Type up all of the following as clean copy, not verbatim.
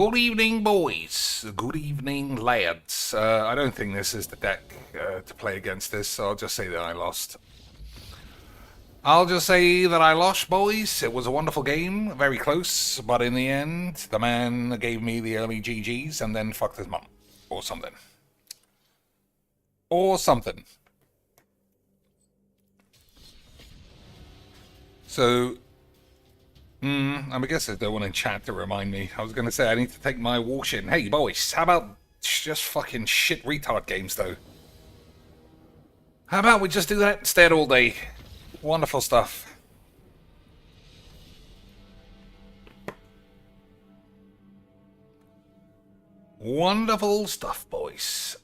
Good evening, boys. Good evening, lads. I don't think this is the deck to play against this, so I'll just say that I lost. I'll just say that I lost, boys. It was a wonderful game, very close, but in the end, the man gave me the early GGs and then fucked his mum. Or something. Or something. So, I guess there's no one in chat to remind me. I was going to say I need to take my walk in. Hey, boys, how about just fucking shit retard games, though? How about we just do that instead all day? Wonderful stuff. Wonderful stuff, boys.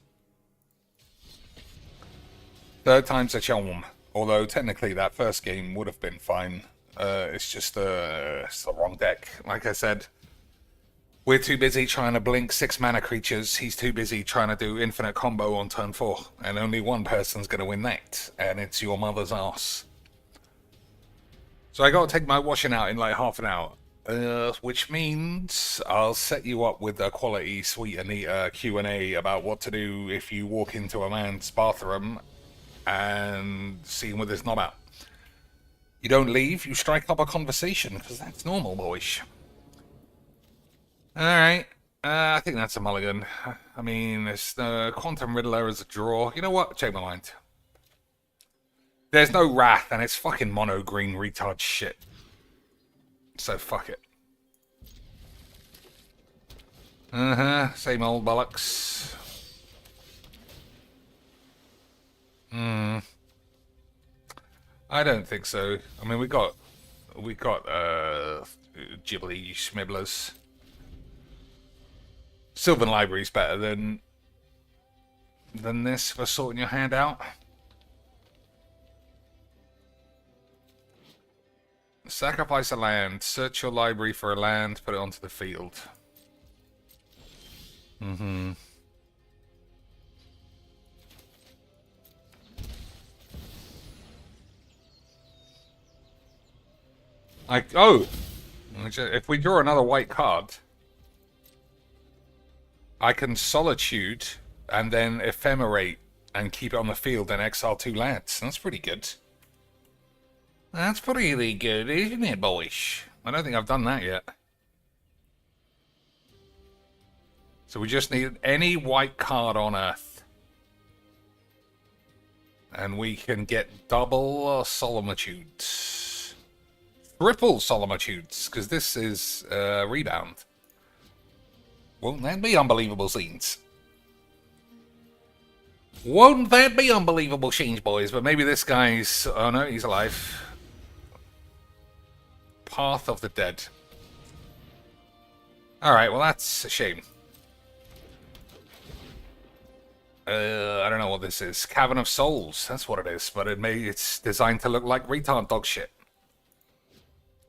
Third time's a charm. Although, technically, that first game would have been fine. It's just it's the wrong deck. Like I said, we're too busy trying to blink 6 mana creatures. He's too busy trying to do infinite combo on turn 4. And only one person's going to win that. And it's your mother's ass. So I got to take my washing out in like half an hour. Which means I'll set you up with a quality sweet and neat Q&A about what to do if you walk into a man's bathroom and see him with his knob out. You don't leave, you strike up a conversation, because that's normal, boys. Alright, I think that's a mulligan. I mean, it's the Quantum Riddler as a draw. You know what? Change my mind. There's no Wrath, and it's fucking mono green retard shit. So fuck it. Same old bollocks. I don't think so. I mean, we got Ghibli Schmibblers. Sylvan Library's better than this for sorting your hand out. Sacrifice a land. Search your library for a land. Put it onto the field. If we draw another white card, I can Solitude and then Ephemerate and keep it on the field and exile 2 lands. That's pretty good. That's pretty good, isn't it, boys? I don't think I've done that yet. So we just need any white card on Earth. And we can get double Solitudes. Triple Solitudes, because this is Rebound. Won't that be unbelievable scenes? Won't that be unbelievable scenes, boys? But maybe this guy's... Oh no, he's alive. Path of the Dead. Alright, well that's a shame. I don't know what this is. Cavern of Souls, that's what it is. But it's designed to look like retard dog shit.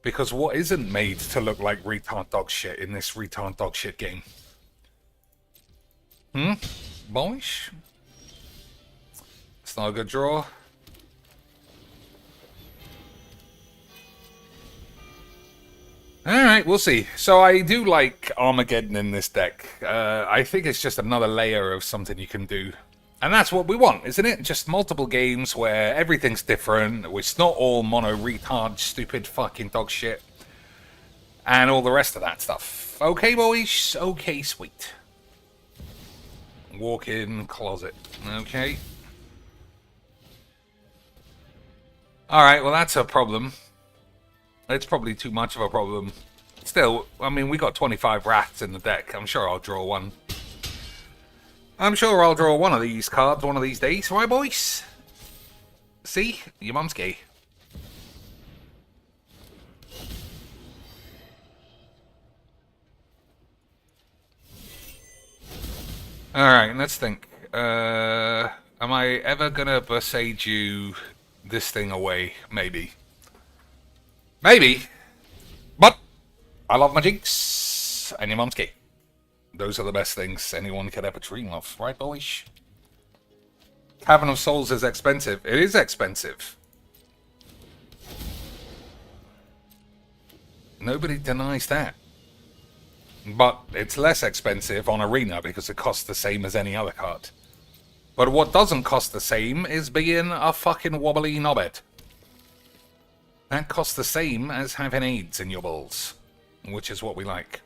Because what isn't made to look like retard dog shit in this retard dog shit game? Boys? It's not a good draw. Alright, we'll see. So I do like Armageddon in this deck. I think it's just another layer of something you can do. And that's what we want, isn't it? Just multiple games where everything's different. It's not all mono retard, stupid fucking dog shit. And all the rest of that stuff. Okay, boys? Okay, sweet. Walk-in closet. Okay. Alright, well that's a problem. It's probably too much of a problem. Still, I mean, we got 25 Wraths in the deck. I'm sure I'll draw one. I'm sure I'll draw one of these cards one of these days, right, boys? See? Your mum's gay. Alright, let's think. Am I ever gonna Bersage you this thing away? Maybe. Maybe. But I love my jinx and your mum's gay. Those are the best things anyone could ever dream of, right, boys? Cavern of Souls is expensive. It is expensive. Nobody denies that. But it's less expensive on Arena because it costs the same as any other card. But what doesn't cost the same is being a fucking wobbly knobhead. That costs the same as having AIDS in your balls, which is what we like.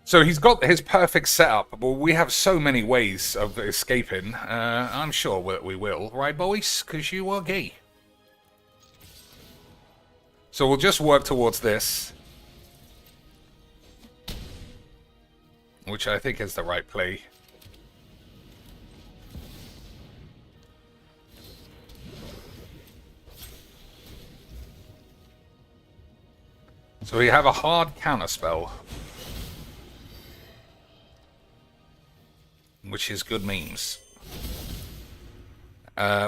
So he's got his perfect setup, but we have so many ways of escaping. I'm sure we will, right, boys? Because you are gay. So we'll just work towards this, which I think is the right play. So we have a hard counterspell, which is good memes.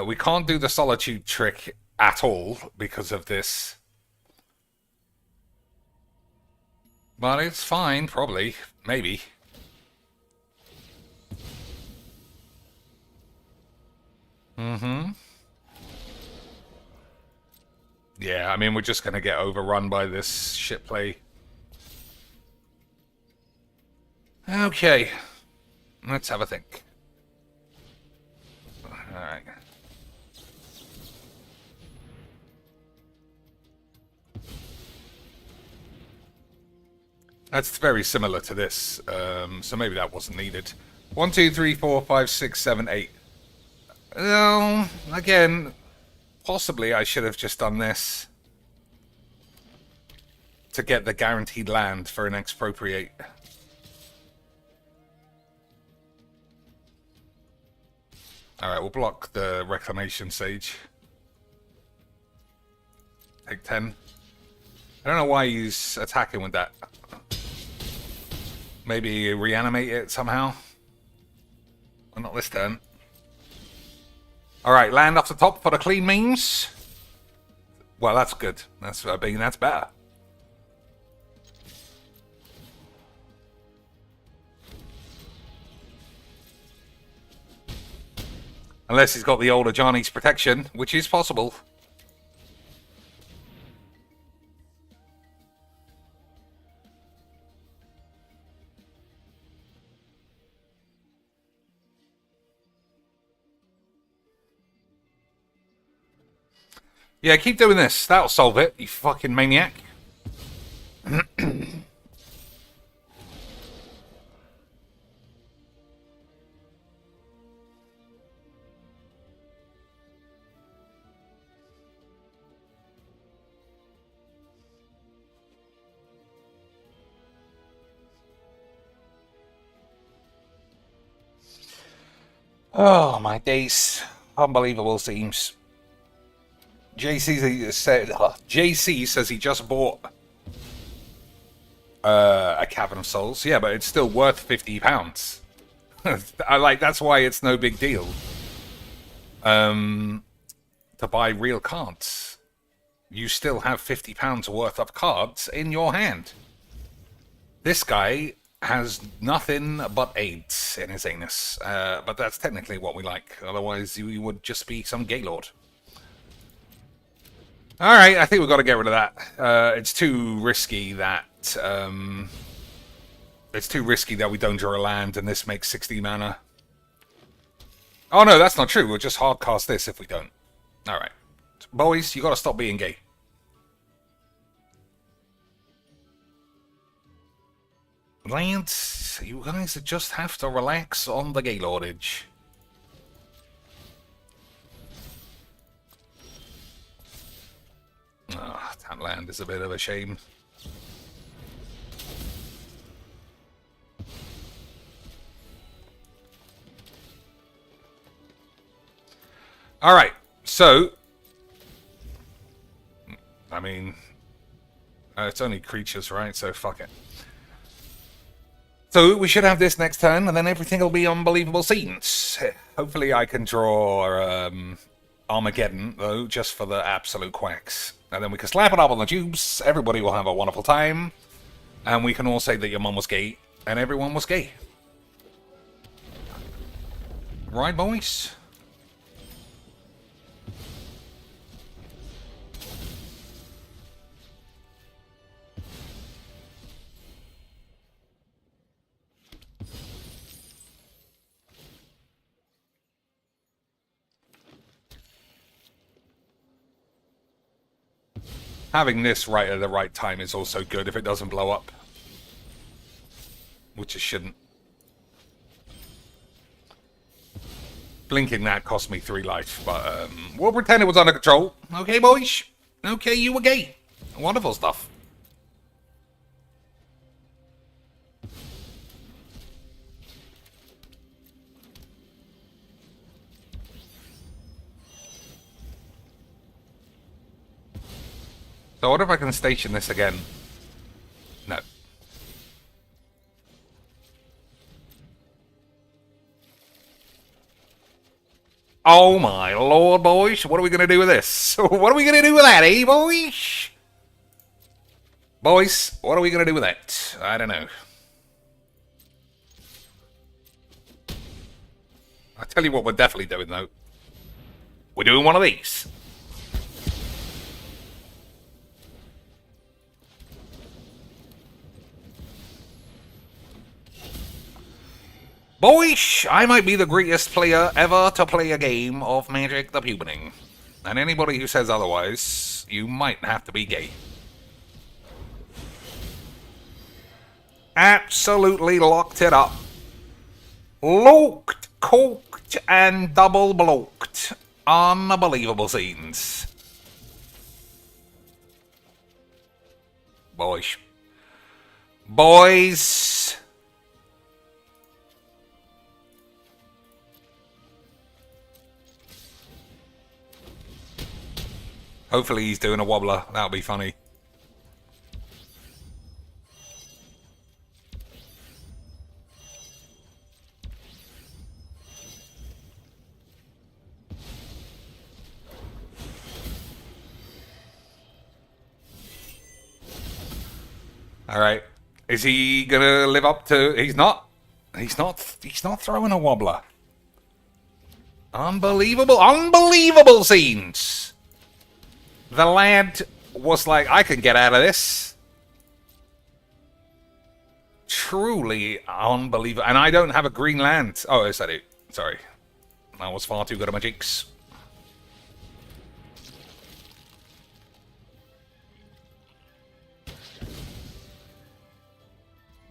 We can't do the Solitude trick at all because of this. But it's fine, probably. Maybe. Mm-hmm. Yeah, I mean, we're just going to get overrun by this shit play. Okay. Let's have a think. Alright. That's very similar to this, so maybe that wasn't needed. 1, 2, 3, 4, 5, 6, 7, 8. Well, again, possibly I should have just done this to get the guaranteed land for an expropriate. Alright, we'll block the Reclamation Sage. Take 10. I don't know why he's attacking with that. Maybe reanimate it somehow. Well, not this turn. Alright, land off the top for the clean memes. Well, that's good. That's better. Unless he's got the older Johnny's protection, which is possible. Yeah, keep doing this. That'll solve it, you fucking maniac. Oh, my days. Unbelievable seems. JC says he just bought a Cavern of Souls. Yeah, but it's still worth £50. That's why it's no big deal to buy real cards. You still have £50 worth of cards in your hand. This guy has nothing but AIDS in his anus, but that's technically what we like. Otherwise, you would just be some gaylord. Alright, I think we've got to get rid of that. It's too risky that we don't draw a land and this makes 60 mana. Oh no, that's not true. We'll just hardcast this if we don't. Alright. Boys, you got to stop being gay. Lads, you guys just have to relax on the gaylordage. Ah, that land is a bit of a shame. Alright, so... I mean... it's only creatures, right? So fuck it. So we should have this next turn, and then everything will be unbelievable scenes. Hopefully I can draw Armageddon, though, just for the absolute quacks. And then we can slap it up on the tubes, everybody will have a wonderful time, and we can all say that your mum was gay, and everyone was gay. Right, boys? Having this right at the right time is also good if it doesn't blow up. Which it shouldn't. Blinking that cost me 3 life, but we'll pretend it was under control. Okay, boys? Okay, you were gay. Wonderful stuff. So what if I can station this again? No. Oh my lord, boys. What are we going to do with this? What are we going to do with that, eh, boys? Boys, what are we going to do with that? I don't know. I'll tell you what we're definitely doing, though. We're doing one of these. Boys, I might be the greatest player ever to play a game of Magic the Pyubes. And anybody who says otherwise, you might have to be gay. Absolutely locked it up. Locked, cooked, and double blocked. Unbelievable scenes. Boys. Boys. Hopefully he's doing a wobbler. That'll be funny. Alright. Is he gonna live up to... He's not. He's not throwing a wobbler. Unbelievable, unbelievable scenes. The lad was like, I can get out of this. Truly unbelievable. And I don't have a green land. Oh, yes, I do. Sorry. I was far too good at my jinx.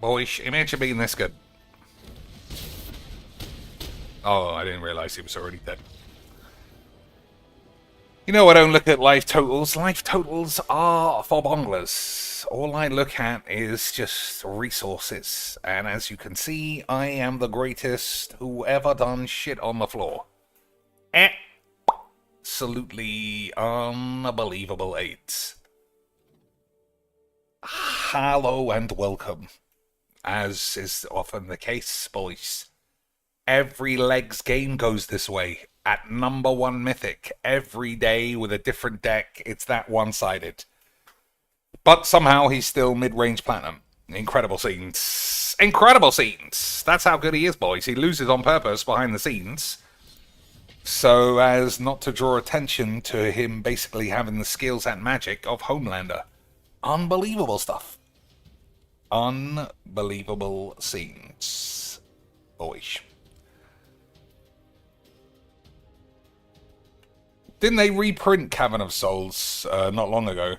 Boys, imagine being this good. Oh, I didn't realize he was already dead. You know, I don't look at life totals. Life totals are for bonglers. All I look at is just resources. And as you can see, I am the greatest who ever done shit on the floor. Absolutely unbelievable 8. Hello and welcome. As is often the case, boys. Every legs game goes this way. At number 1 Mythic, every day with a different deck, it's that one-sided. But somehow he's still mid-range platinum. Incredible scenes. Incredible scenes! That's how good he is, boys. He loses on purpose behind the scenes, so as not to draw attention to him basically having the skills and magic of Homelander. Unbelievable stuff. Unbelievable scenes. Boys. Didn't they reprint Cavern of Souls not long ago?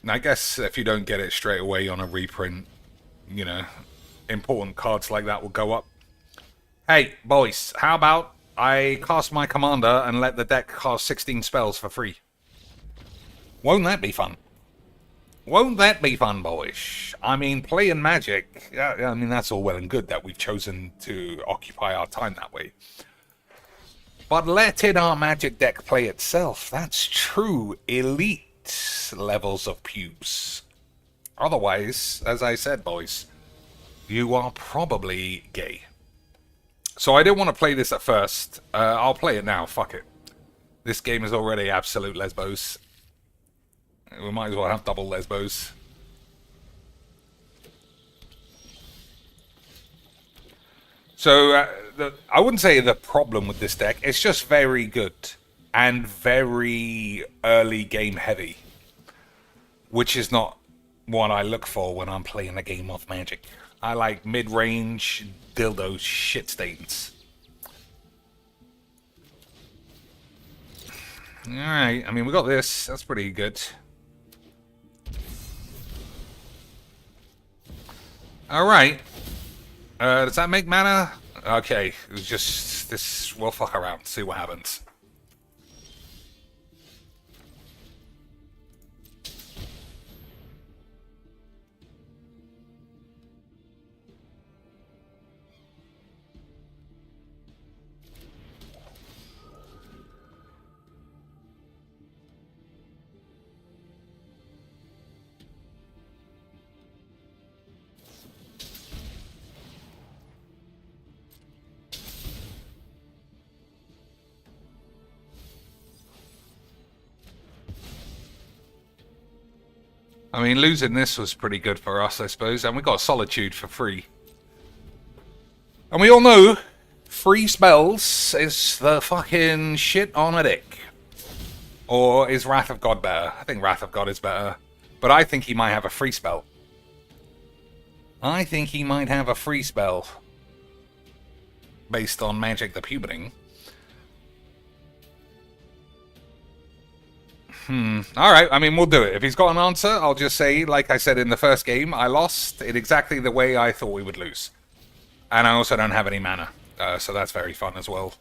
And I guess if you don't get it straight away on a reprint, you know, important cards like that will go up. Hey, boys, how about I cast my commander and let the deck cast 16 spells for free? Won't that be fun? Won't that be fun, boys? I mean, playing Magic, I mean, that's all well and good that we've chosen to occupy our time that way. But letting our Magic deck play itself, that's true elite levels of Pyubes. Otherwise, as I said, boys, you are probably gay. So I didn't want to play this at first. I'll play it now, fuck it. This game is already absolute lesbos. We might as well have double lesbos. So, I wouldn't say the problem with this deck. It's just very good and very early game heavy, which is not what I look for when I'm playing a game of Magic. I like mid-range dildo shit stains. Alright, I mean, we got this. That's pretty good. Alright. Does that make mana? Okay, it was just... this... we'll fuck around, see what happens. I mean, losing this was pretty good for us, I suppose, and we got Solitude for free. And we all know, free spells is the fucking shit on a dick. Or is Wrath of God better? I think Wrath of God is better. But I think he might have a free spell. I think he might have a free spell. Based on Magic the Puberting. Alright, I mean, we'll do it. If he's got an answer, I'll just say, like I said in the first game, I lost it exactly the way I thought we would lose. And I also don't have any mana, so that's very fun as well.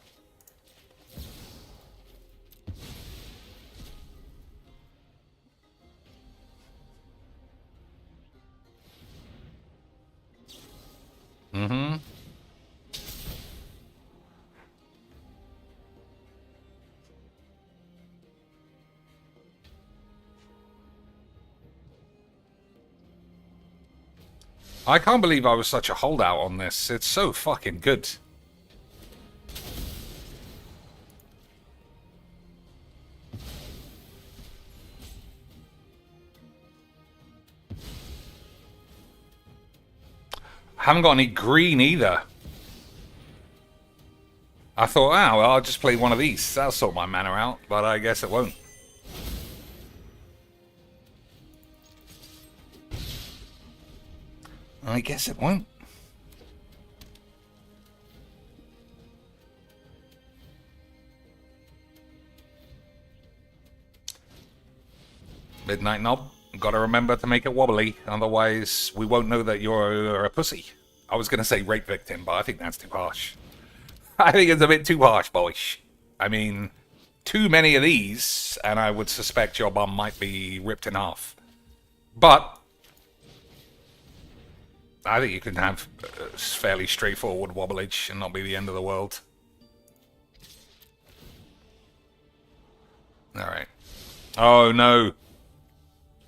Mm-hmm. I can't believe I was such a holdout on this. It's so fucking good. I haven't got any green either. I thought, oh, well, I'll just play one of these. That'll sort my mana out, but I guess it won't. I guess it won't. Midnight Knob. Gotta remember to make it wobbly, otherwise we won't know that you're a pussy. I was gonna say rape victim, but I think that's too harsh. I think it's a bit too harsh, boys. I mean, too many of these, and I would suspect your bum might be ripped in half. But I think you can have fairly straightforward wobblage and not be the end of the world. Alright. Oh, no.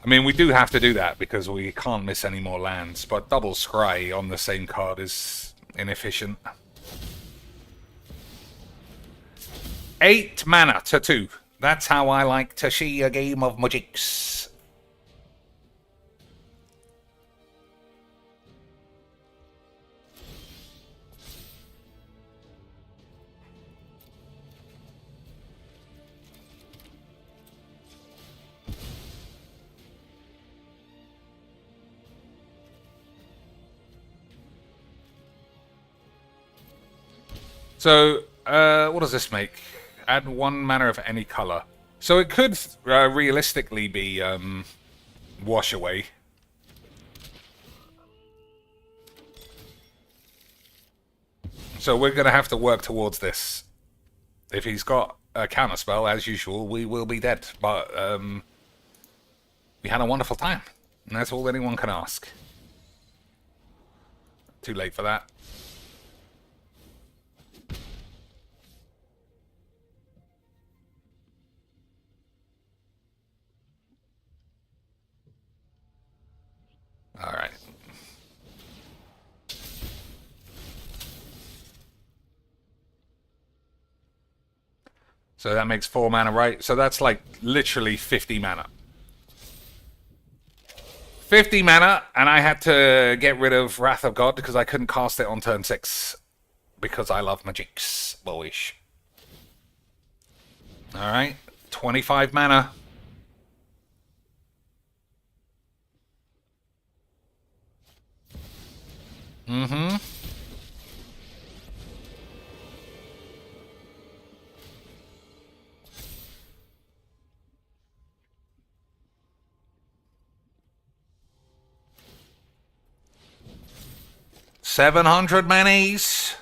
I mean, we do have to do that because we can't miss any more lands, but double scry on the same card is inefficient. 8 mana to 2. That's how I like to see a game of Magics. So, what does this make? Add 1 mana of any color. So it could realistically be Wash Away. So we're going to have to work towards this. If he's got a counterspell, as usual, we will be dead. But we had a wonderful time. And that's all anyone can ask. Too late for that. Alright. So that makes 4 mana, right? So that's like literally 50 mana. 50 mana, and I had to get rid of Wrath of God because I couldn't cast it on turn 6. Because I love magics, boyish. Alright, 25 mana. Mm-hmm. 700 minis.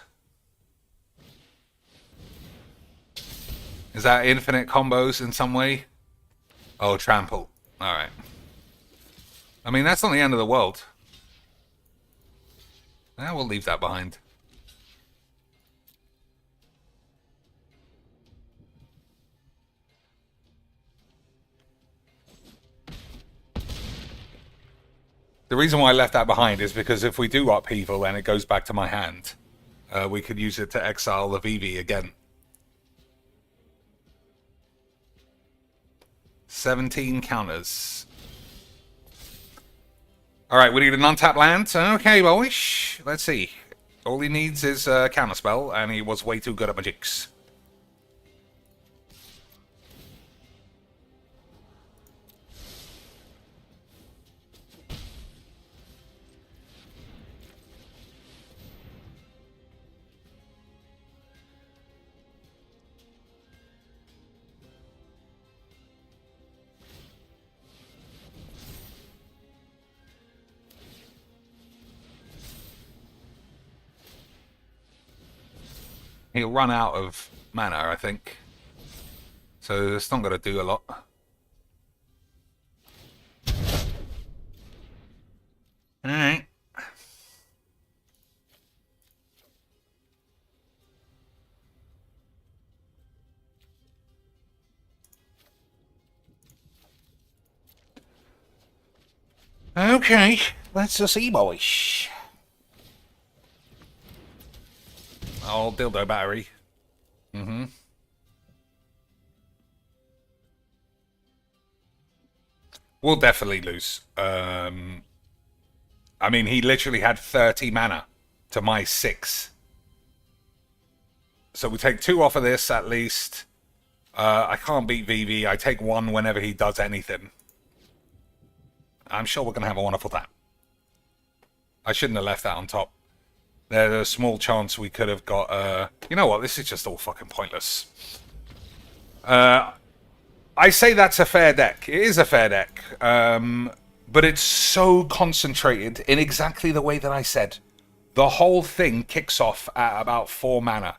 Is that infinite combos in some way? Oh, trample. Alright. I mean, that's not the end of the world. We'll leave that behind. The reason why I left that behind is because if we do upheaval and it goes back to my hand, we could use it to exile the VV again. 17 counters. Alright, we need an untapped land. Okay, boyish. Let's see. All he needs is a counterspell, and he was way too good at magics. He'll run out of mana, I think. So it's not going to do a lot. Alright. Okay, let's just see, boys. Oh, dildo battery. We'll definitely lose. I mean, he literally had 30 mana to my 6. So we take 2 off of this at least. I can't beat VV. I take 1 whenever he does anything. I'm sure we're going to have a wonderful time. I shouldn't have left that on top. There's a small chance we could have got... you know what? This is just all fucking pointless. I say that's a fair deck. It is a fair deck. But it's so concentrated in exactly the way that I said. The whole thing kicks off at about 4 mana.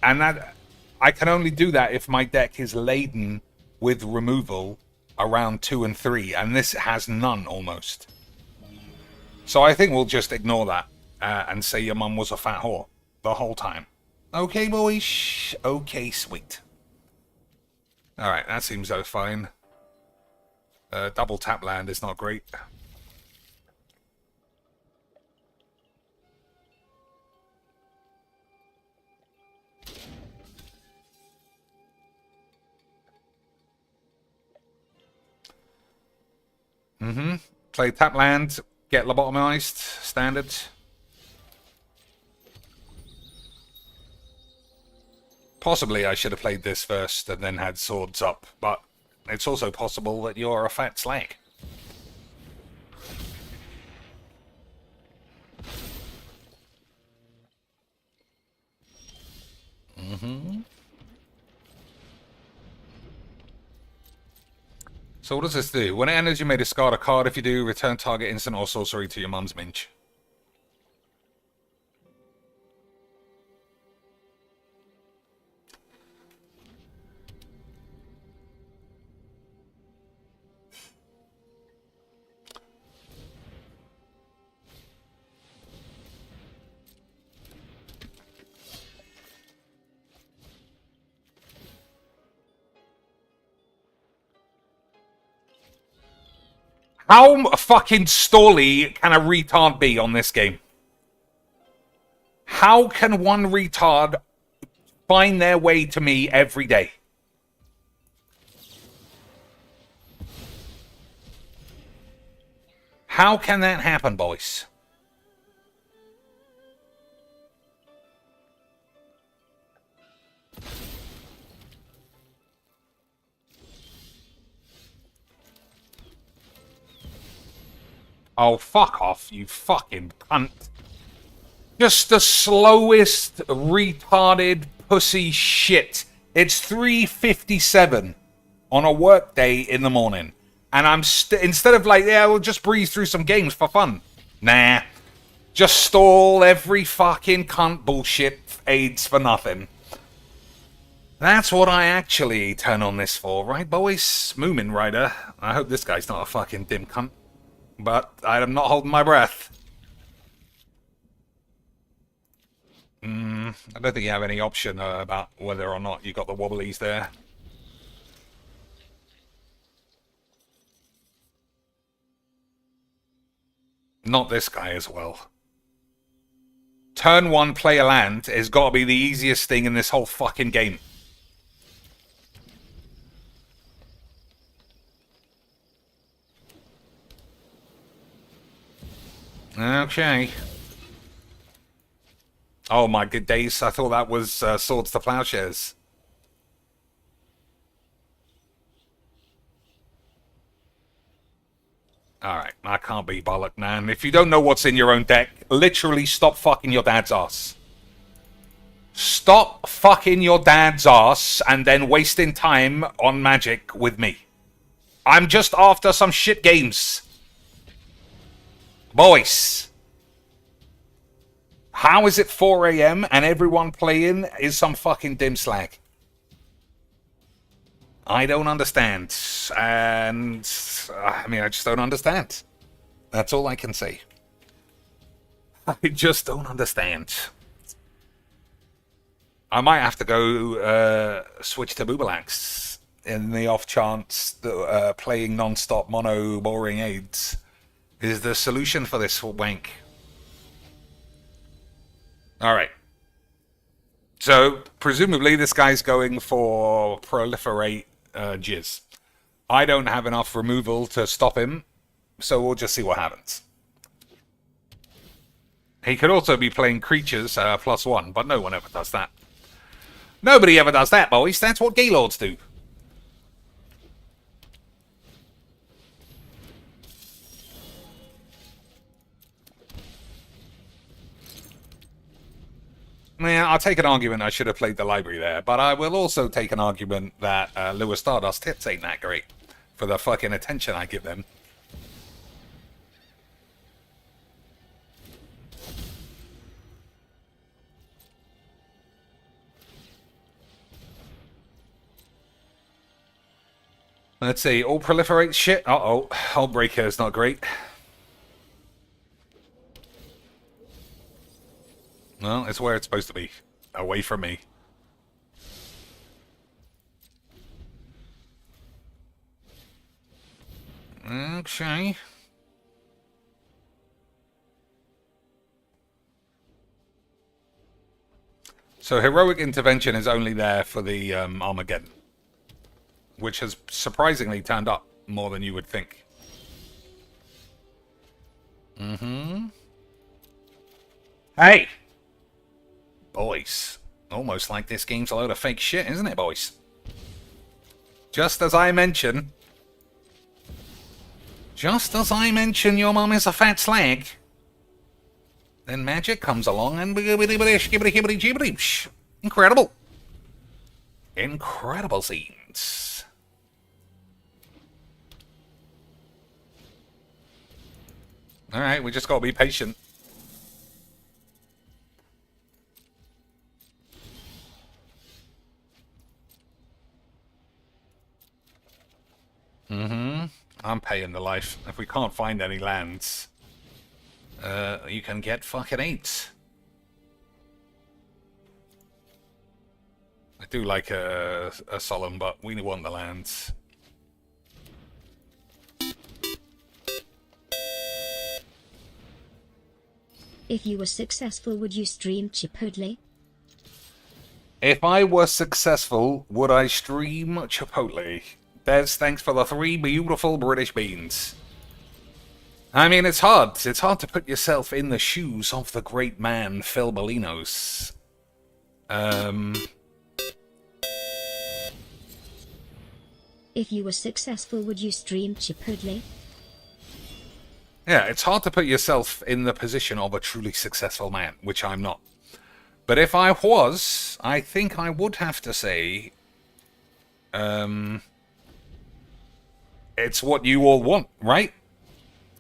And that I can only do that if my deck is laden with removal around 2 and 3. And this has none, almost. So I think we'll just ignore that and say your mum was a fat whore the whole time. Okay, boys. Okay, sweet. Alright, that seems fine. Double tap land is not great. Play tap land. Get lobotomized, standard. Possibly I should have played this first and then had swords up, but it's also possible that you're a fat slag. So what does this do? When it enters, you may discard a card. If you do, return target instant or sorcery to your mum's minch. How fucking stally can a retard be on this game? How can one retard find their way to me every day? How can that happen, boys? Oh, fuck off, you fucking cunt. Just the slowest, retarded pussy shit. It's 3:57 on a work day in the morning. And I'm instead of like, yeah, we'll just breeze through some games for fun. Nah. Just stall every fucking cunt bullshit aids for nothing. That's what I actually turn on this for, right, boys? Moomin Rider. I hope this guy's not a fucking dim cunt. But I'm not holding my breath. I don't think you have any option about whether or not you got the wobblies there. Not this guy as well. Turn 1, play a land has got to be the easiest thing in this whole fucking game. Okay. Oh my good days, I thought that was Swords to Plowshares. Alright, I can't be bollocked, man. If you don't know what's in your own deck, literally stop fucking your dad's ass. Stop fucking your dad's ass and then wasting time on Magic with me. I'm just after some shit games. Boys. How is it 4 AM and everyone playing is some fucking dim slag? I don't understand. And I mean, I just don't understand. That's all I can say. I just don't understand. I might have to go switch to Boomerlax in the off chance that playing non-stop mono boring aids is the solution for this wank. Alright. So, presumably this guy's going for proliferate jizz. I don't have enough removal to stop him, so we'll just see what happens. He could also be playing creatures +1, but no one ever does that. Nobody ever does that, boys. That's what Gaylords do. Yeah, I'll take an argument I should have played the library there, but I will also take an argument that Lewis Stardust hits ain't that great for the fucking attention I give them. Let's see, all proliferate shit. Uh-oh, Hullbreaker is not great. Well, it's where it's supposed to be. Away from me. Okay. So heroic intervention is only there for the Armageddon, which has surprisingly turned up more than you would think. Hey! Boys. Almost like this game's a load of fake shit, isn't it, boys? Just as I mention... your mum is a fat slag, then Magic comes along and... Incredible. Incredible scenes. Alright, we just gotta be patient. I'm paying the life. If we can't find any lands, you can get fucking 8. I do like a solemn, but we want the lands. If you were successful, would you stream Chipotle? If I were successful, would I stream Chipotle? Des, thanks for the 3 beautiful British beans. I mean, it's hard. It's hard to put yourself in the shoes of the great man, Phil Bolinos. If you were successful, would you stream Chipotle? Yeah, it's hard to put yourself in the position of a truly successful man, which I'm not. But if I was, I think I would have to say... it's what you all want, right?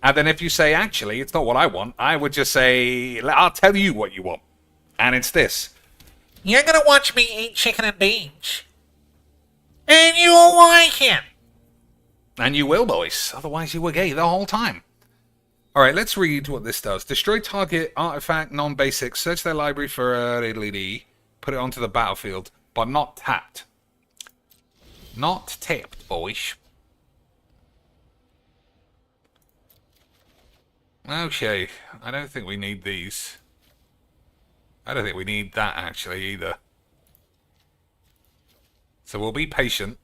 And then if you say, actually, it's not what I want, I would just say, I'll tell you what you want. And it's this. You're gonna watch me eat chicken and beans. And you'll like it. And you will, boys. Otherwise you were gay the whole time. Alright, let's read what this does. Destroy target, artifact, non-basic. Search their library for LED. Put it onto the battlefield. But not tapped. Not tapped, boys. Okay, I don't think we need these. I don't think we need that, actually, either. So we'll be patient.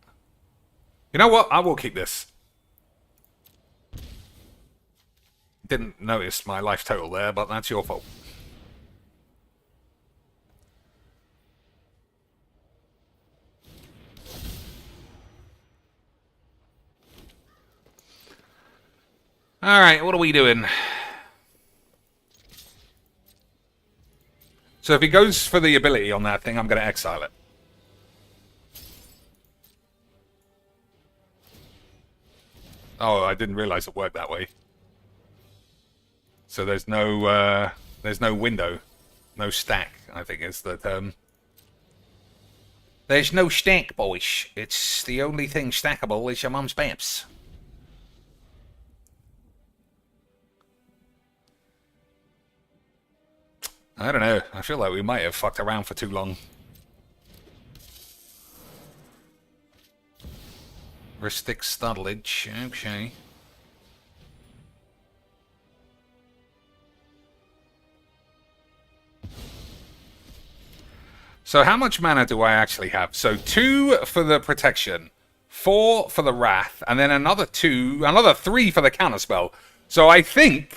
You know what? I will keep this. Didn't notice my life total there, but that's your fault. Alright, what are we doing? So if he goes for the ability on that thing, I'm going to exile it. Oh, I didn't realize it worked that way. So there's no window. No stack, I think is the term. There's no stack, boys. It's the only thing stackable is your mum's bamps. I don't know. I feel like we might have fucked around for too long. Ristic Studledge. Okay. So how much mana do I actually have? So 2 for the protection, 4 for the wrath, and then another 3 for the counterspell. So I think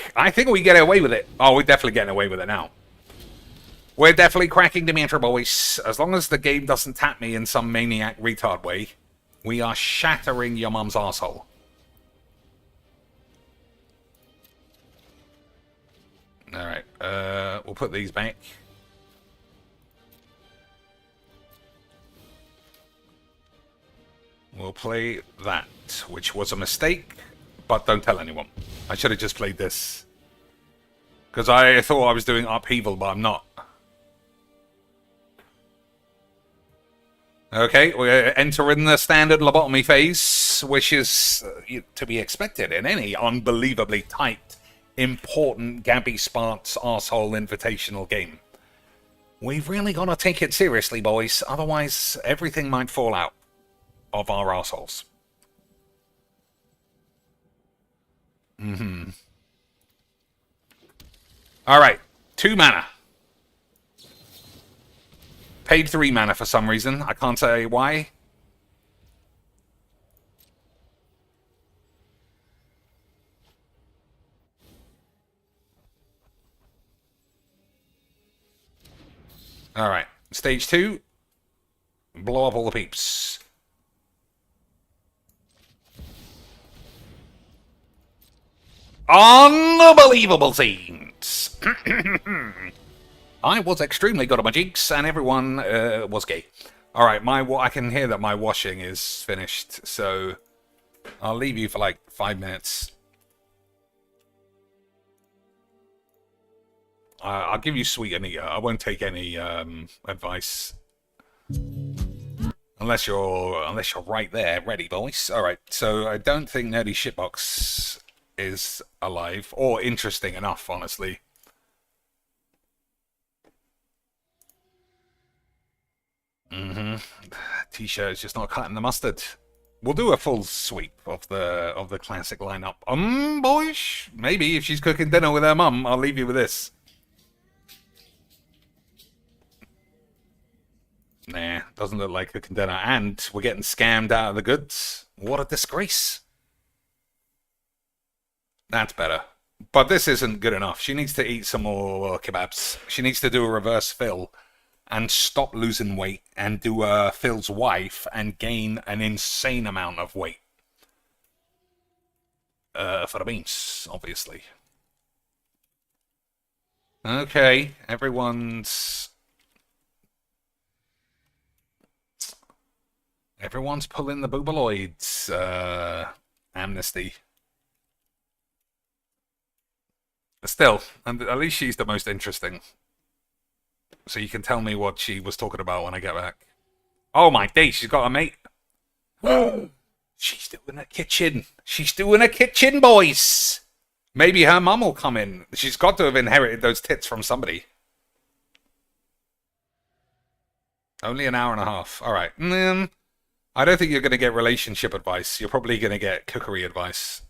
we get away with it. Oh, we're definitely getting away with it now. We're definitely cracking the mantra, boys. As long as the game doesn't tap me in some maniac retard way, we are shattering your mum's arsehole. Alright, we'll put these back. We'll play that, which was a mistake, but don't tell anyone. I should have just played this. Because I thought I was doing upheaval, but I'm not. Okay, we're entering the standard lobotomy phase, which is to be expected in any unbelievably tight, important Gabby Sparks arsehole invitational game. We've really got to take it seriously, boys, otherwise everything might fall out of our arseholes. Alright, 2 mana. Paid 3 mana for some reason. I can't say why. Alright. Stage 2. Blow up all the peeps. Unbelievable scenes! I was extremely good at my jinx, and everyone was gay. Alright, I can hear that my washing is finished, so I'll leave you for like 5 minutes. I'll give you Sweet Anita. I won't take any advice. Unless you're right there, ready, boys. Alright, so I don't think Nerdy Shitbox is alive, or interesting enough, honestly. T-shirt is just not cutting the mustard. We'll do a full sweep of the classic lineup. Boys, maybe if she's cooking dinner with her mum, I'll leave you with this. Nah, doesn't look like cooking dinner, and we're getting scammed out of the goods. What a disgrace. That's better. But this isn't good enough. She needs to eat some more kebabs. She needs to do a reverse fill and stop losing weight and do Phil's wife and gain an insane amount of weight. For the beans, obviously. Okay, everyone's pulling the boobaloids amnesty. Still, and at least she's the most interesting. So you can tell me what she was talking about when I get back. Oh my days, she's got a mate. She's doing a kitchen. She's doing a kitchen, boys. Maybe her mum will come in. She's got to have inherited those tits from somebody. Only an hour and a half. All right. I don't think you're going to get relationship advice. You're probably going to get cookery advice.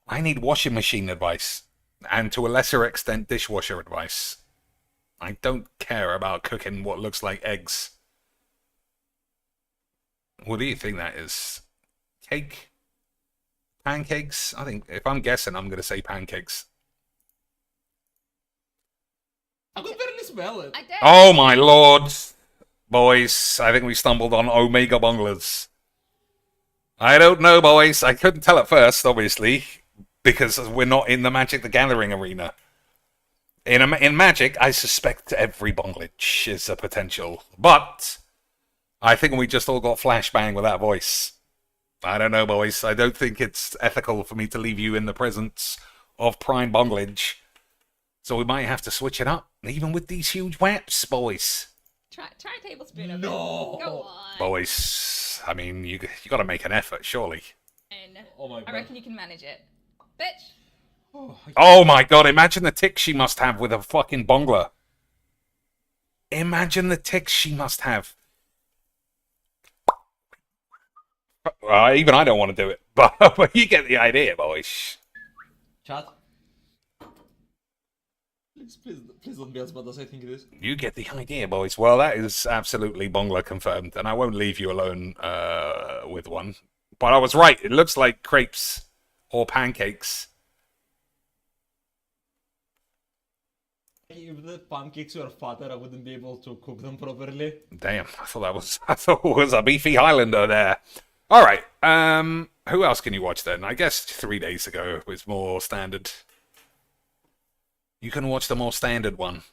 I need washing machine advice. And to a lesser extent, dishwasher advice. I don't care about cooking what looks like eggs. What do you think that is? Cake? Pancakes? I think, if I'm guessing, I'm going to say pancakes. I could barely smell it. Oh my lord. Boys, I think we stumbled on Omega Bonglers. I don't know, boys. I couldn't tell at first, obviously, because we're not in the Magic the Gathering arena. In Magic, I suspect every bonglage is a potential. But I think we just all got flashbang with that voice. I don't know, boys. I don't think it's ethical for me to leave you in the presence of prime bonglage. So we might have to switch it up, even with these huge whaps, boys. Try a tablespoon of No. it. Go on. Boys, I mean, you got to make an effort, surely. And Oh my I god. reckon you can manage it. Bitch. Oh my god, imagine the ticks she must have with a fucking bongler. Imagine the ticks she must have. Even I don't want to do it, but you get the idea, boys. Chat. Please don't be as bad as I think it is. You get the idea, boys. Well, that is absolutely bongler confirmed, and I won't leave you alone with one. But I was right. It looks like crepes or pancakes. If the pancakes were fatter, I wouldn't be able to cook them properly. Damn, I thought it was a beefy Highlander there. All right. Who else can you watch then? I guess 3 days ago was more standard. You can watch the more standard one.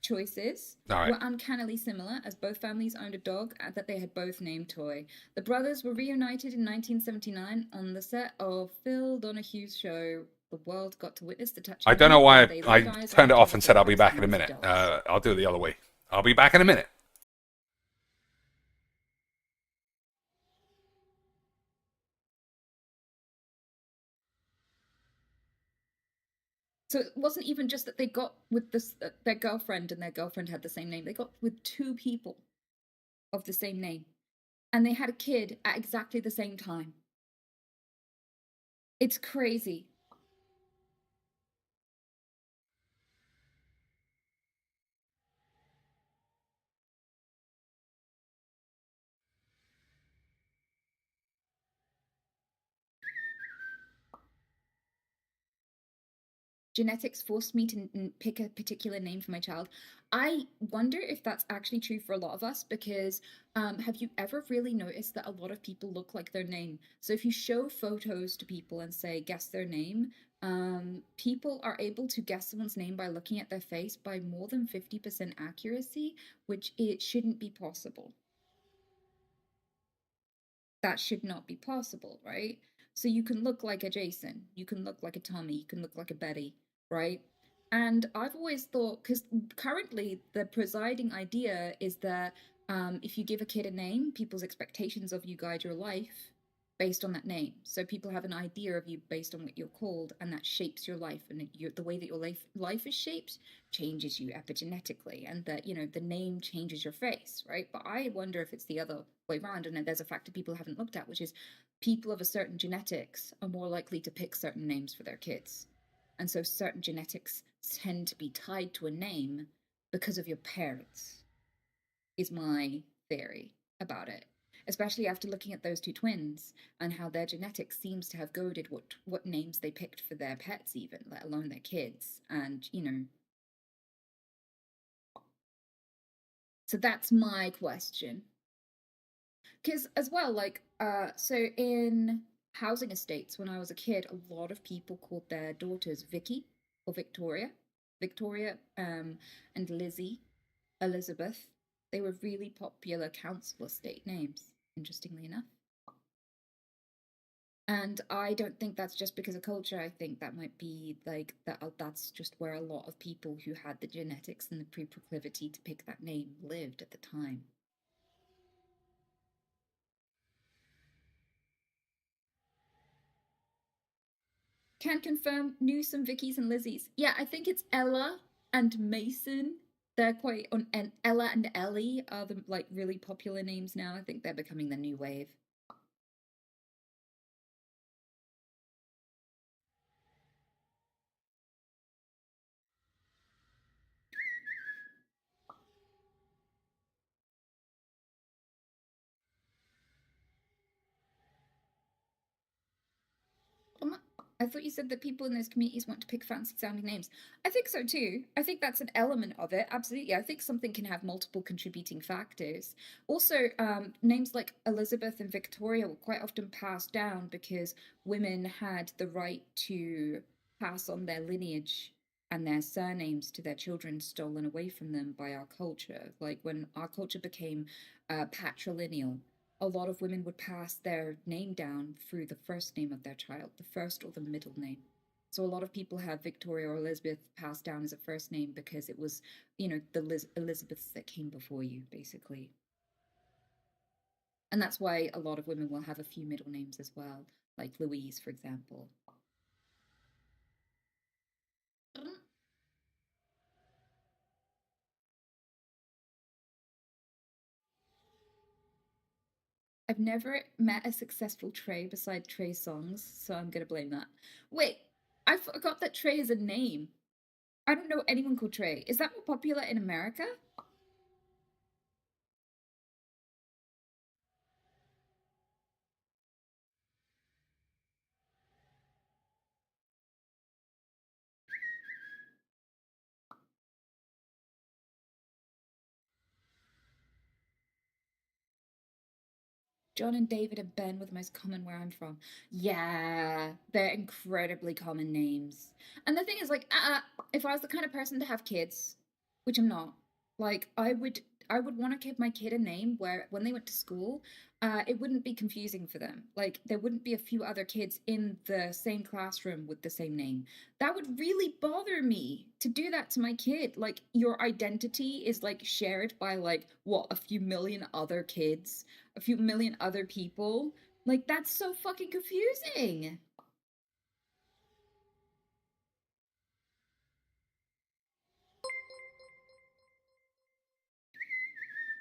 Choices All right. were uncannily similar, as both families owned a dog that they had both named Toy. The brothers were reunited in 1979 on the set of Phil Donahue's show. The world got to witness the touching. I don't know why they I laid eyes turned it on off and said I'll be back in a dogs. minute. I'll do it the other way. I'll be back in a minute. So it wasn't even just that they got with this their girlfriend and their girlfriend had the same name. They got with two people of the same name, and they had a kid at exactly the same time. It's crazy. Genetics forced me to pick a particular name for my child. I wonder if that's actually true for a lot of us, because have you ever really noticed that a lot of people look like their name? So if you show photos to people and say, guess their name, people are able to guess someone's name by looking at their face by more than 50% accuracy, which it shouldn't be possible. That should not be possible, right? So you can look like a Jason, you can look like a Tommy, you can look like a Betty, right? And I've always thought, because currently the presiding idea is that if you give a kid a name, people's expectations of you guide your life based on that name. So people have an idea of you based on what you're called, and that shapes your life. And the way that your life is shaped changes you epigenetically, and that, the name changes your face, right? But I wonder if it's the other way around, and there's a factor people haven't looked at, which is people of a certain genetics are more likely to pick certain names for their kids. And so certain genetics tend to be tied to a name because of your parents, is my theory about it. Especially after looking at those two twins and how their genetics seems to have goaded what names they picked for their pets, even, let alone their kids. And, so that's my question. Because as well, so in housing estates, when I was a kid, a lot of people called their daughters Vicky or Victoria, and Lizzie, Elizabeth. They were really popular council estate names, interestingly enough. And I don't think that's just because of culture. I think that might be like that. That's just where a lot of people who had the genetics and the pre-proclivity to pick that name lived at the time. Can confirm Newsome, Vicky's, and Lizzie's. Yeah, I think it's Ella and Mason. They're quite on, and Ella and Ellie are the like really popular names now. I think they're becoming the new wave. I thought you said that people in those communities want to pick fancy sounding names. I think so too. I think that's an element of it. Absolutely. I think something can have multiple contributing factors. Also, names like Elizabeth and Victoria were quite often passed down because women had the right to pass on their lineage and their surnames to their children stolen away from them by our culture. Like when our culture became patrilineal, a lot of women would pass their name down through the first name of their child, the first or the middle name. So a lot of people have Victoria or Elizabeth passed down as a first name because it was, the Elizabeths that came before you, basically. And that's why a lot of women will have a few middle names as well, like Louise, for example. I've never met a successful Trey beside Trey songs, so I'm gonna blame that. Wait, I forgot that Trey is a name. I don't know anyone called Trey. Is that more popular in America? John and David and Ben were the most common where I'm from. Yeah, they're incredibly common names. And the thing is, like, if I was the kind of person to have kids, which I'm not, like, I would want to give my kid a name where when they went to school, it wouldn't be confusing for them. Like, there wouldn't be a few other kids in the same classroom with the same name. That would really bother me to do that to my kid. Like, your identity is like shared by like what, a few million other kids, a few million other people. Like, that's so fucking confusing.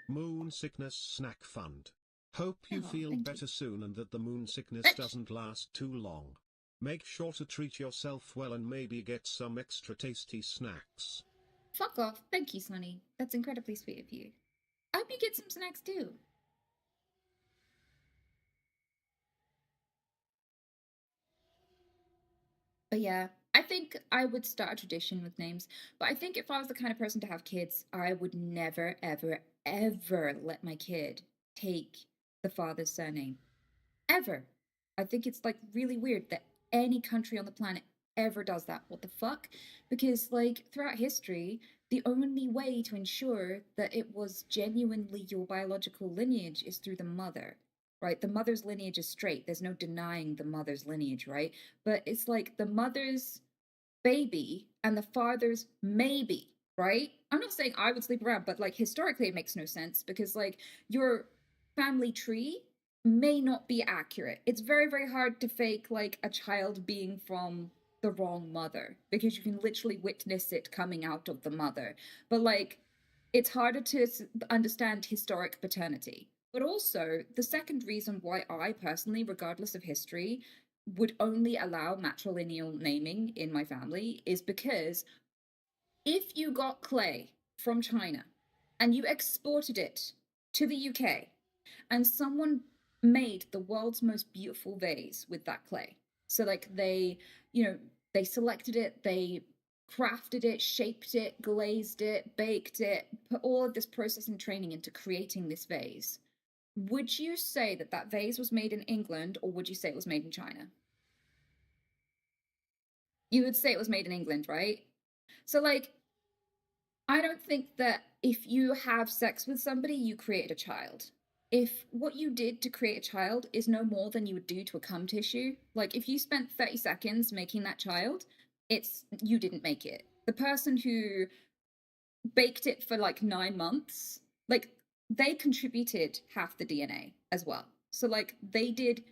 Moon Sickness Snack Fund. Hope you Oh, feel thank better you. soon and that the moon sickness Bitch. doesn't last too long. Make sure to treat yourself well and maybe get some extra tasty snacks. Fuck off. Thank you, Sonny. That's incredibly sweet of you. I hope you get some snacks too. But yeah, I think I would start a tradition with names. But I think if I was the kind of person to have kids, I would never, ever, ever let my kid take the father's surname. Ever. I think it's like really weird that any country on the planet ever does that. What the fuck? Because, like, throughout history, the only way to ensure that it was genuinely your biological lineage is through the mother, right? The mother's lineage is straight. There's no denying the mother's lineage, right? But it's like the mother's baby and the father's maybe, right? I'm not saying I would sleep around, but like historically, it makes no sense because, like, your family tree may not be accurate. It's very, very hard to fake like a child being from the wrong mother because you can literally witness it coming out of the mother. But like, it's harder to understand historic paternity. But also, the second reason why I personally, regardless of history, would only allow matrilineal naming in my family is because if you got clay from China and you exported it to the UK and someone made the world's most beautiful vase with that clay. So like they selected it, they crafted it, shaped it, glazed it, baked it, put all of this process and training into creating this vase. Would you say that that vase was made in England or would you say it was made in China? You would say it was made in England, right? So like I don't think that if you have sex with somebody, you created a child. if what you did to create a child is no more than you would do to a cum tissue, like if you spent 30 seconds making that child, you didn't make it. The person who baked it for like 9 months, like they contributed half the DNA as well. So like they did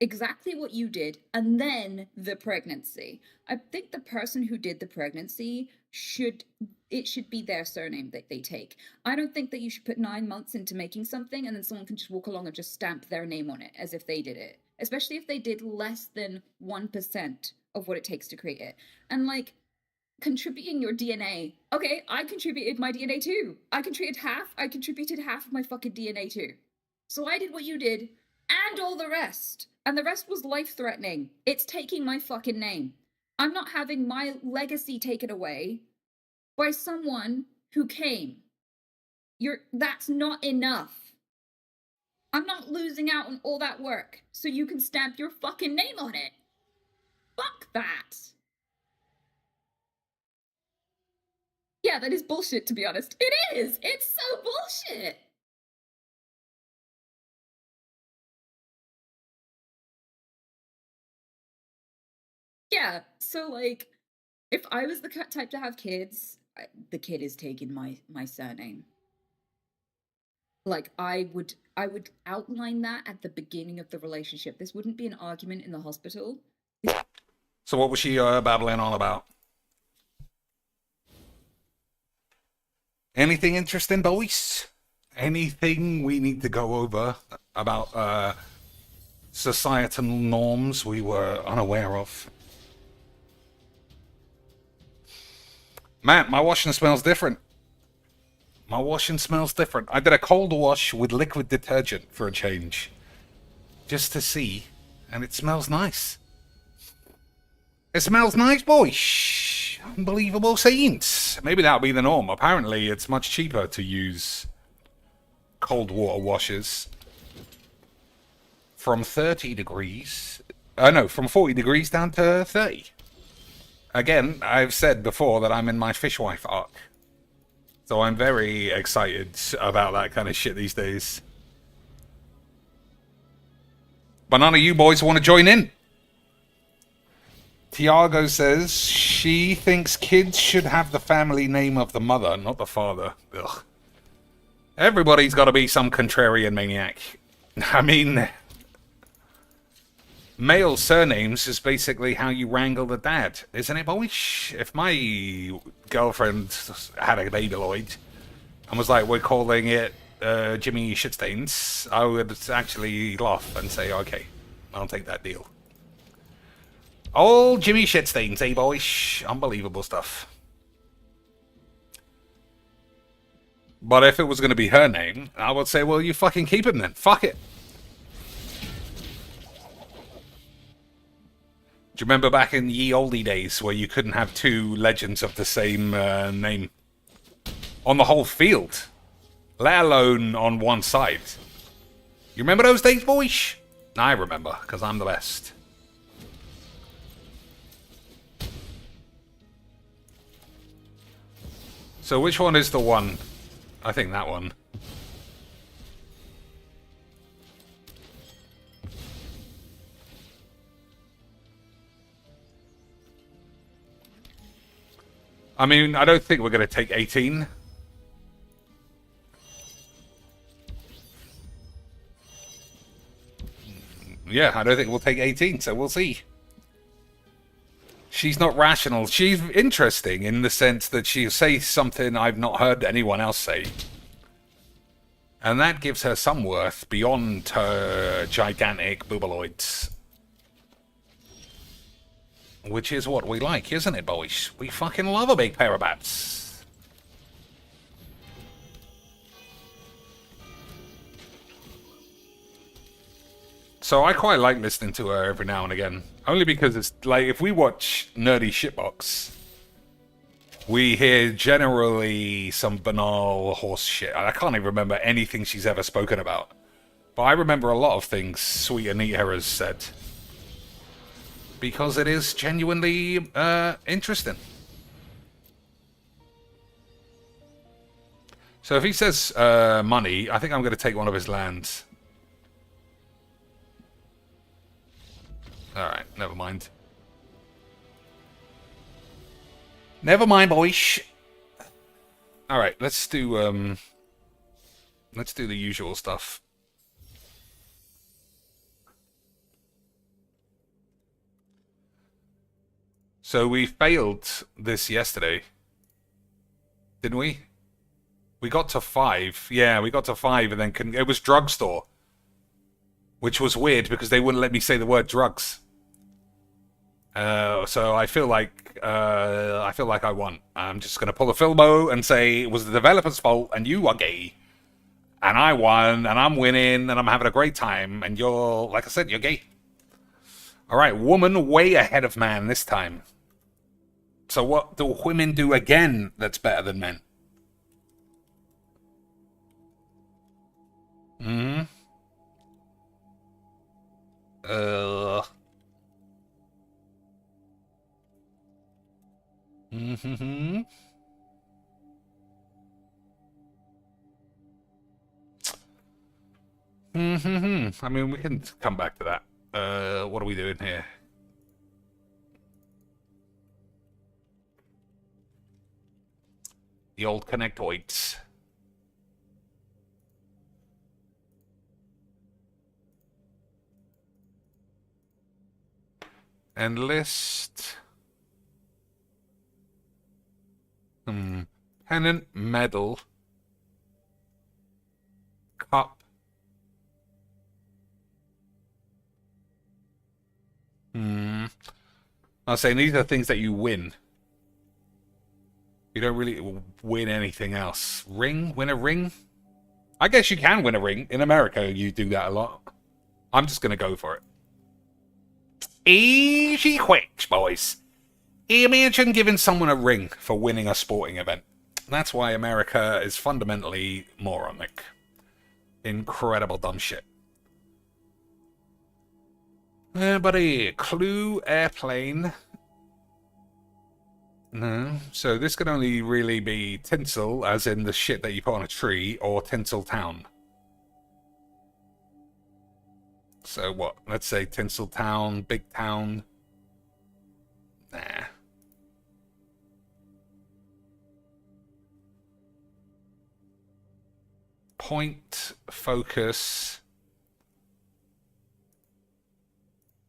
exactly what you did, and then the pregnancy. I think the person who did the pregnancy should be their surname that they take. I don't think that you should put 9 months into making something and then someone can just walk along and just stamp their name on it as if they did it, especially if they did less than 1% of what it takes to create it. And like contributing your DNA. Okay, I contributed my DNA too. I contributed half of my fucking DNA too. So I did what you did and all the rest. And the rest was life-threatening. It's taking my fucking name. I'm not having my legacy taken away by someone who came. That's not enough. I'm not losing out on all that work so you can stamp your fucking name on it. Fuck that. Yeah, that is bullshit, to be honest. It is! It's so bullshit! Yeah, so like, if I was the type to have kids, the kid is taking my surname. Like, I would outline that at the beginning of the relationship. This wouldn't be an argument in the hospital. So what was she babbling on about? Anything interesting, boys? Anything we need to go over about societal norms we were unaware of? Man, my washing smells different. My washing smells different. I did a cold wash with liquid detergent for a change. Just to see. And it smells nice. It smells nice, boys. Unbelievable scenes. Maybe that'll be the norm. Apparently, it's much cheaper to use cold water washes. From 30 degrees... no, from 40 degrees down to 30. Again, I've said before that I'm in my fishwife arc. So I'm very excited about that kind of shit these days. But none of you boys want to join in. Tiago says she thinks kids should have the family name of the mother, not the father. Ugh. Everybody's got to be some contrarian maniac. I mean... male surnames is basically how you wrangle the dad, isn't it, boys? If my girlfriend had a babyloid and was like, we're calling it Jimmy Shitstains, I would actually laugh and say, okay, I'll take that deal. Old Jimmy Shitstains, eh, boys? Unbelievable stuff. But if it was going to be her name, I would say, well, you fucking keep him then. Fuck it. Do you remember back in ye olde days where you couldn't have two legends of the same name on the whole field, let alone on one side? You remember those days, boys? I remember, because I'm the best. So which one is the one? I think that one. I mean, I don't think we're going to take 18. Yeah, I don't think we'll take 18, so we'll see. She's not rational. She's interesting in the sense that she'll say something I've not heard anyone else say. And that gives her some worth beyond her gigantic boobaloids. Which is what we like, isn't it, boys? We fucking love a big pair of bats. So I quite like listening to her every now and again. Only because it's like, if we watch Nerdy Shitbox, we hear generally some banal horse shit. I can't even remember anything she's ever spoken about. But I remember a lot of things Sweet Anita has said. Because it is genuinely interesting. So if he says money, I think I'm going to take one of his lands. Alright, never mind. Never mind, boys. Alright, let's do the usual stuff. So we failed this yesterday. Didn't we? We got to 5. Yeah, we got to 5 and then it was drugstore. Which was weird because they wouldn't let me say the word drugs. So I feel like I won. I'm just gonna pull a Filmo and say it was the developer's fault and you are gay. And I won and I'm winning and I'm having a great time and you're, like I said, you're gay. Alright, woman way ahead of man this time. So what do women do again that's better than men? Hmm? Mm-hmm. Mm-hmm. I mean, we can come back to that. What are we doing here? The old connectoids. Enlist. Pennant, medal, cup. I was saying these are things that you win. You don't really win anything else. Ring? Win a ring? I guess you can win a ring. In America, you do that a lot. I'm just going to go for it. Easy quicks, boys. Imagine giving someone a ring for winning a sporting event. That's why America is fundamentally moronic. Incredible dumb shit. Buddy, clue, airplane. No. So this could only really be tinsel, as in the shit that you put on a tree, or tinsel town. So what? Let's say tinsel town, big town. Nah. Point, focus,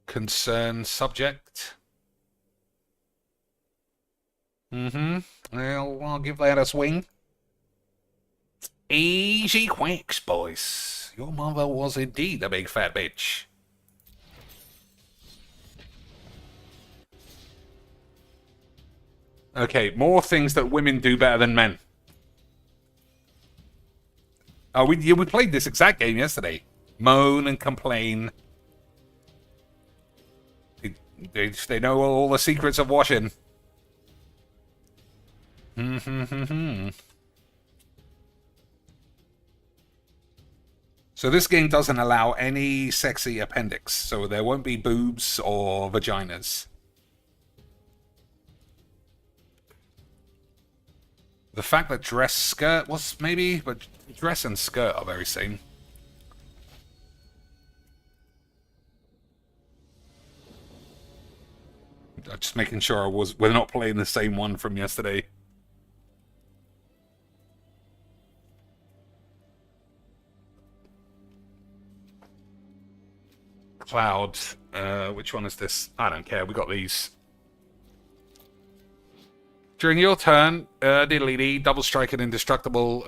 concern, subject. Well, I'll give that a swing. Easy quicks, boys. Your mother was indeed a big fat bitch. Okay, more things that women do better than men. Oh, we played this exact game yesterday. Moan and complain. They know all the secrets of washing. So this game doesn't allow any sexy appendix, so there won't be boobs or vaginas. The fact that dress skirt was maybe, but dress and skirt are very same. Just making sure we're not playing the same one from yesterday. Cloud. Which one is this? I don't care. We got these. During your turn, diddly-dee, double strike and indestructible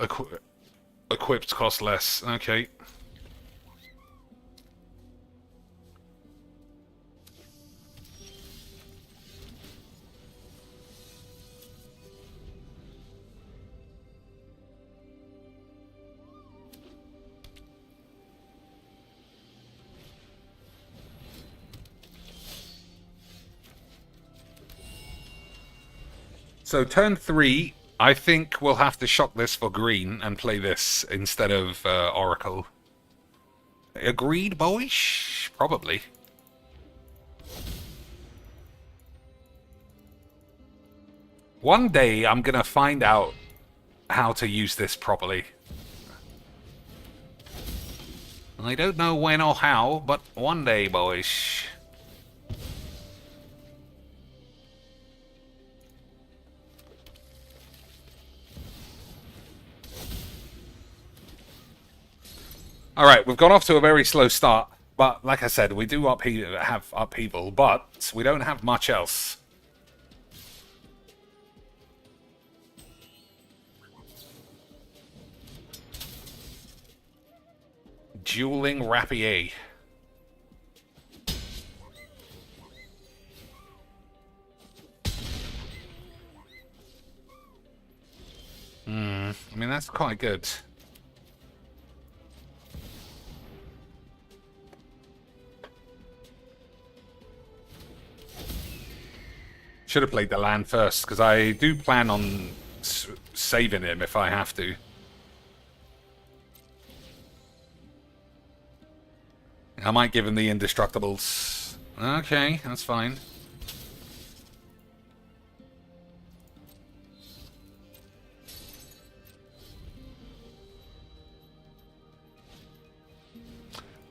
equipped cost less. Okay. So turn 3, I think we'll have to shock this for green and play this instead of Oracle. Agreed, boys? Probably. One day I'm gonna find out how to use this properly. I don't know when or how, but one day, boys. Alright, we've gone off to a very slow start, but like I said, we do have upheaval, but we don't have much else. Dueling Rapier. I mean, that's quite good. Should have played the land first, because I do plan on saving him if I have to. I might give him the indestructibles. Okay, that's fine.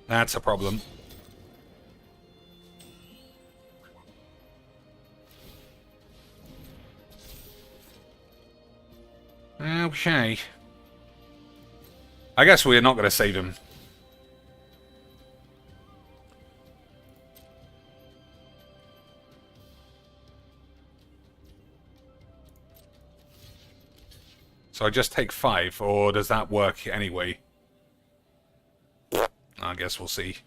That's a problem. Okay. I guess we're not going to save him. So I just take 5, or does that work anyway? I guess we'll see.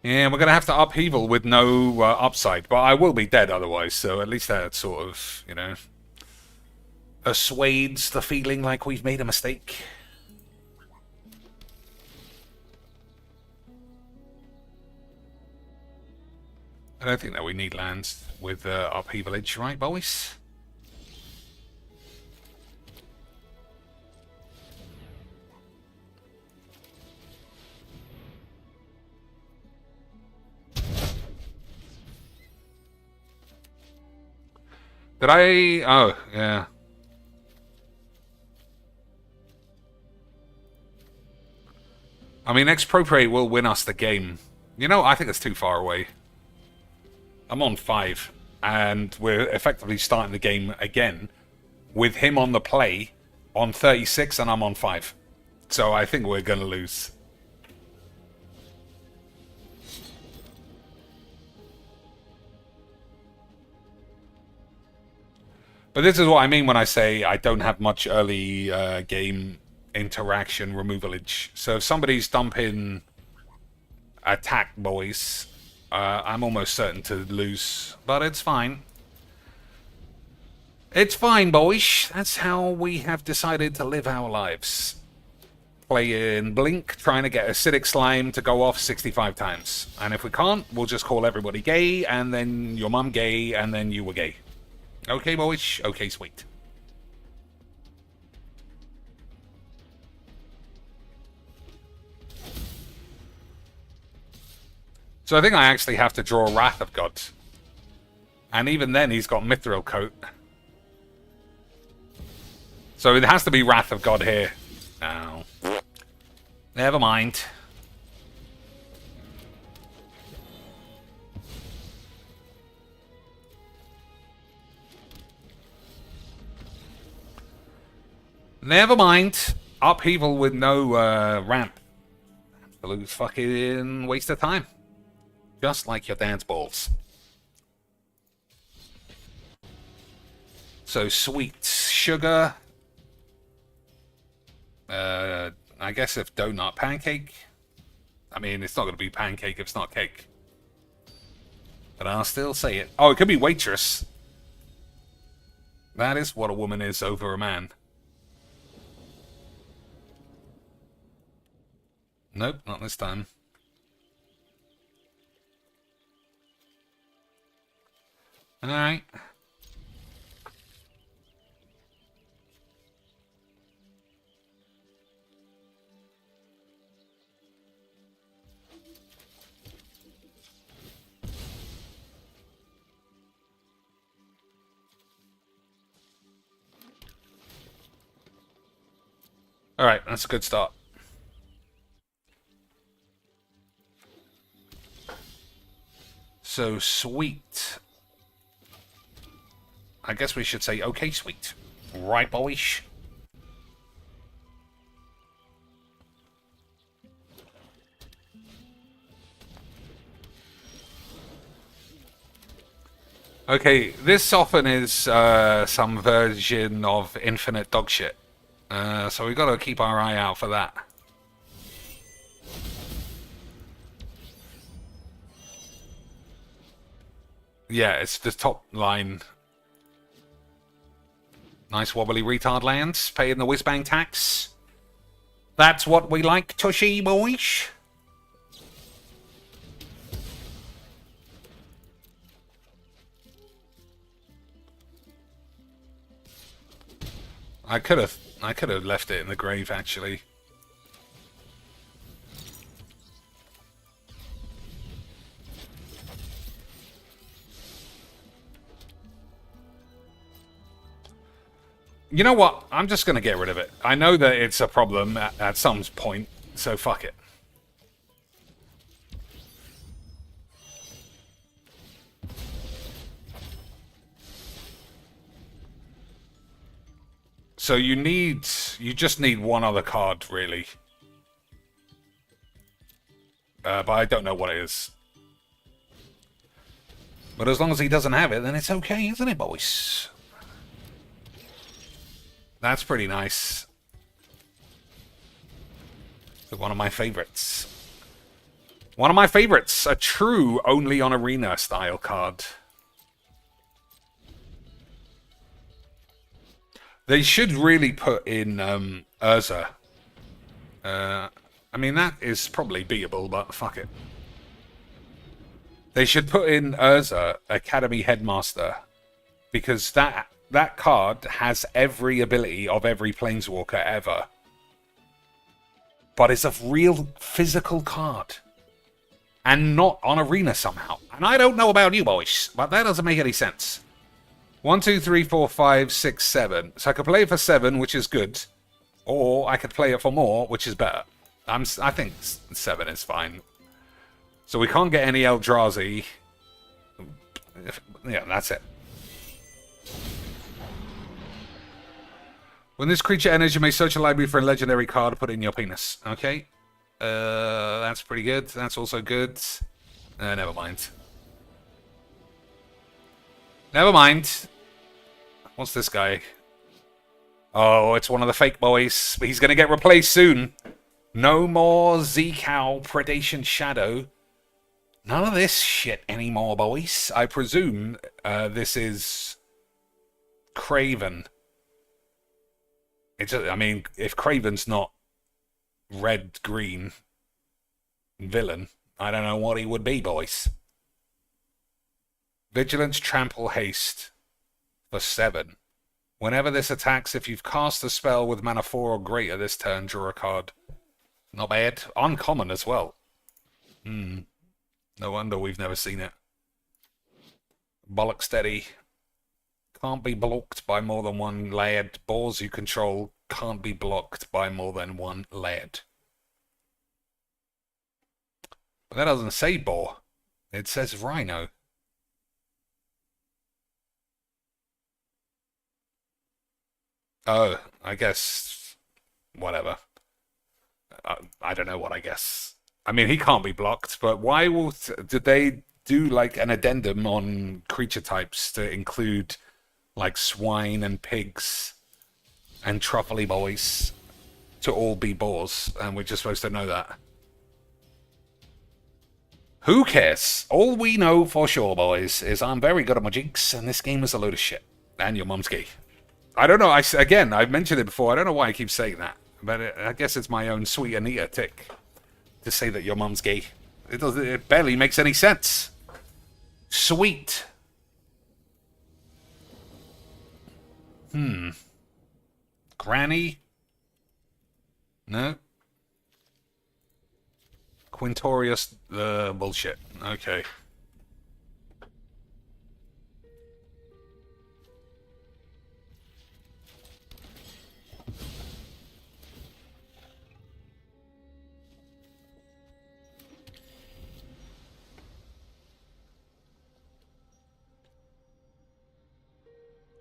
Yeah, we're going to have to upheaval with no upside, but I will be dead otherwise, so at least that sort of, you know, assuades the feeling like we've made a mistake. I don't think that we need lands with upheavalage, right, boys? Did I... Oh, yeah. I mean, Expropriate will win us the game. You know, I think it's too far away. I'm on 5, and we're effectively starting the game again with him on the play on 36, and I'm on 5. So I think we're going to lose. But this is what I mean when I say I don't have much early game interaction removalage. So if somebody's dumping attack boys, I'm almost certain to lose. But it's fine. It's fine, boys. That's how we have decided to live our lives. Playing Blink, trying to get Acidic Slime to go off 65 times. And if we can't, we'll just call everybody gay, and then your mum gay, and then you were gay. Okay, boys? Okay, sweet. So I think I actually have to draw Wrath of God. And even then, he's got Mithril Coat. So it has to be Wrath of God here. No. Never mind. Never mind. Upheaval with no ramp. Absolute fucking waste of time. Just like your dad's balls. So sweet sugar. I guess if donut pancake. I mean, it's not going to be pancake if it's not cake. But I'll still say it. Oh, it could be waitress. That is what a woman is over a man. Nope, not this time. Alright. Alright, that's a good start. So, sweet. I guess we should say, okay, sweet. Right, boyish. Okay, this often is some version of infinite dogshit. So we've got to keep our eye out for that. Yeah, it's the top line. Nice wobbly retard lands, paying the whiz-bang tax. That's what we like, Tushy boys. I could have left it in the grave, actually. You know what? I'm just going to get rid of it. I know that it's a problem at some point, so fuck it. So you just need one other card, really. But I don't know what it is. But as long as he doesn't have it, then it's okay, isn't it, boys? That's pretty nice. One of my favorites. One of my favorites. A true only on arena style card. They should really put in Urza. I mean, that is probably beatable, but fuck it. They should put in Urza, Academy Headmaster, because that card has every ability of every Planeswalker ever. But it's a real physical card. And not on arena somehow. And I don't know about you boys, but that doesn't make any sense. 1, 2, 3, 4, 5, 6, 7. So I could play it for 7, which is good. Or I could play it for more, which is better. I think 7 is fine. So we can't get any Eldrazi. Yeah, that's it. When this creature enters, you may search a library for a legendary card to put in your penis. Okay. That's pretty good. That's also good. Never mind. Never mind. What's this guy? Oh, it's one of the fake boys. He's going to get replaced soon. No more Z-Cow Predation Shadow. None of this shit anymore, boys. I presume this is Craven. I mean, if Craven's not red-green villain, I don't know what he would be, boys. Vigilance, Trample, Haste for 7. Whenever this attacks, if you've cast a spell with mana 4 or greater this turn, draw a card. Not bad. Uncommon as well. No wonder we've never seen it. Bollock Steady. Can't be blocked by more than one layered. Boars you control can't be blocked by more than one layered. But that doesn't say boar. It says rhino. Oh, I guess... whatever. I don't know what I guess. I mean, he can't be blocked, but why did they do like an addendum on creature types to include like swine and pigs and truffly boys to all be boars, and we're just supposed to know that? Who cares? All we know for sure, boys, is I'm very good at my jinx, and this game is a load of shit. And your mum's gay. I don't know, I've mentioned it before, I don't know why I keep saying that, but I guess it's my own sweet Anita tick to say that your mum's gay. It barely makes any sense. Sweet. Granny? No. Quintorius, bullshit. Okay.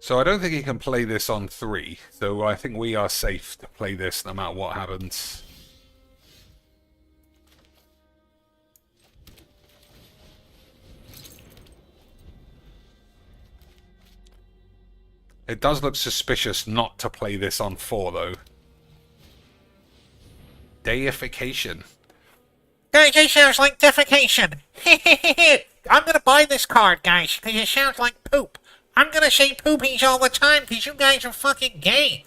So I don't think he can play this on 3. So I think we are safe to play this no matter what happens. It does look suspicious not to play this on 4, though. Deification. Guys, it sounds like defecation. I'm gonna buy this card, guys, because it sounds like poop. I'm gonna say poopies all the time because you guys are fucking gay.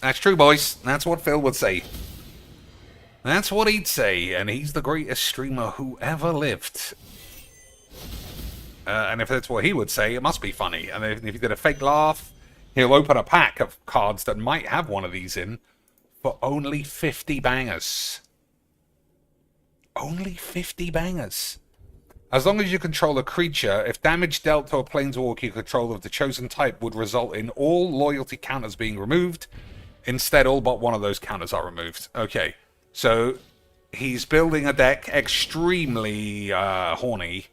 That's true, boys. That's what Phil would say. That's what he'd say, and he's the greatest streamer who ever lived. And if that's what he would say, it must be funny. And if he did a fake laugh, he'll open a pack of cards that might have one of these in for only 50 bangers. Only 50 bangers. As long as you control a creature, if damage dealt to a planeswalker you control of the chosen type would result in all loyalty counters being removed. Instead, all but one of those counters are removed. Okay, so he's building a deck extremely horny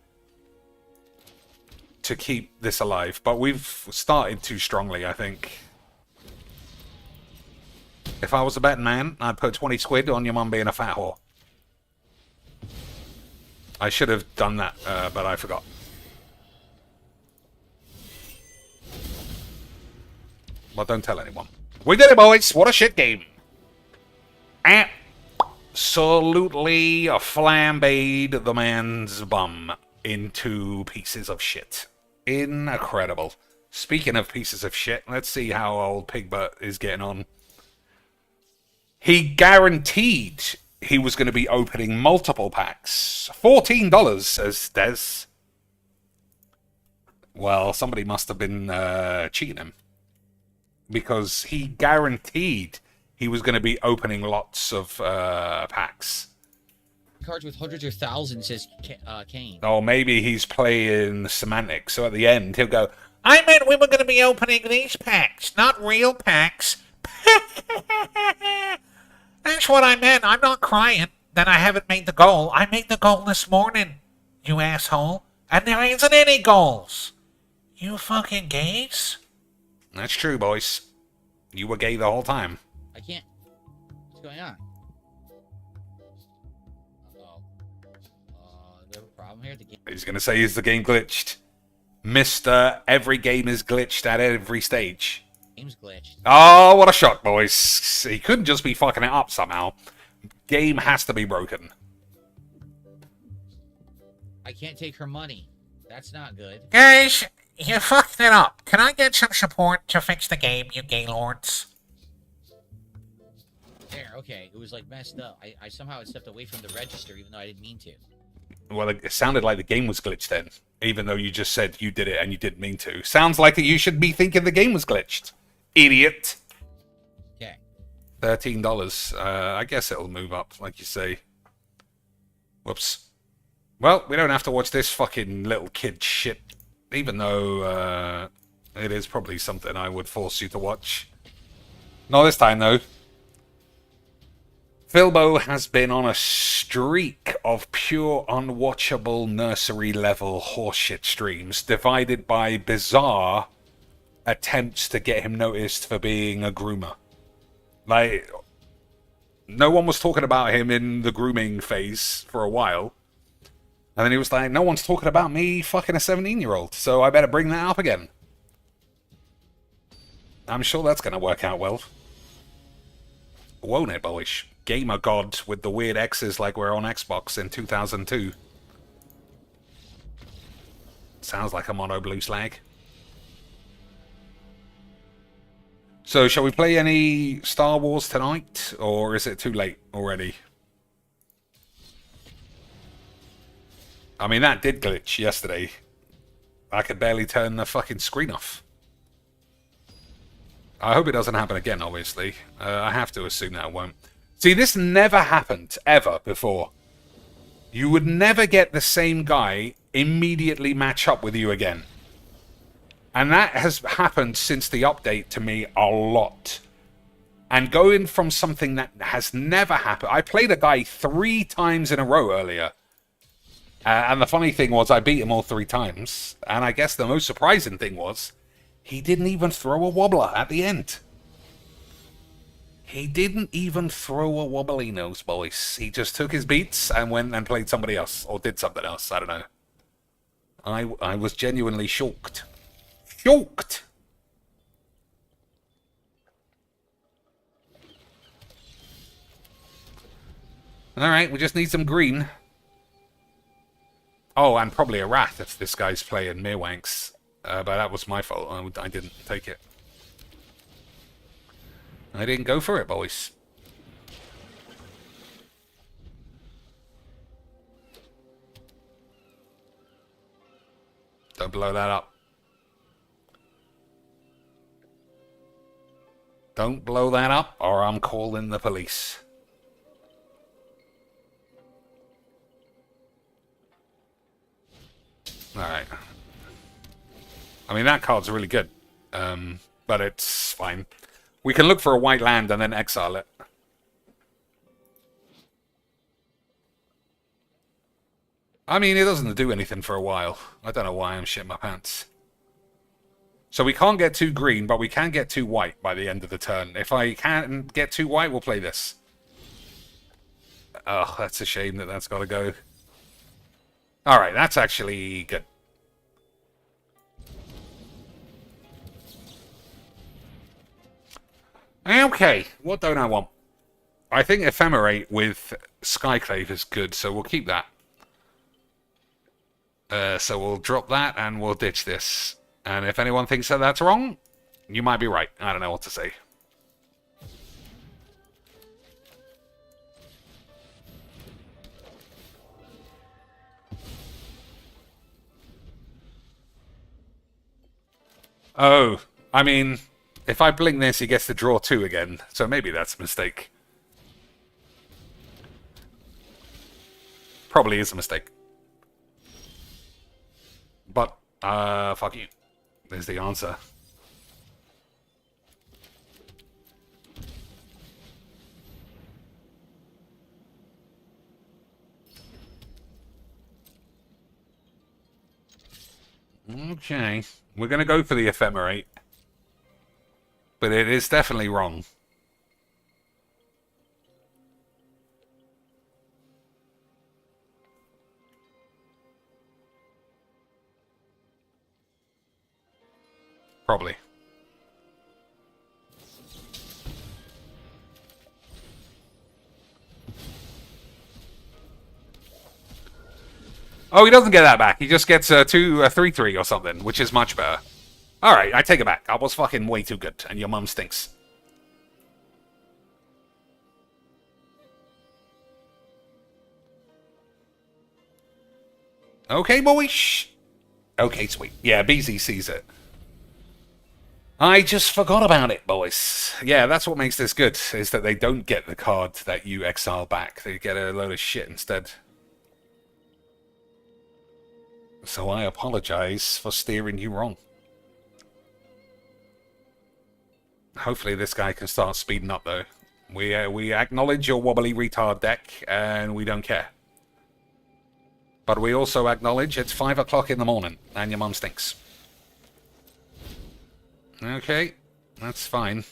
to keep this alive, but we've started too strongly, I think. If I was a betting man, I'd put 20 squid on your mum being a fat whore. I should have done that, but I forgot. Well, don't tell anyone. We did it, boys! What a shit game! Absolutely flambéed the man's bum into pieces of shit. Incredible. Speaking of pieces of shit, let's see how old Pigbert is getting on. He guaranteed he was going to be opening multiple packs. $14, says Des. Well, somebody must have been cheating him. Because he guaranteed he was going to be opening lots of packs. Cards with hundreds or thousands says Kane. Oh, maybe he's playing semantics. So at the end, he'll go, I meant we were going to be opening these packs, not real packs. That's what I meant. I'm not crying that I haven't made the goal. I made the goal this morning, you asshole. And there isn't any goals. You fucking gays. That's true, boys. You were gay the whole time. I can't. What's going on? Uh-oh. Do we have a problem here? The game. He's going to say, is the game glitched? Mister, every game is glitched at every stage. Game's glitched. Oh, what a shock, boys. He couldn't just be fucking it up somehow. Game has to be broken. I can't take her money. That's not good. Guys, you fucked it up. Can I get some support to fix the game, you gaylords? There, okay. It was like messed up. I somehow had stepped away from the register even though I didn't mean to. Well, it sounded like the game was glitched then. Even though you just said you did it and you didn't mean to. Sounds like that you should be thinking the game was glitched. Idiot. Okay. $13. I guess it'll move up, like you say. Whoops. Well, we don't have to watch this fucking little kid shit. Even though it is probably something I would force you to watch. Not this time, though. Philbo has been on a streak of pure unwatchable nursery-level horseshit streams, divided by bizarre attempts to get him noticed for being a groomer. Like, no one was talking about him in the grooming phase for a while. And then he was like, no one's talking about me fucking a 17-year-old, so I better bring that up again. I'm sure that's going to work out well. Won't it, boyish? Gamer god with the weird X's like we're on Xbox in 2002. Sounds like a mono blue slag. So, shall we play any Star Wars tonight? Or is it too late already? I mean, that did glitch yesterday. I could barely turn the fucking screen off. I hope it doesn't happen again, obviously. I have to assume that it won't. See, this never happened, ever, before. You would never get the same guy immediately match up with you again. And that has happened since the update to me a lot. And going from something that has never happened... I played a guy 3 times in a row earlier. And the funny thing was, I beat him all 3 times. And I guess the most surprising thing was, he didn't even throw a wobbler at the end. He didn't even throw a wobbly nose, boys. He just took his beats and went and played somebody else. Or did something else, I don't know. I was genuinely shocked. Shocked! Alright, we just need some green. Oh, and probably a rat if this guy's playing Meerwanks. But that was my fault. I didn't take it. I didn't go for it, boys. Don't blow that up. Don't blow that up, or I'm calling the police. Alright. I mean, that card's really good. But it's fine. We can look for a white land and then exile it. I mean, it doesn't do anything for a while. I don't know why I'm shitting my pants. So we can't get 2 green, but we can get 2 white by the end of the turn. If I can get 2 white, we'll play this. Oh, that's a shame that that's got to go. Alright, that's actually good. Okay, what don't I want? I think Ephemerate with Skyclave is good, so we'll keep that. So we'll drop that and we'll ditch this. And if anyone thinks that that's wrong, you might be right. I don't know what to say. Oh, I mean, if I blink this, he gets to draw 2 again. So maybe that's a mistake. Probably is a mistake. But, fuck you. There's the answer. Okay. We're going to go for the Ephemerate. But it is definitely wrong. Probably. Oh, he doesn't get that back. He just gets a 3/3 or something, which is much better. Alright, I take it back. I was fucking way too good, and your mum stinks. Okay, boys. Okay, sweet. Yeah, BZ sees it. I just forgot about it, boys. Yeah, that's what makes this good, is that they don't get the card that you exile back. They get a load of shit instead. So I apologize for steering you wrong. Hopefully this guy can start speeding up, though. We acknowledge your wobbly retard deck, and we don't care. But we also acknowledge it's 5 o'clock in the morning, and your mum stinks. Okay, that's fine.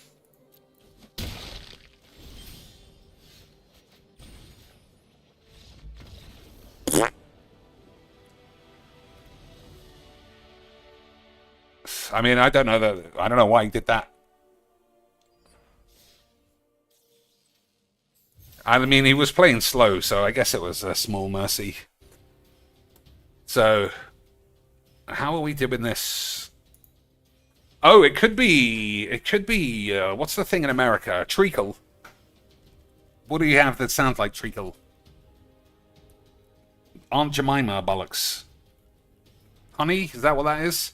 I mean, I don't know why he did that. I mean, he was playing slow, so I guess it was a small mercy. So, how are we doing this? Oh, it could be, what's the thing in America? Treacle. What do you have that sounds like treacle? Aunt Jemima bollocks. Honey, is that what that is?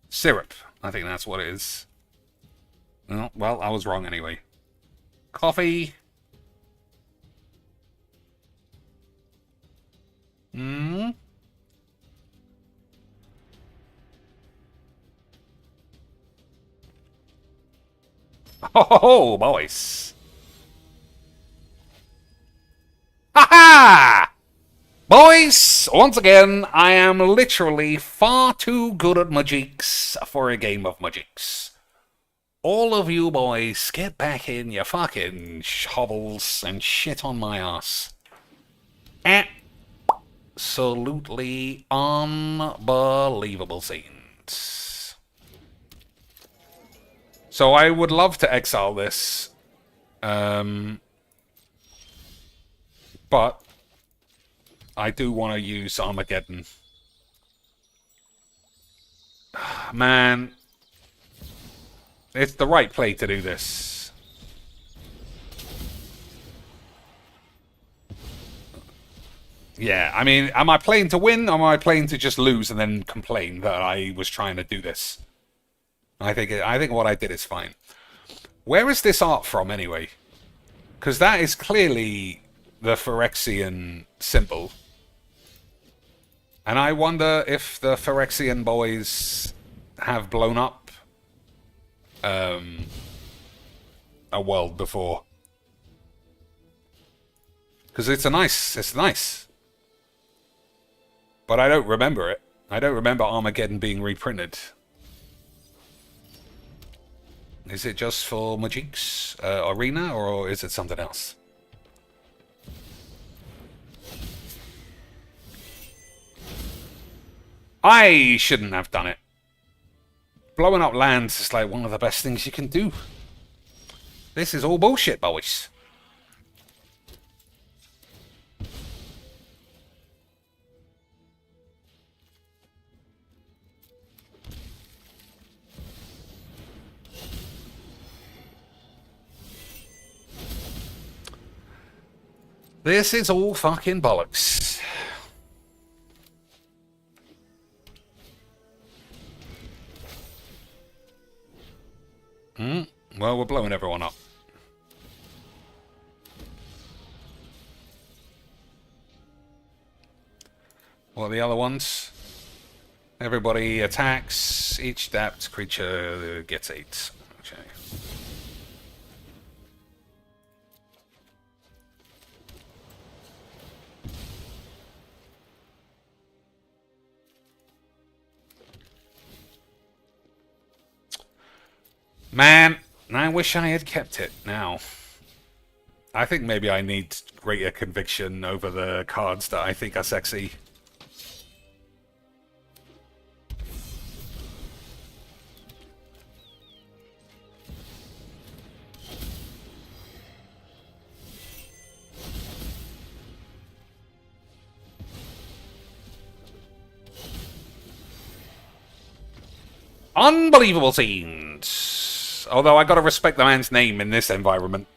Syrup. I think that's what it is. Well, I was wrong anyway. Coffee. Oh, boys. once again, I am literally far too good at Magiques for a game of Magiques. All of you boys, get back in your fucking hovels and shit on my ass. Absolutely unbelievable scenes. So I would love to exile this. But I do want to use Armageddon. Man, it's the right play to do this. Yeah, I mean, am I playing to win, or am I playing to just lose and then complain that I was trying to do this? I think what I did is fine. Where is this art from, anyway? Because that is clearly the Phyrexian symbol. And I wonder if the Phyrexian boys have blown up a world before. Because it's nice. But I don't remember it. I don't remember Armageddon being reprinted. Is it just for Magic's Arena, or is it something else? I shouldn't have done it. Blowing up lands is like one of the best things you can do. This is all bullshit, boys. This is all fucking bollocks. Well, we're blowing everyone up. What are the other ones? Everybody attacks. Each adapted creature gets 8. Okay. Man, I wish I had kept it now. I think maybe I need greater conviction over the cards that I think are sexy. Unbelievable scenes. Although I gotta respect the man's name in this environment.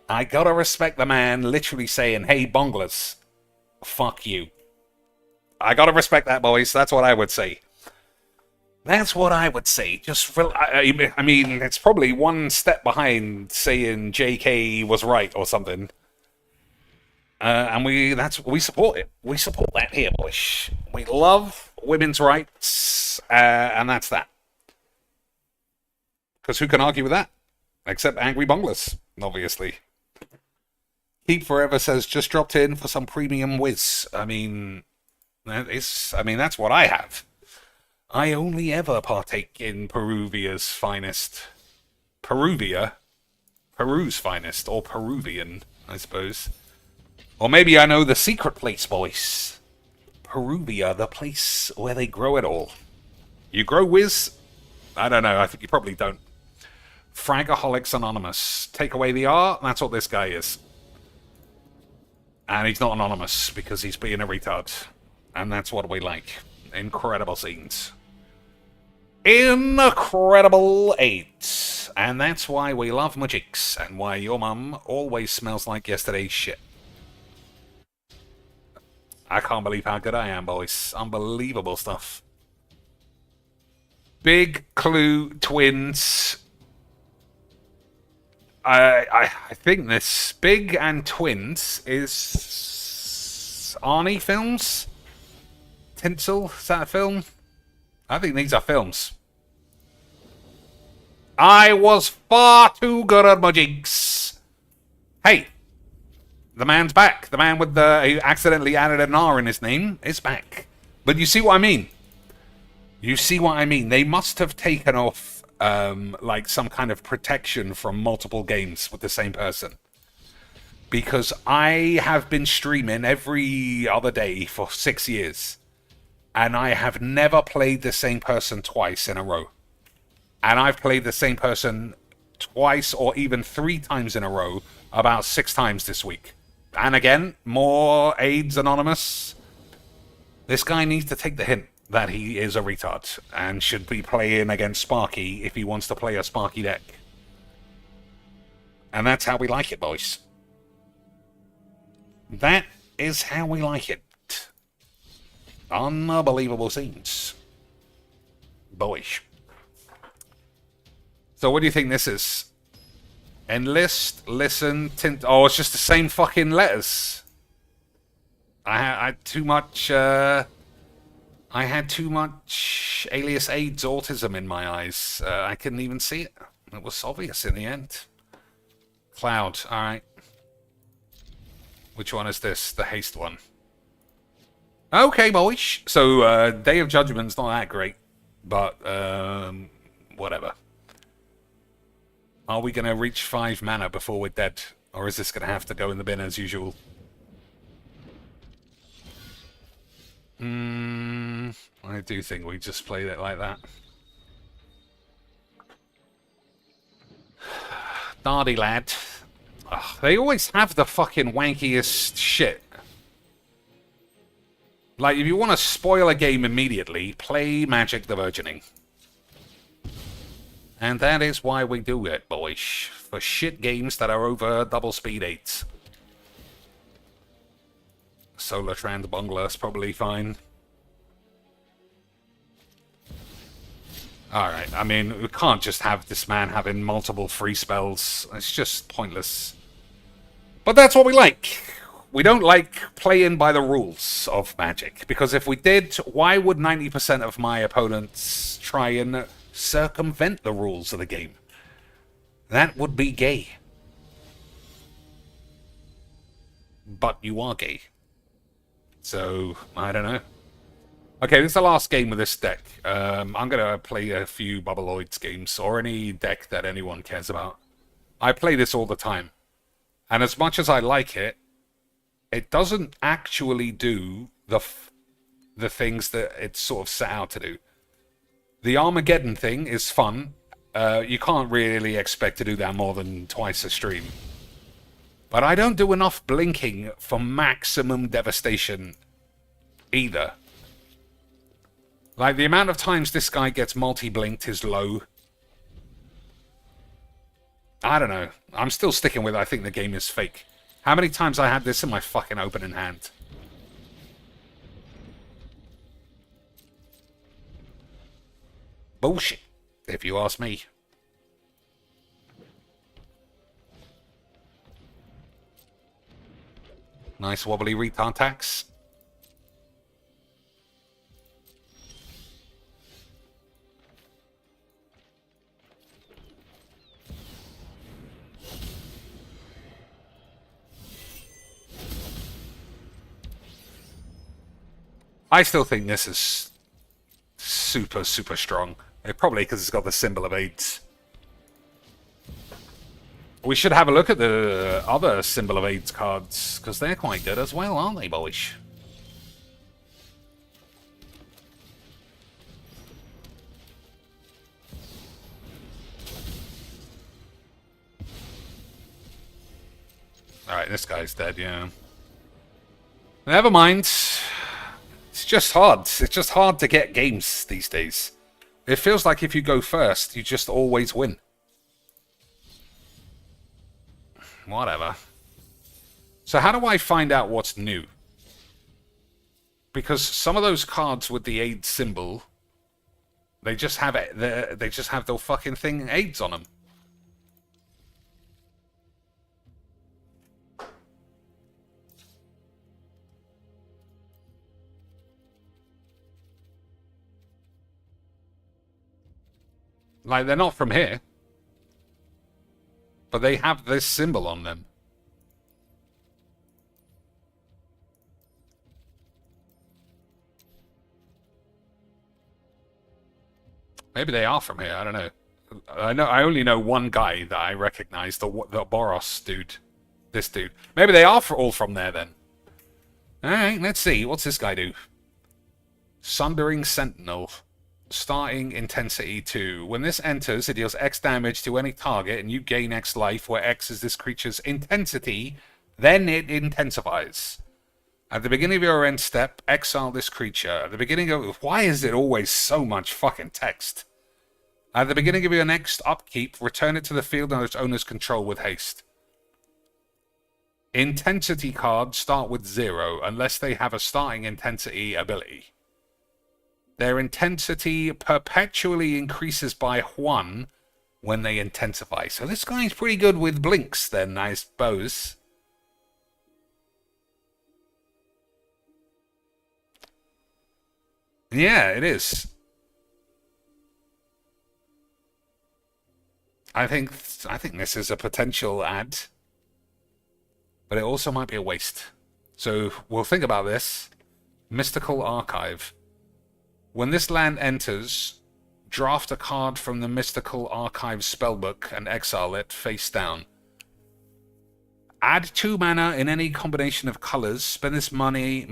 I gotta respect the man literally saying, "Hey, Bonglers, fuck you." I gotta respect that, boys. That's what I would say. That's what I would say. Just, I mean, it's probably one step behind saying JK was right or something. And we support it. We support that here, boys. We love women's rights, and that's that. Because who can argue with that? Except angry bunglers, obviously. Keep Forever says, just dropped in for some premium whiz. I mean, that's what I have. I only ever partake in Peruvia's finest. Peru's finest, or Peruvian, I suppose. Or maybe I know the secret place, boys. Peruvia, the place where they grow it all. You grow whiz? I don't know, I think you probably don't. Fragaholics Anonymous. Take away the R, that's what this guy is. And he's not anonymous, because he's being a retard. And that's what we like. Incredible scenes. Incredible 8. And that's why we love Magics, and why your mum always smells like yesterday's shit. I can't believe how good I am, boys. Unbelievable stuff. Big Clue Twins. I think this Big and Twins is Arnie Films? Tinsel? Is that a film? I think these are films. I was far too good at my jigs. Hey, The man's back. The man with the who accidentally added an R in his name is back. But you see what I mean? You see what I mean? They must have taken off like some kind of protection from multiple games with the same person. Because I have been streaming every other day for 6 years. And I have never played the same person twice in a row. And I've played the same person twice or even 3 times in a row about 6 times this week. And again, more AIDS Anonymous. This guy needs to take the hint that he is a retard and should be playing against Sparky if he wants to play a Sparky deck. And that's how we like it, boys. That is how we like it. Unbelievable scenes. Boys. So what do you think this is? Enlist, listen, tint... Oh, it's just the same fucking letters. I had too much... I had too much alias AIDS autism in my eyes. I couldn't even see it. It was obvious in the end. Cloud, alright. Which one is this? The haste one. Okay, boys. So, Day of Judgment's not that great. But, whatever. Are we going to reach 5 mana before we're dead? Or is this going to have to go in the bin as usual? I do think we just played it like that. Dardy lad. Ugh, they always have the fucking wankiest shit. Like, if you want to spoil a game immediately, play Magic the Virgining. And that is why we do it, boys. For shit games that are over double speed 8. Solar Trans Bongler is probably fine. Alright, I mean, we can't just have this man having multiple free spells. It's just pointless. But that's what we like. We don't like playing by the rules of Magic. Because if we did, why would 90% of my opponents try and circumvent the rules of the game? That would be gay. But you are gay. So, I don't know. Okay, this is the last game with this deck. I'm going to play a few Bubbleoids games, or any deck that anyone cares about. I play this all the time. And as much as I like it, it doesn't actually do the things that it's sort of set out to do. The Armageddon thing is fun. You can't really expect to do that more than twice a stream. But I don't do enough blinking for maximum devastation either. Like, the amount of times this guy gets multi-blinked is low. I don't know. I'm still sticking with it. I think the game is fake. How many times I had this in my fucking opening hand? Bullshit, if you ask me. Nice wobbly retard tax. I still think this is super, super strong. Probably because it's got the symbol of AIDS. We should have a look at the other symbol of AIDS cards, because they're quite good as well, aren't they, boys? Alright, this guy's dead, yeah. Never mind. It's just hard. It's just hard to get games these days. It feels like if you go first, you just always win. Whatever. So how do I find out what's new? Because some of those cards with the AIDS symbol, they just have the fucking thing AIDS on them. Like, they're not from here. But they have this symbol on them. Maybe they are from here. I don't know. I only know one guy that I recognize, the Boros dude. This dude. Maybe they are all from there then. Alright, let's see. What's this guy do? Sundering Sentinel. Starting intensity 2. When this enters, it deals X damage to any target and you gain X life, where X is this creature's intensity. Then it intensifies. At the beginning of your end step, exile this creature. At the beginning of... Why is it always so much fucking text? At the beginning of your next upkeep, return it to the field under its owner's control with haste. Intensity cards start with 0 unless they have a starting intensity ability. Their intensity perpetually increases by 1 when they intensify. So this guy's pretty good with blinks then, I suppose. Yeah, it is. I think this is a potential ad, but it also might be a waste. So we'll think about this. Mystical Archive. When this land enters, draft a card from the Mystical Archive spellbook and exile it face down. Add 2 mana in any combination of colors. Spend this money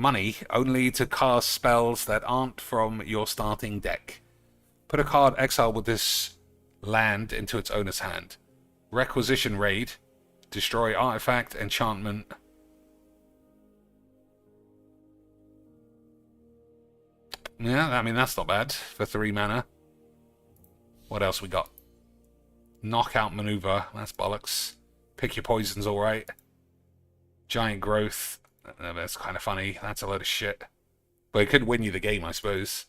only to cast spells that aren't from your starting deck. Put a card exiled with this land into its owner's hand. Requisition Raid. Destroy artifact, enchantment. Yeah, I mean, that's not bad for 3 mana. What else we got? Knockout Maneuver. That's bollocks. Pick your poisons, alright. Giant Growth. That's kind of funny. That's a load of shit. But it could win you the game, I suppose.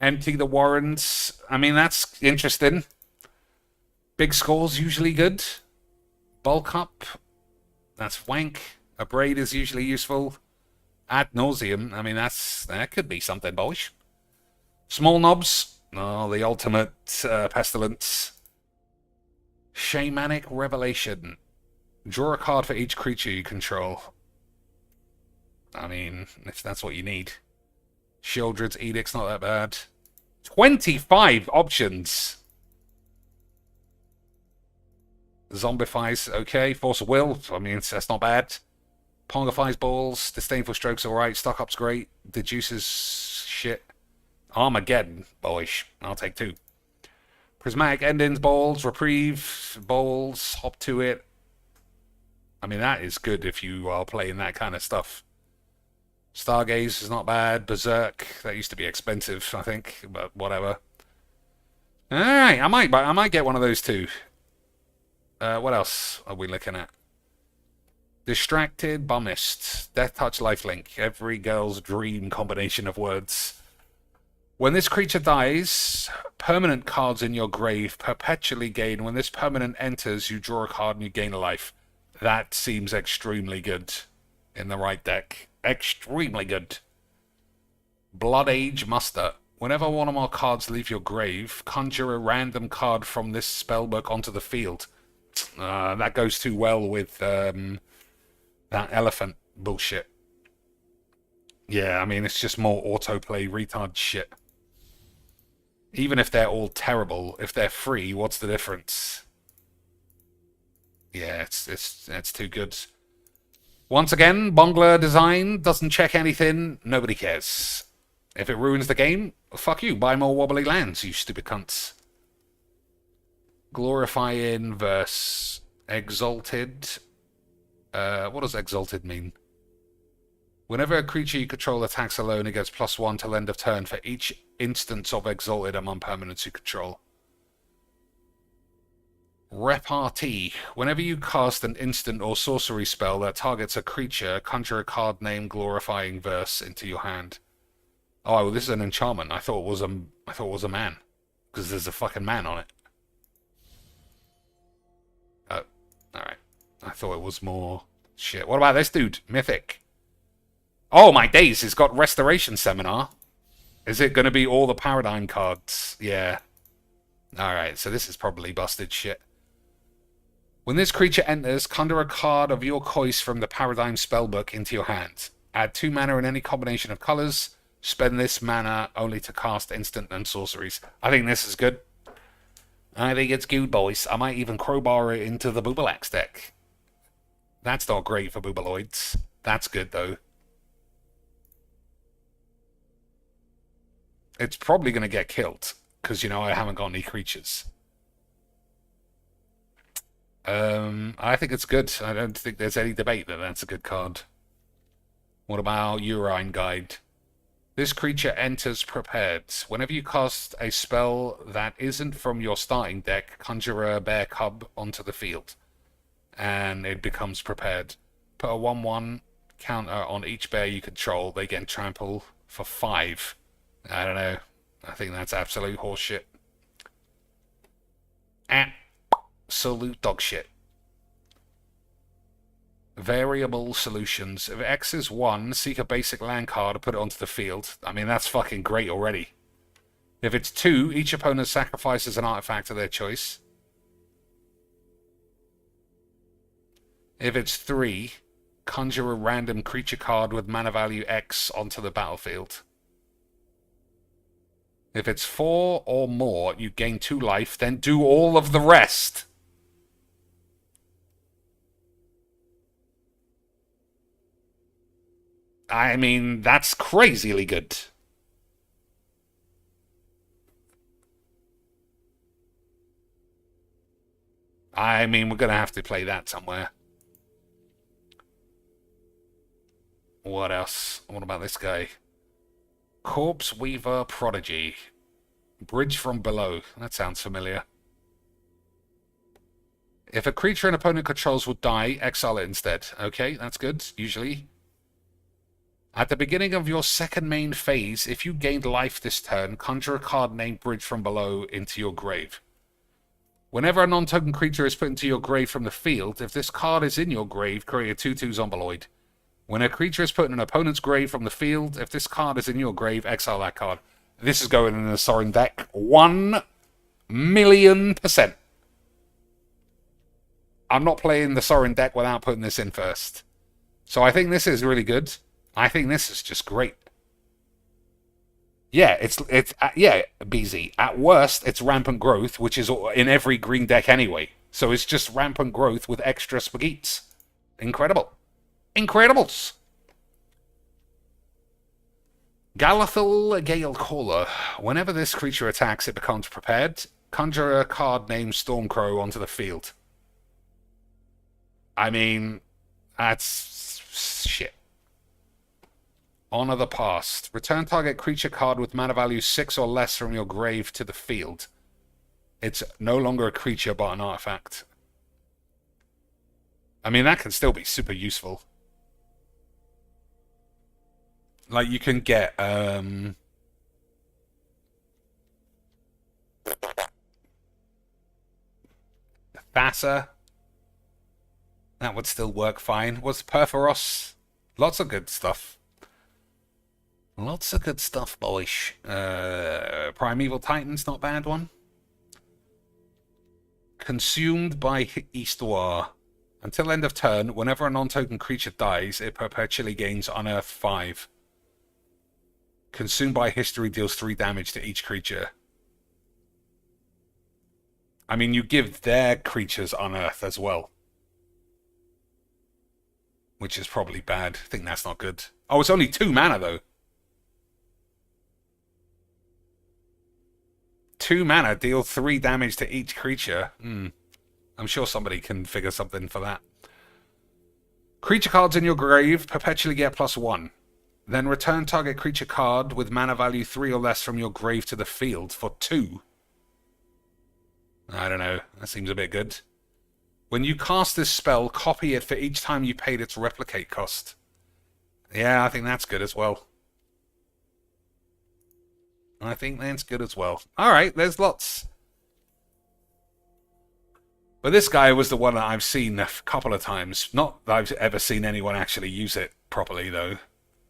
Empty the Warrens. I mean, that's interesting. Big Score's usually good. Bulk Up. That's wank. A Braid is usually useful. Ad nauseum. I mean, that could be something, boys. Small Knobs. Oh, the ultimate pestilence. Shamanic Revelation. Draw a card for each creature you control. I mean, if that's what you need. Sheoldred's Edict's not that bad. 25 options. Zombifies, okay. Force of Will, I mean, that's not bad. Pongifies Balls. Disdainful Strokes, alright. Stock Up's great. Deduces shit. Armageddon, boyish. I'll take 2. Prismatic Endings, Balls. Reprieve, Balls. Hop to it. I mean, that is good if you are playing that kind of stuff. Stargaze is not bad. Berserk, that used to be expensive, I think, but whatever. Alright, I might get one of those too. What else are we looking at? Distracted Bummist. Death Touch Lifelink. Every girl's dream combination of words. When this creature dies, permanent cards in your grave perpetually gain. When this permanent enters, you draw a card and you gain a life. That seems extremely good in the right deck. Extremely good. Blood Age Muster. Whenever one or more cards leave your grave, conjure a random card from this spellbook onto the field. That goes too well with that elephant bullshit. Yeah, I mean, it's just more autoplay retard shit. Even if they're all terrible, if they're free, what's the difference? Yeah, it's too good. Once again, Bongler design doesn't check anything. Nobody cares. If it ruins the game, fuck you. Buy more wobbly lands, you stupid cunts. Glorifying verse Exalted. What does Exalted mean? Whenever a creature you control attacks alone, it gets +1 till end of turn for each instance of Exalted among permanents you control. Repartee. Whenever you cast an instant or sorcery spell that targets a creature, conjure a card named Glorifying Verse into your hand. Oh, well, this is an enchantment. I thought it was a man, because there's a fucking man on it. Oh, all right. I thought it was more shit. What about this dude? Mythic. Oh my days! It's got Restoration Seminar. Is it going to be all the Paradigm cards? Yeah. All right. So this is probably busted shit. When this creature enters, conjure a card of your choice from the Paradigm spellbook into your hand. Add 2 mana in any combination of colors. Spend this mana only to cast instant and sorceries. I think this is good. I think it's good, boys. I might even crowbar it into the Boobalax deck. That's not great for Boobaloids. That's good, though. It's probably going to get killed, because, you know, I haven't got any creatures. I think it's good. I don't think there's any debate that that's a good card. What about Urine Guide? This creature enters prepared. Whenever you cast a spell that isn't from your starting deck, conjure a bear cub onto the field. And it becomes prepared. Put a 1/1 counter on each bear you control. They get trample for 5. I don't know. I think that's absolute horseshit. Absolute dog shit. Variable solutions. If X is 1, seek a basic land card and put it onto the field. I mean, that's fucking great already. If it's 2, each opponent sacrifices an artifact of their choice. If it's 3, conjure a random creature card with mana value X onto the battlefield. If it's 4 or more, you gain 2 life, then do all of the rest. I mean, that's crazily good. I mean, we're going to have to play that somewhere. What else? What about this guy? Corpse Weaver Prodigy. Bridge from Below. That sounds familiar. If a creature an opponent controls would die, exile it instead. Okay, that's good, usually. At the beginning of your second main phase, if you gained life this turn, conjure a card named Bridge from Below into your grave. Whenever a non-token creature is put into your grave from the field, if this card is in your grave, create a 2/2 Zomboloid. When a creature is put in an opponent's grave from the field, if this card is in your grave, exile that card. This is going in the Sorin deck 1,000,000%. I'm not playing the Sorin deck without putting this in first. So I think this is really good. I think this is just great. Yeah, it's BZ. At worst, it's Rampant Growth, which is in every green deck anyway. So it's just Rampant Growth with extra spaghettis. Incredible. Incredibles. Galathil Gale Caller. Whenever this creature attacks, it becomes prepared. Conjure a card named Stormcrow onto the field. I mean, that's shit. Honor the Past. Return target creature card with mana value 6 or less from your grave to the field. It's no longer a creature but an artifact. I mean, that can still be super useful. Like, you can get, Thassa. That would still work fine. What's Perforos? Lots of good stuff. Lots of good stuff, boys. Primeval Titan's not a bad one. Consumed by Histoire. Until end of turn, whenever a non-token creature dies, it perpetually gains Unearth 5. Consumed by History deals 3 damage to each creature. I mean, you give their creatures Unearth as well. Which is probably bad. I think that's not good. Oh, it's only 2 mana, though. 2 mana, deal 3 damage to each creature. I'm sure somebody can figure something for that. Creature cards in your grave perpetually get +1. Then return target creature card with mana value 3 or less from your grave to the field for 2. I don't know. That seems a bit good. When you cast this spell, copy it for each time you paid its replicate cost. Yeah, I think that's good as well. I think that's good as well. Alright, there's lots. But this guy was the one that I've seen a couple of times. Not that I've ever seen anyone actually use it properly, though.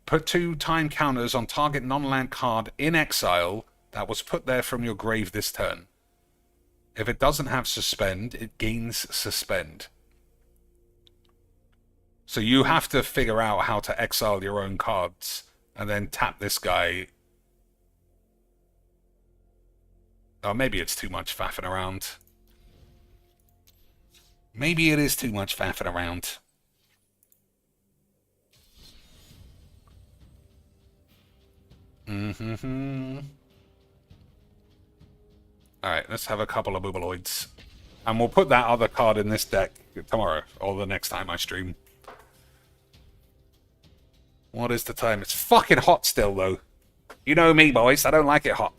Put 2 time counters on target non-land card in exile that was put there from your grave this turn. If it doesn't have Suspend, it gains Suspend. So you have to figure out how to exile your own cards and then tap this guy. Oh, maybe it's too much faffing around. Maybe it is too much faffing around. Alright, let's have a couple of Boobaloids. And we'll put that other card in this deck tomorrow, or the next time I stream. What is the time? It's fucking hot still, though. You know me, boys. I don't like it hot.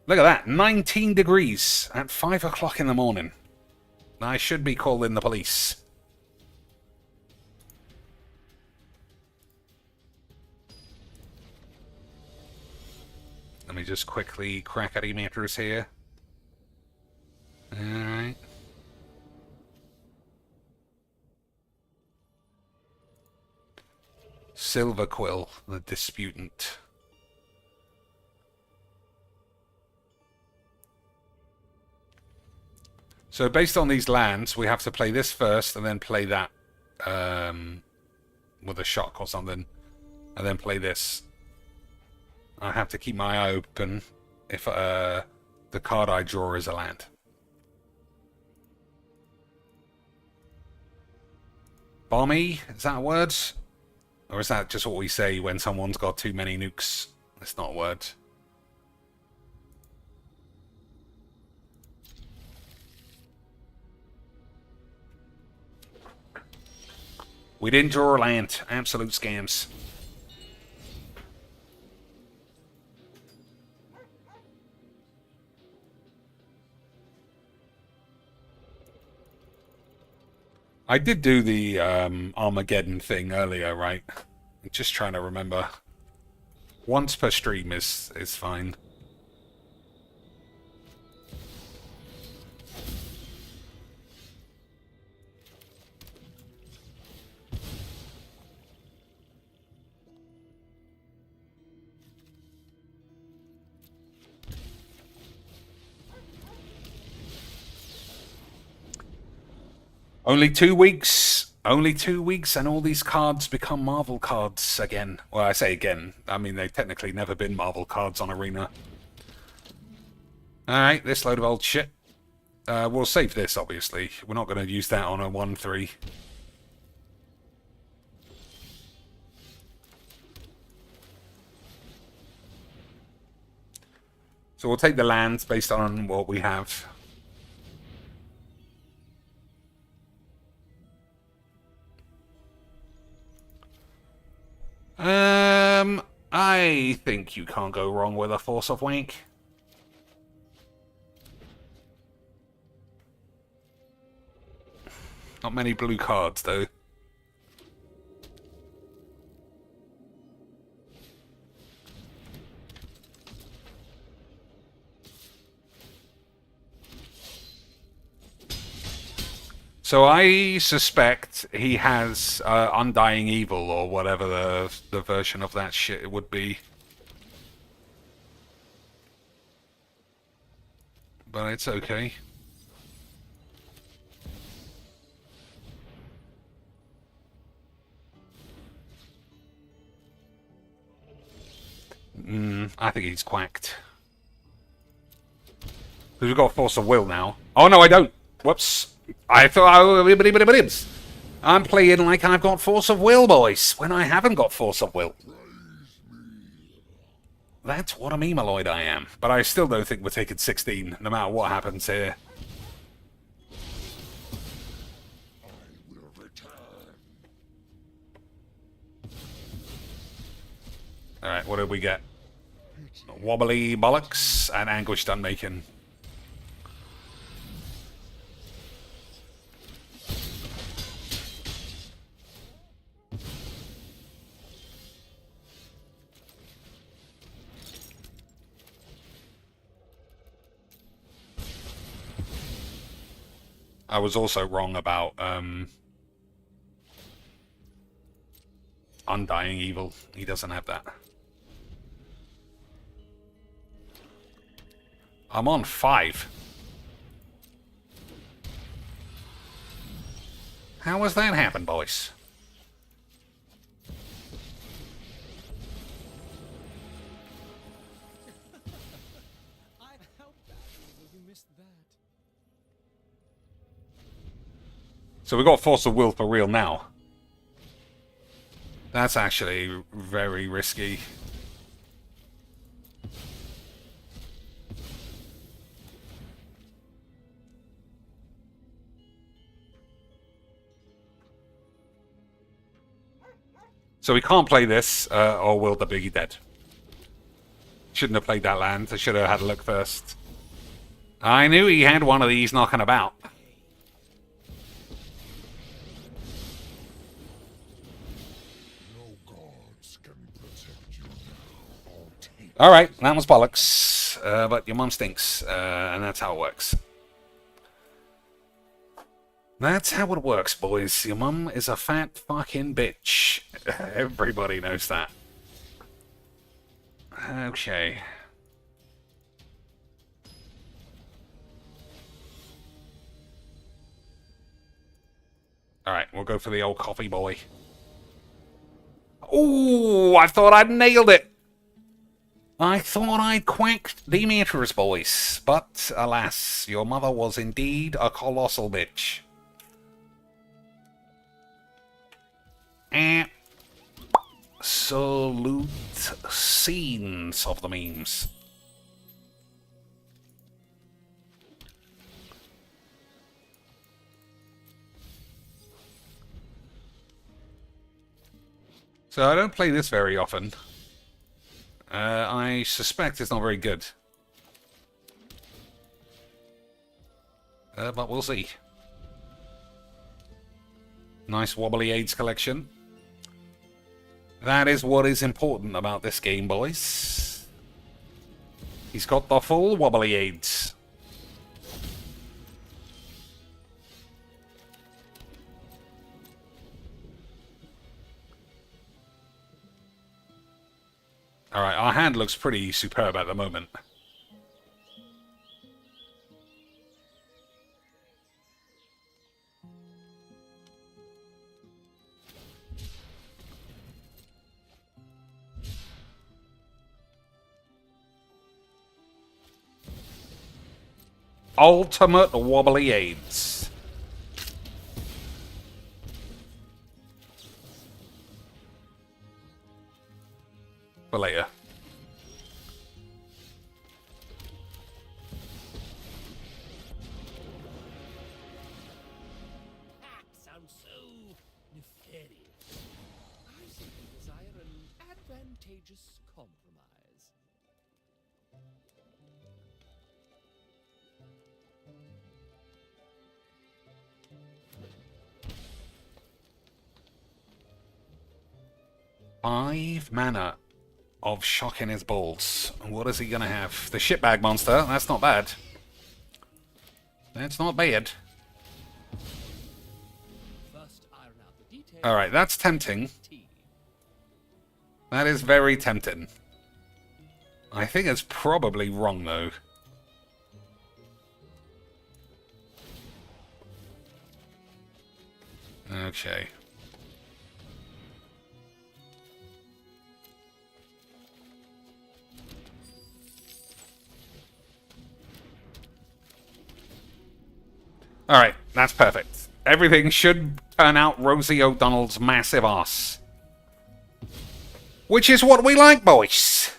Look at that. 19 degrees at 5 o'clock in the morning. I should be calling the police. Let me just quickly crack at emitters here. Alright. Silver Quill, the Disputant. So based on these lands, we have to play this first and then play that with a shock or something. And then play this. I have to keep my eye open if the card I draw is a land. Bomby? Is that a word? Or is that just what we say when someone's got too many nukes? It's not a word. We didn't draw a land. Absolute scams. I did do the Armageddon thing earlier, right? I'm just trying to remember. Once per stream is fine. Only 2 weeks. Only 2 weeks and all these cards become Marvel cards again. Well, I say again. I mean, they've technically never been Marvel cards on Arena. Alright, this load of old shit. We'll save this, obviously. We're not going to use that on a 1-3. So we'll take the lands based on what we have. I think you can't go wrong with a Force of Wank. Not many blue cards, though. So I suspect he has Undying Evil, or whatever the version of that shit would be. But it's okay. I think he's quacked. Because we've got Force of Will now. Oh no, I don't! Whoops! I thought I'm playing like I've got Force of Will, boys, when I haven't got Force of Will. That's what a memealoid I am. But I still don't think we're taking 16, no matter what happens here. Alright, what did we get? Wobbly Bollocks and Anguished Unmaking. I was also wrong about Undying Evil. He doesn't have that. I'm on 5. How has that happened, boys? So we've got Force of Will for real now. That's actually very risky. So we can't play this, or will the be dead? Shouldn't have played that land. I should have had a look first. I knew he had one of these knocking about. Alright, that was bollocks. But your mum stinks. And that's how it works. That's how it works, boys. Your mum is a fat fucking bitch. Everybody knows that. Okay. Alright, we'll go for the old coffee boy. Ooh, I thought I'd nailed it. I thought I'd quacked the Demeter's voice, but alas, your mother was indeed a colossal bitch. Absolute scenes of the memes. So I don't play this very often. I suspect it's not very good. But we'll see. Nice wobbly aids collection. That is what is important about this game, boys. He's got the full wobbly aids. Alright, our hand looks pretty superb at the moment. Ultimate wobbly aids. For later. Sounds so nefarious. I simply desire an advantageous compromise. Five mana of shocking his balls. What is he gonna have? The shitbag monster. That's not bad. That's not bad. Alright, that's tempting. That is very tempting. I think it's probably wrong, though. Okay. Alright, that's perfect. Everything should turn out Rosie O'Donnell's massive ass. Which is what we like, boys.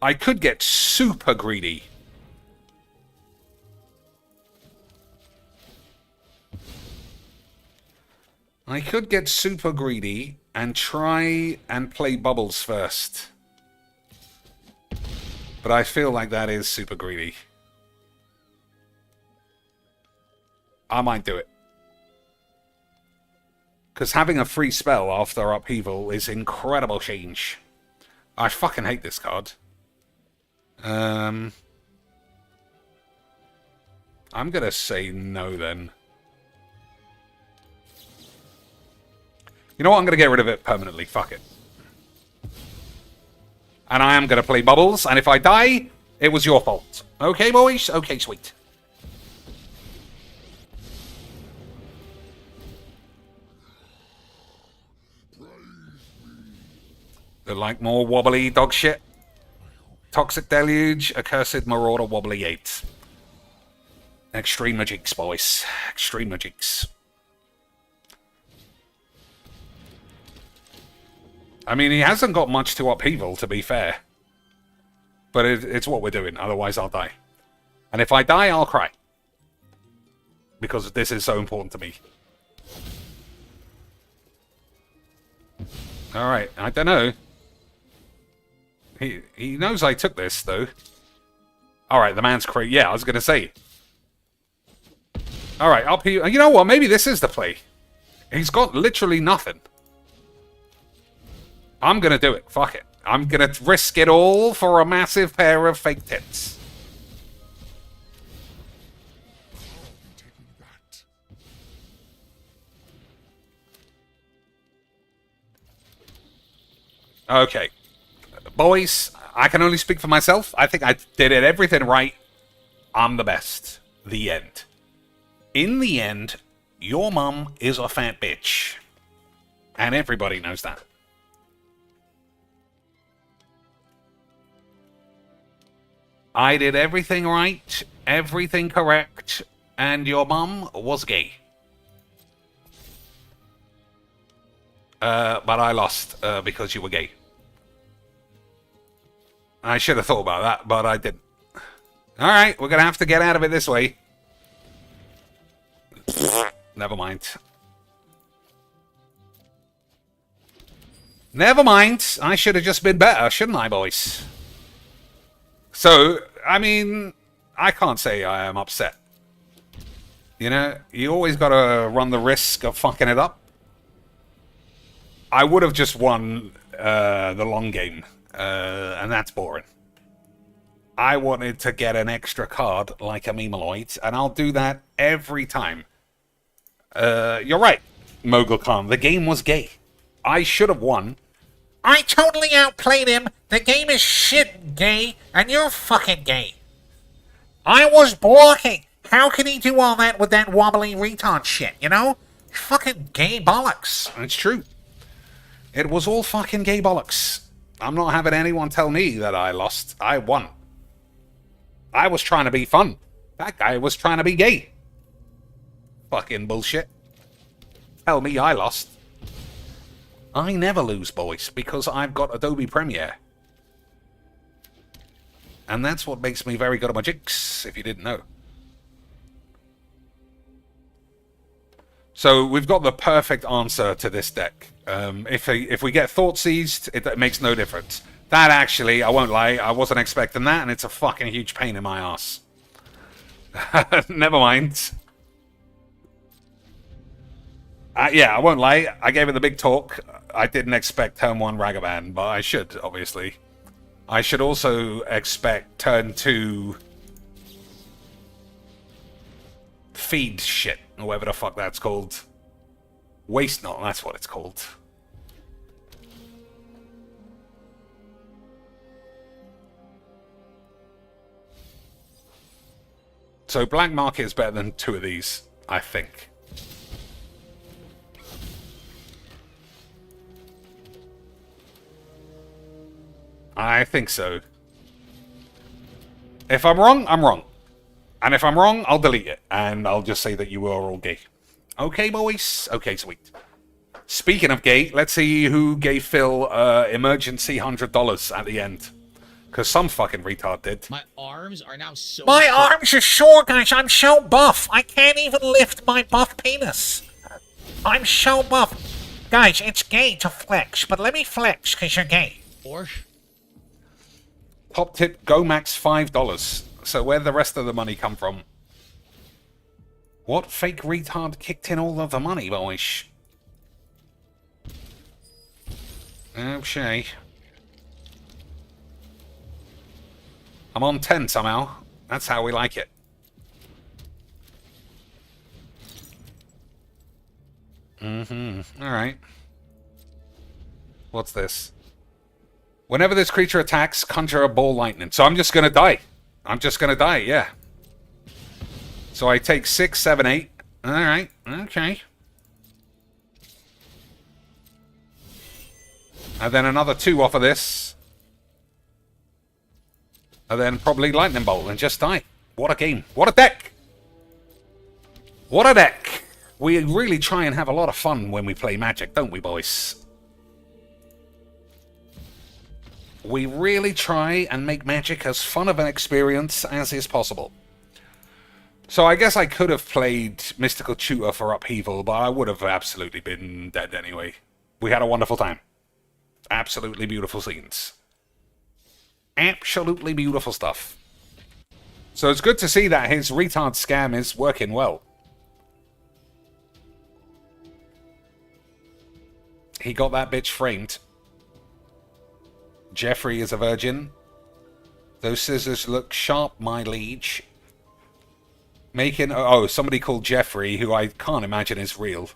I could get super greedy. I could get super greedy and try and play bubbles first. But I feel like that is super greedy. I might do it. Because having a free spell after upheaval is incredible change. I fucking hate this card. I'm gonna say no then. You know what? I'm gonna get rid of it permanently. Fuck it. And I am gonna play bubbles, and if I die, it was your fault. Okay, boys? Okay, sweet. They like more wobbly dog shit. Toxic Deluge, Accursed Marauder, Wobbly 8. Extreme Magics, boys. Extreme Magics. I mean, he hasn't got much to upheaval, to be fair. But it's what we're doing, otherwise I'll die. And if I die, I'll cry. Because this is so important to me. Alright, I don't know. He knows I took this, though. Alright, the man's crazy. Yeah, I was going to say. Alright, upheaval. You know what? Maybe this is the play. He's got literally nothing. I'm going to do it. Fuck it. I'm going to risk it all for a massive pair of fake tits. Okay. Boys, I can only speak for myself. I think I did everything right. I'm the best. The end. In the end, your mum is a fat bitch. And everybody knows that. I did everything right, everything correct, and your mum was gay. But I lost because you were gay. I should have thought about that, but I didn't. Alright, we're going to have to get out of it this way. Never mind. Never mind. I should have just been better, shouldn't I, boys? So, I mean, I can't say I am upset. You know, you always got to run the risk of fucking it up. I would have just won the long game, and that's boring. I wanted to get an extra card like a Memeloid, and I'll do that every time. You're right, Mogul Khan. The game was gay. I should have won. I totally outplayed him. The game is shit, gay, and you're fucking gay. I was blocking. How can he do all that with that wobbly retard shit, you know? Fucking gay bollocks. It's true. It was all fucking gay bollocks. I'm not having anyone tell me that I lost. I won. I was trying to be fun. That guy was trying to be gay. Fucking bullshit. Tell me I lost. I never lose, boys, because I've got Adobe Premiere. And that's what makes me very good at my jigs, if you didn't know. So we've got the perfect answer to this deck. If we get Thought Seized, it makes no difference. That actually, I won't lie, I wasn't expecting that, and it's a fucking huge pain in my ass. Never mind. Yeah, I won't lie, I gave it the big talk. I didn't expect turn 1 Ragavan, but I should, obviously. I should also expect turn 2... feed shit, or whatever the fuck that's called. Waste Not, that's what it's called. So Black Market is better than 2 of these, I think. I think so. If I'm wrong, I'm wrong. And if I'm wrong, I'll delete it. And I'll just say that you were all gay. Okay, boys? Okay, sweet. Speaking of gay, let's see who gave Phil emergency $100 at the end. Because some fucking retard did. My arms are now so... My arms are sore, guys. I'm so buff. I can't even lift my buff penis. I'm so buff. Guys, it's gay to flex, but let me flex because you're gay. Or... Top tip, go max $5. So where'd the rest of the money come from? What fake retard kicked in all of the money, boys? Okay. I'm on 10 somehow. That's how we like it. Alright. What's this? Whenever this creature attacks, conjure a ball lightning. So I'm just gonna die. I'm just gonna die, yeah. So I take 6, 7, 8. Alright, okay. And then another 2 off of this. And then probably Lightning Bolt and just die. What a game. What a deck. What a deck. We really try and have a lot of fun when we play Magic, don't we, boys? We really try and make Magic as fun of an experience as is possible. So I guess I could have played Mystical Tutor for Upheaval, but I would have absolutely been dead anyway. We had a wonderful time. Absolutely beautiful scenes. Absolutely beautiful stuff. So it's good to see that his retard scam is working well. He got that bitch framed. Jeffrey is a virgin. Those scissors look sharp, my liege. Making... Oh, somebody called Jeffrey, who I can't imagine is real.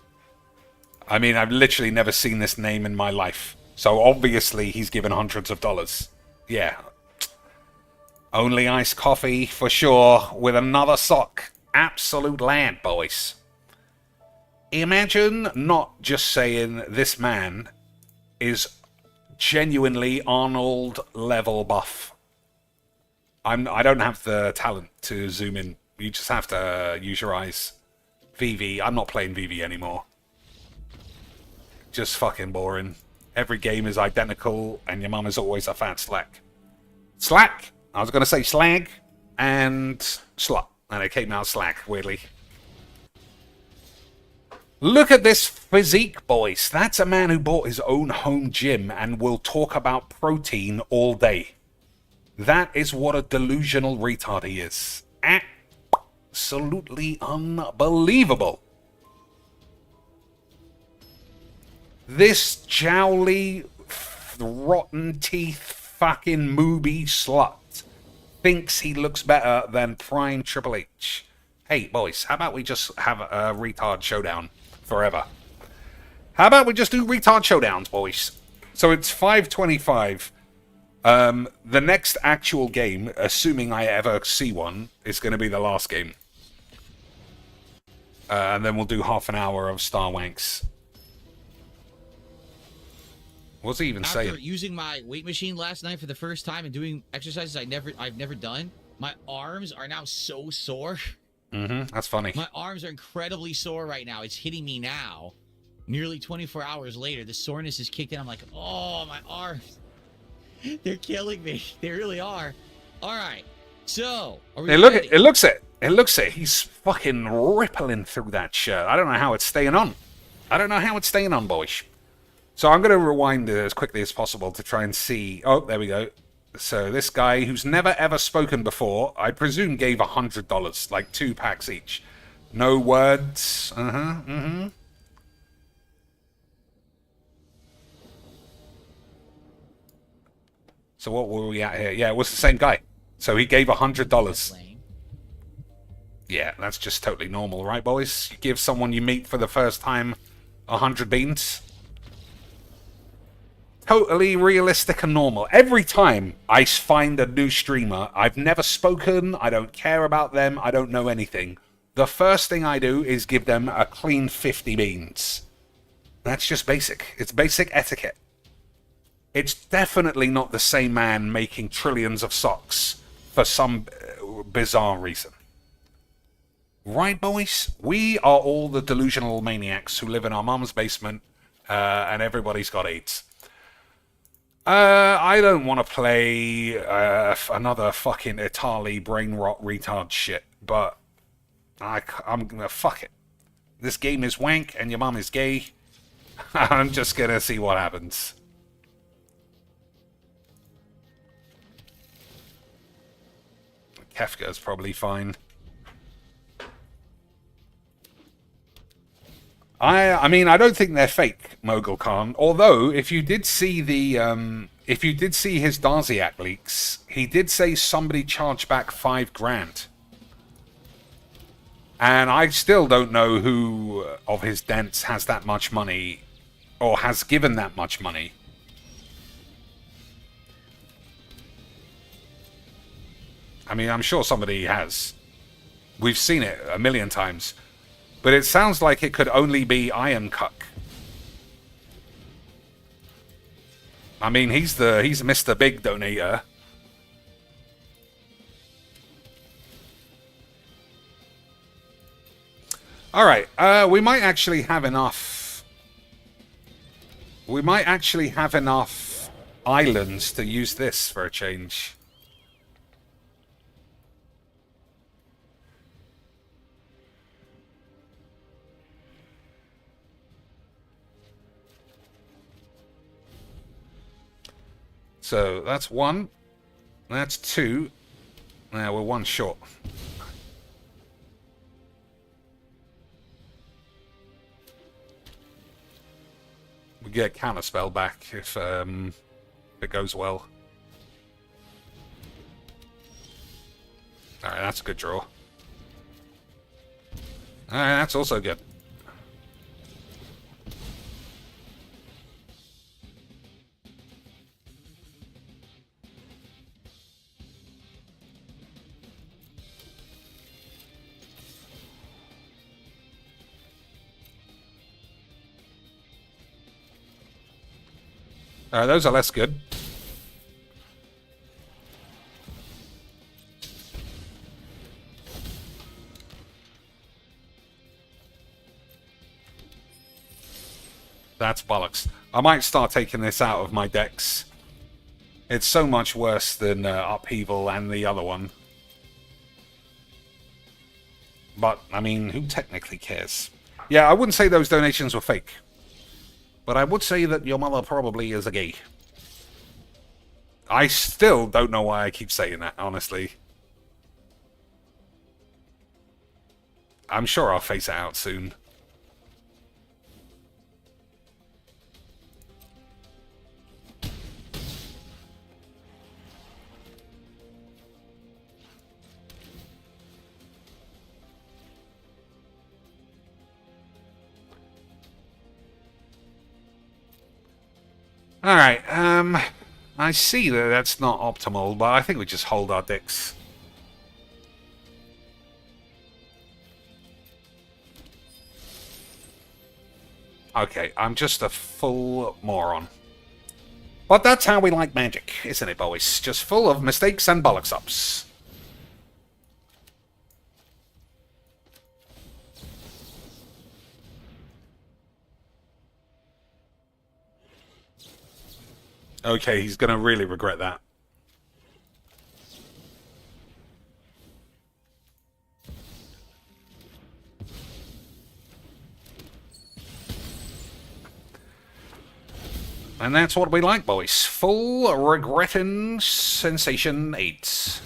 I mean, I've literally never seen this name in my life. So obviously he's given hundreds of dollars. Yeah. Only iced coffee, for sure, with another sock. Absolute lad, boys. Imagine not just saying this man is genuinely Arnold level buff. I don't have the talent to zoom in. You just have to use your eyes. VV. I'm not playing VV anymore. Just fucking boring. Every game is identical, and your mum is always a fat slack. Slack? I was going to say slag and slut, and it came out slack, weirdly. Look at this physique, boys. That's a man who bought his own home gym and will talk about protein all day. That is what a delusional retard he is. Absolutely unbelievable. This jowly, rotten teeth, fucking mooby slut thinks he looks better than Prime Triple H. Hey, boys, how about we just have a retard showdown forever? How about we just do retard showdowns, boys? So it's 5:25. The next actual game, assuming I ever see one, is going to be the last game. And then we'll do half an hour of Star Wanks. What's he even saying? After using my weight machine last night for the first time and doing exercises I've never done, my arms are now so sore. That's funny. My arms are incredibly sore right now. It's hitting me now. Nearly 24 hours later, the soreness is kicked in. I'm like, oh, my arms. They're killing me. They really are. All right. So, are we ready? It looks it. He's fucking rippling through that shirt. I don't know how it's staying on. Boys. So I'm going to rewind it as quickly as possible to try and see. Oh, there we go. So this guy who's never ever spoken before, I presume gave $100, like 2 packs each. No words. So what were we at here? Yeah, it was the same guy. So he gave $100. Yeah, that's just totally normal, right, boys? You give someone you meet for the first time 100 beans. Totally realistic and normal. Every time I find a new streamer, I've never spoken, I don't care about them, I don't know anything. The first thing I do is give them a clean 50 beans. That's just basic. It's basic etiquette. It's definitely not the same man making trillions of socks for some bizarre reason. Right, boys? We are all the delusional maniacs who live in our mum's basement, and everybody's got AIDS. I don't want to play another fucking Itali brain rot retard shit, but I'm gonna fuck it. This game is wank and your mum is gay. I'm just gonna see what happens. Kefka's probably fine. I mean, I don't think they're fake, Mogul Khan. Although, if you did see the, if you did see his Darziak leaks, he did say somebody charged back $5,000. And I still don't know who of his dents has that much money, or has given that much money. I mean, I'm sure somebody has. We've seen it a million times. But it sounds like it could only be Iron Cuck. I mean, he's Mr. Big Donator. Alright, we might actually have enough... We might actually have enough islands to use this for a change. So, that's 1. That's 2. Now we're 1 short. We get counterspell back if it goes well. Alright, that's a good draw. Alright, that's also good. Those are less good. That's bollocks. I might start taking this out of my decks. It's so much worse than Upheaval and the other one. But, I mean, who technically cares? Yeah, I wouldn't say those donations were fake. But I would say that your mother probably is a gay. I still don't know why I keep saying that, honestly. I'm sure I'll face it out soon. Alright, I see that that's not optimal, but I think we just hold our dicks. Okay, I'm just a full moron. But that's how we like Magic, isn't it, boys? Just full of mistakes and bollocks-ups. Okay, he's going to really regret that. And that's what we like, boys. Full regretting sensation 8.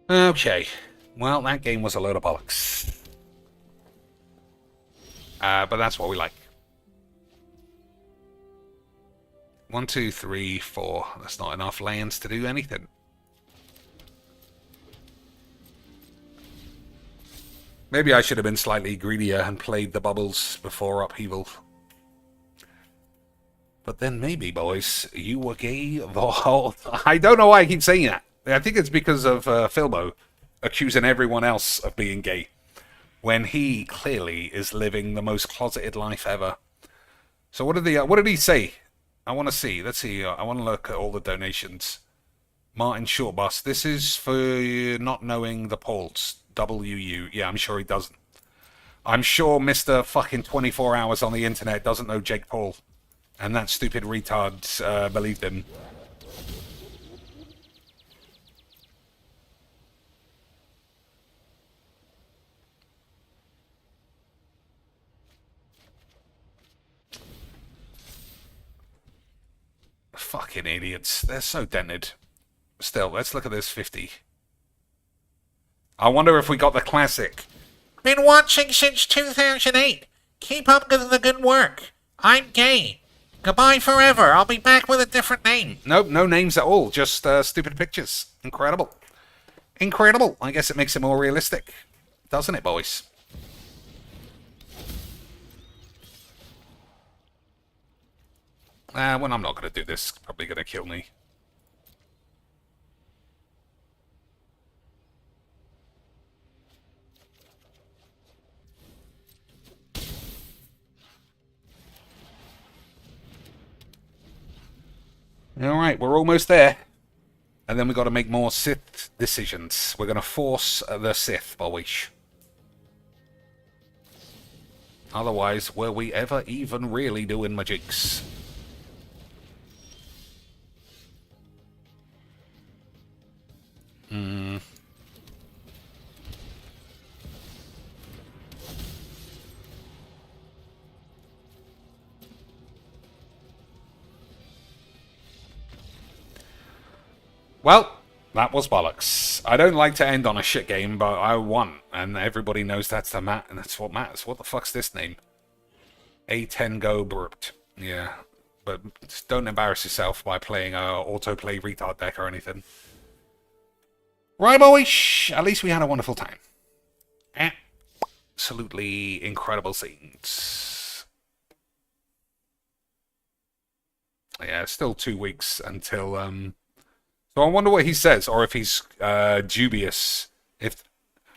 Okay, well, that game was a load of bollocks. But that's what we like. 1, 2, 3, 4. That's not enough lands to do anything. Maybe I should have been slightly greedier and played the bubbles before Upheaval. But then maybe, boys, you were gay the whole... I don't know why I keep saying that. I think it's because of Philbo accusing everyone else of being gay, when he clearly is living the most closeted life ever. So what did he say? I want to see. Let's see. I want to look at all the donations. Martin Shortbus. This is for not knowing the Pauls. WU. Yeah, I'm sure he doesn't. I'm sure Mr. fucking 24 hours on the internet doesn't know Jake Paul. And that stupid retard believed him. Fucking idiots. They're so dented. Still, let's look at this 50. I wonder if we got the classic. Been watching since 2008. Keep up with the good work. I'm gay. Goodbye forever. I'll be back with a different name. Nope, no names at all. Just stupid pictures. Incredible. Incredible. I guess it makes it more realistic. Doesn't it, boys? Well, I'm not going to do this. Probably going to kill me. Alright, we're almost there. And then we've got to make more Sith decisions. We're going to force the Sith, boys. Otherwise, were we ever even really doing magics? Well, that was bollocks. I don't like to end on a shit game, but I won. And everybody knows that's the and that's what matters. What the fuck's this name? A10 Go Brute. Yeah. But just don't embarrass yourself by playing a autoplay retard deck or anything. Right, boys. At least we had a wonderful time. Absolutely incredible scenes. Yeah, still 2 weeks until so I wonder what he says, or if he's dubious. If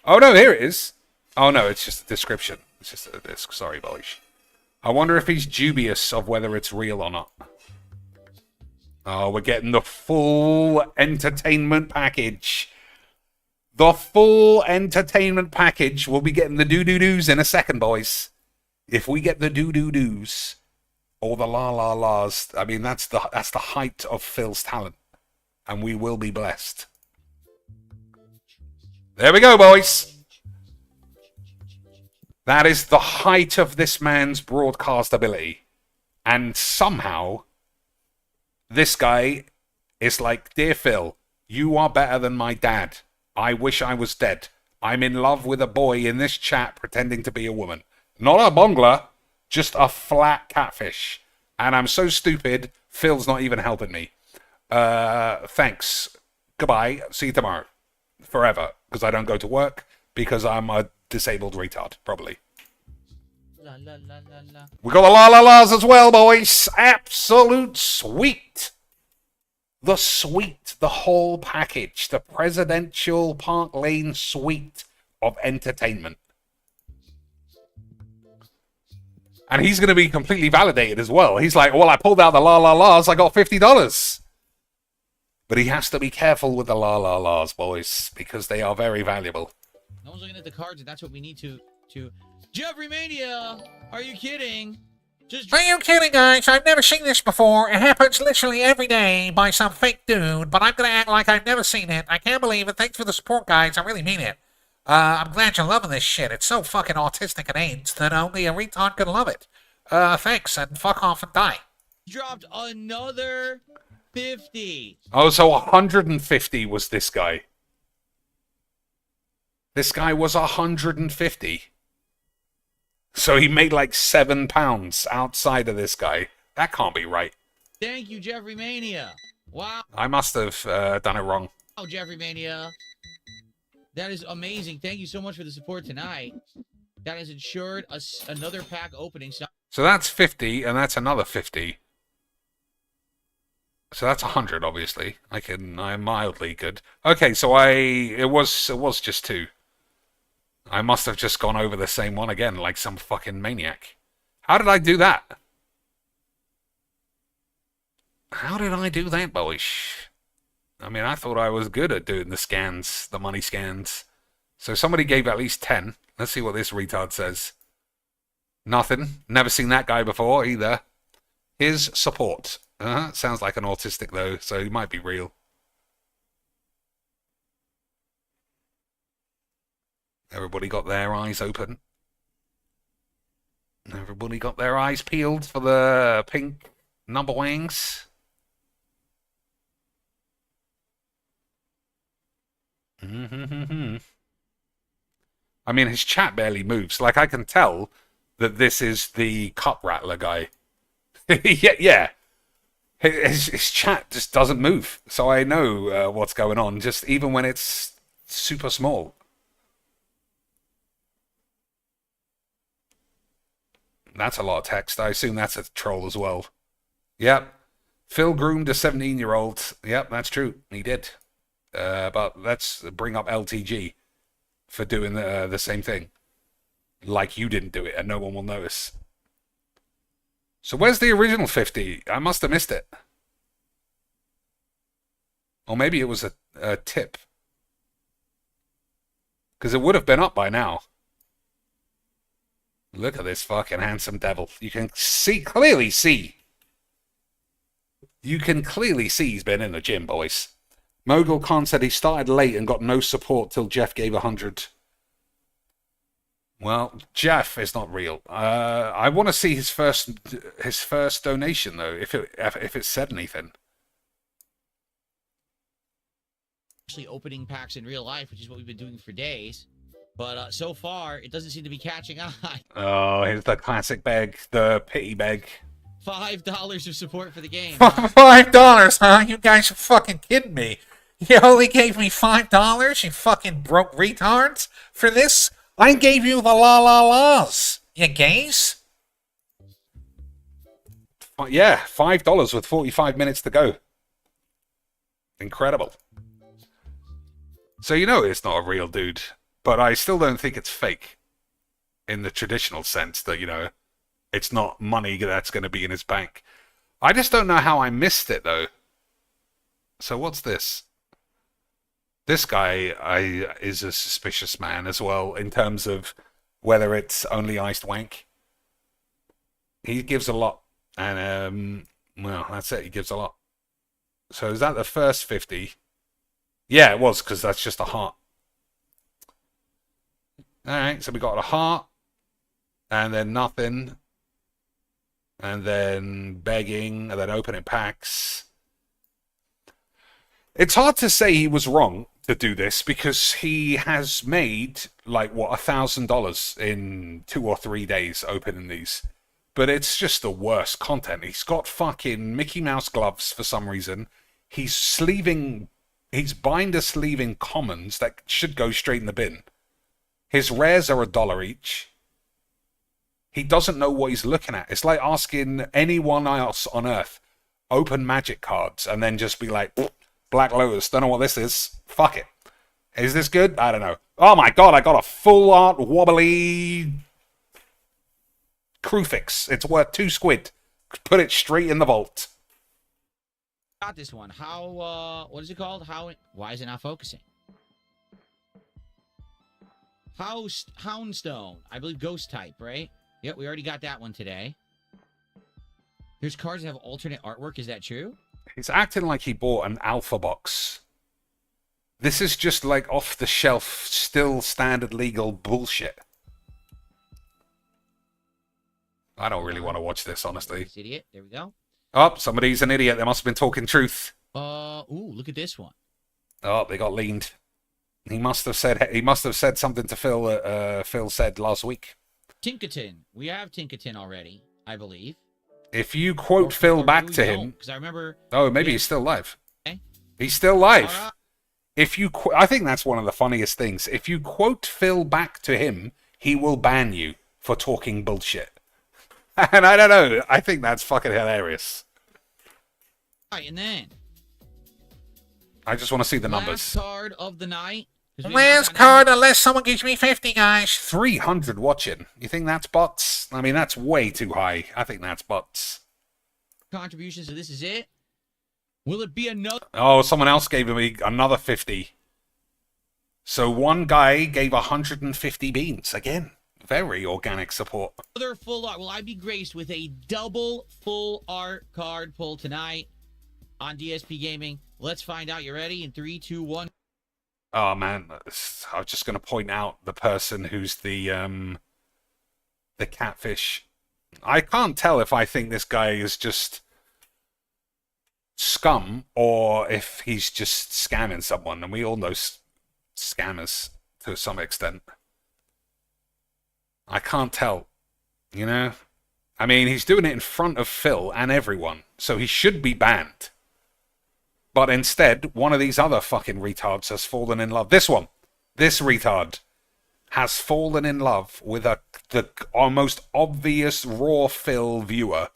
oh no, here it is. Oh no, it's just a description. It's just a disc. Sorry, boys. I wonder if he's dubious of whether it's real or not. Oh, we're getting the full entertainment package. The full entertainment package. We'll be getting the doo-doo-doos in a second, boys. If we get the doo-doo-doos or the la-la-las, I mean, that's the height of Phil's talent. And we will be blessed. There we go, boys. That is the height of this man's broadcast ability. And somehow, this guy is like, Dear Phil, you are better than my dad. I wish I was dead. I'm in love with a boy in this chat pretending to be a woman. Not a bongler, just a flat catfish. And I'm so stupid, Phil's not even helping me. Thanks. Goodbye. See you tomorrow. Forever. Because I don't go to work. Because I'm a disabled retard, probably. La, la, la, la, la. We got the la-la-las as well, boys. Absolute sweet. The suite, the whole package, the presidential Park Lane suite of entertainment. And he's going to be completely validated as well. He's like, well, I pulled out the la-la-las, I got $50. But he has to be careful with the la-la-las, boys, because they are very valuable. No one's looking at the cards, and that's what we need to... Jeffrey Mania! Are you kidding? Are you kidding, guys? I've never seen this before. It happens literally every day by some fake dude, but I'm going to act like I've never seen it. I can't believe it. Thanks for the support, guys. I really mean it. I'm glad you're loving this shit. It's so fucking autistic and AIDS that only a retard can love it. Thanks, and fuck off and die. Dropped another 50. Oh, so 150 was this guy. This guy was 150. So he made like £7 outside of this guy. That can't be right. Thank you, Jeffrey Mania. Wow. I must have done it wrong. Oh, Jeffrey Mania. That is amazing. Thank you so much for the support tonight. That has ensured us another pack opening. So that's 50, and that's another 50. So that's 100, obviously. I'm mildly good. Okay, so it was just 2. I must have just gone over the same one again, like some fucking maniac. How did I do that? How did I do that, boys? I mean, I thought I was good at doing the scans, the money scans. So somebody gave at least 10. Let's see what this retard says. Nothing. Never seen that guy before, either. His support. Sounds like an autistic, though, so he might be real. Everybody got their eyes open. Everybody got their eyes peeled for the pink number wings. I mean, his chat barely moves. Like, I can tell that this is the cup rattler guy. Yeah. His chat just doesn't move, so I know what's going on, just even when it's super small. That's a lot of text. I assume that's a troll as well. Yep. Phil groomed a 17-year-old. Yep, that's true. He did. But let's bring up LTG for doing the same thing. Like you didn't do it, and no one will notice. So where's the original 50? I must have missed it. Or maybe it was a tip. Because it would have been up by now. Look at this fucking handsome devil. You can clearly see. You can clearly see he's been in the gym, boys. Mogul Khan said he started late and got no support till Jeff gave 100. Well, Jeff is not real. I want to see his first donation though, if it said anything. Actually opening packs in real life, which is what we've been doing for days. But so far, it doesn't seem to be catching on. Oh, here's the classic beg, the pity beg. $5 of support for the game. $5, huh? You guys are fucking kidding me. You only gave me $5, you fucking broke retards, for this? I gave you the la-la-las, you gays. Yeah, $5 with 45 minutes to go. Incredible. So you know it's not a real dude, but I still don't think it's fake. In the traditional sense that, you know, it's not money that's going to be in his bank. I just don't know how I missed it, though. So what's this? This guy is a suspicious man as well, in terms of whether it's only iced wank. He gives a lot. And, well, that's it. He gives a lot. So is that the first 50? Yeah, it was, because that's just a heart. Alright, so we got a heart. And then nothing. And then begging. And then opening packs. It's hard to say he was wrong to do this, because he has made, like, what, $1,000 in 2 or 3 days opening these. But it's just the worst content. He's got fucking Mickey Mouse gloves for some reason. He's binder sleeving commons that should go straight in the bin. His rares are $1 each. He doesn't know what he's looking at. It's like asking anyone else on Earth, open magic cards, and then just be like, Black Lotus, don't know what this is. Fuck it. Is this good? I don't know. Oh my god, I got a full art wobbly Crufix. It's worth 2 squid. Put it straight in the vault. Got this one. How, what is it called? Why is it not focusing? Houndstone. I believe ghost type, right? Yep, we already got that one today. There's cards that have alternate artwork. Is that true? He's acting like he bought an alpha box. This is just like off-the-shelf, still standard legal bullshit. I don't really want to watch this, honestly. Idiot. There we go. Oh, somebody's an idiot. They must have been talking truth. Ooh, look at this one. Oh, they got leaned. He must have said something to Phil that Phil said last week. Tinkerton. We have Tinkerton already, I believe. If you quote Phil back to him, because I remember. Oh, maybe he's still live. Okay. He's still live. If you, I think that's one of the funniest things. If you quote Phil back to him, he will ban you for talking bullshit. And I don't know. I think that's fucking hilarious. All right, and then I just want to see the numbers. Last card of the night. Last card, unless someone gives me 50, guys. 300 watching. You think that's bots? I mean, that's way too high. I think that's bots. Contributions, so this is it. Will it be another? Oh, someone else gave me another 50. So one guy gave 150 beans. Again, very organic support. Another full art. Will I be graced with a double full art card pull tonight on DSP Gaming? Let's find out. You ready? In 3, 2, 1. Oh man, I was just going to point out the person who's the catfish. I can't tell if I think this guy is just scum or if he's just scamming someone, and we all know scammers to some extent. I can't tell, you know? I mean, he's doing it in front of Phil and everyone, so he should be banned. But instead, one of these other fucking retards has fallen in love. This retard, has fallen in love with our most obvious raw Phil viewer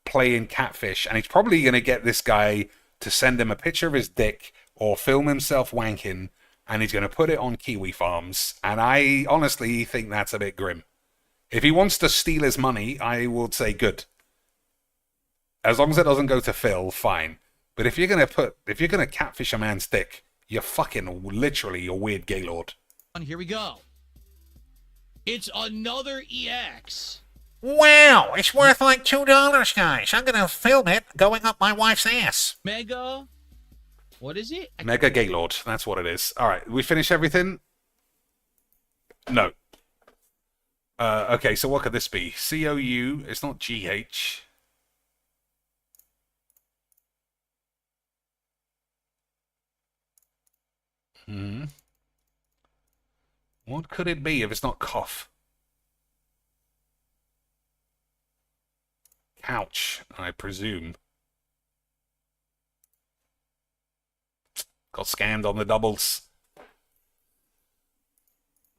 playing catfish, and he's probably going to get this guy to send him a picture of his dick or film himself wanking, and he's going to put it on Kiwi Farms, and I honestly think that's a bit grim. If he wants to steal his money, I would say good. As long as it doesn't go to Phil, fine. But if you're gonna catfish a man's dick, you're fucking literally a weird gaylord. Here we go. It's another EX. Wow, it's worth like $2, guys. I'm gonna film it going up my wife's ass. Mega. What is it? Mega Gaylord. That's what it is. All right, we finish everything? No. Okay, so what could this be? COU. It's not GH. What could it be if it's not cough? Couch, I presume. Got scammed on the doubles.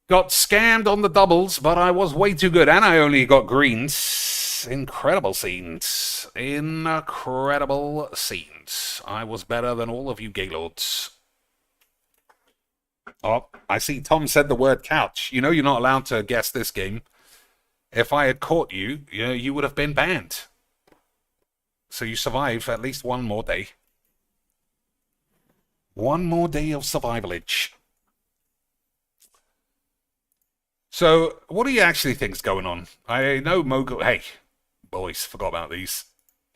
Got scammed on the doubles, but I was way too good, and I only got greens. Incredible scenes. Incredible scenes. I was better than all of you gaylords. Oh, I see Tom said the word couch. You know you're not allowed to guess this game. If I had caught you, you would have been banned. So you survive at least one more day. One more day of survivalage. So, what do you actually think's going on? I know Mogul... Hey, boys, forgot about these.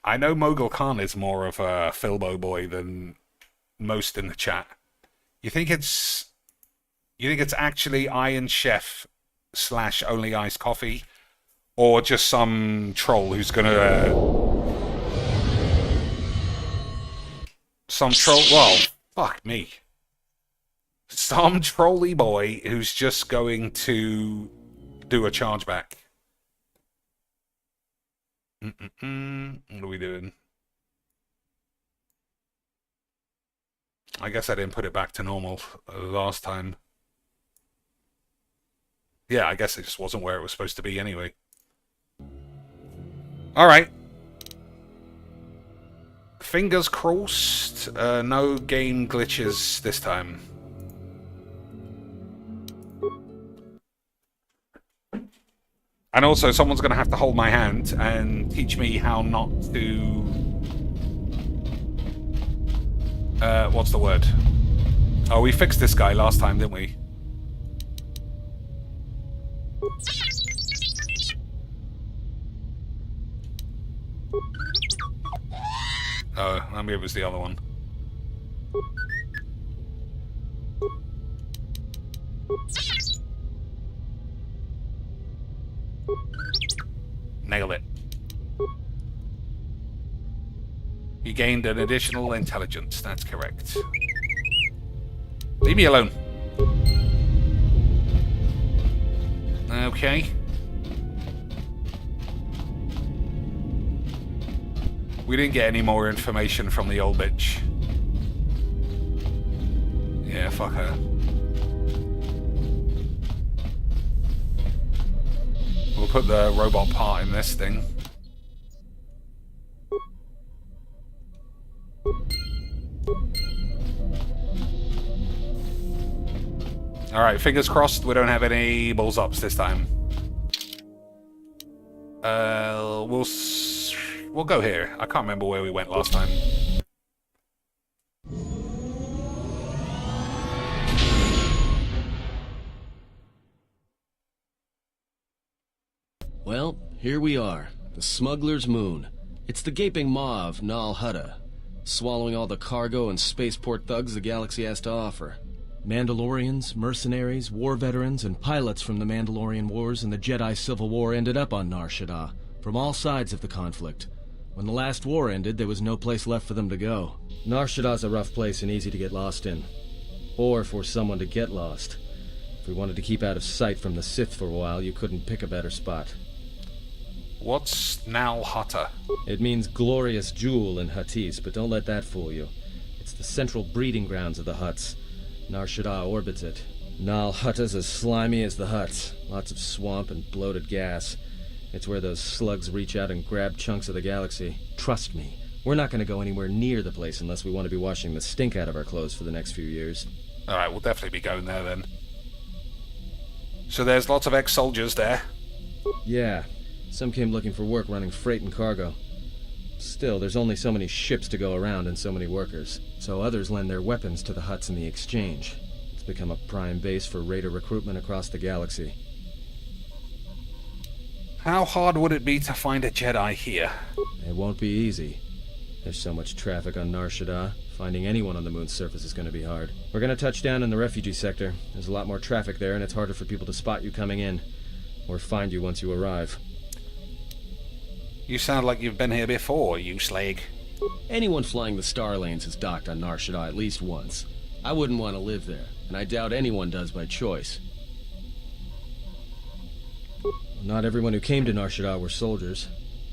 I know Mogul Khan is more of a Philbo boy than most in the chat. You think it's actually Iron Chef / Only Iced Coffee? Or just some troll who's gonna... some troll... Well, fuck me. Some trolly boy who's just going to do a chargeback. What are we doing? I guess I didn't put it back to normal last time. Yeah, I guess it just wasn't where it was supposed to be anyway. Alright. Fingers crossed, no game glitches this time. And also, someone's going to have to hold my hand and teach me how not to... what's the word? Oh, we fixed this guy last time, didn't we? Oh, maybe it was the other one. Nailed it. You gained an additional intelligence. That's correct. Leave me alone. Okay. We didn't get any more information from the old bitch. Yeah, fuck her. We'll put the robot part in this thing. Alright, fingers crossed we don't have any balls ups this time. We'll go here. I can't remember where we went last time. Well, here we are. The Smuggler's Moon. It's the gaping maw of Nal Hutta, swallowing all the cargo and spaceport thugs the galaxy has to offer. Mandalorians, mercenaries, war veterans, and pilots from the Mandalorian Wars and the Jedi Civil War ended up on Nar Shaddaa, from all sides of the conflict. When the last war ended, there was no place left for them to go. Nar Shaddaa's a rough place and easy to get lost in. Or for someone to get lost. If we wanted to keep out of sight from the Sith for a while, you couldn't pick a better spot. What's Nal Hutta? It means glorious jewel in Huttese, but don't let that fool you. It's the central breeding grounds of the Hutts. Nar Shaddaa orbits it. Nal Hutta's as slimy as the Hutts. Lots of swamp and bloated gas. It's where those slugs reach out and grab chunks of the galaxy. Trust me, we're not going to go anywhere near the place unless we want to be washing the stink out of our clothes for the next few years. Alright, we'll definitely be going there then. So there's lots of ex-soldiers there. Yeah, some came looking for work running freight and cargo. Still, there's only so many ships to go around and so many workers, so others lend their weapons to the Hutts in the exchange. It's become a prime base for raider recruitment across the galaxy. How hard would it be to find a Jedi here? It won't be easy. There's so much traffic on Nar Shaddaa. Finding anyone on the moon's surface is going to be hard. We're going to touch down in the refugee sector. There's a lot more traffic there, and it's harder for people to spot you coming in, or find you once you arrive. You sound like you've been here before, you slag. Anyone flying the star lanes has docked on Nar Shaddaa at least once. I wouldn't want to live there, and I doubt anyone does by choice. Not everyone who came to Nar Shaddaa were soldiers.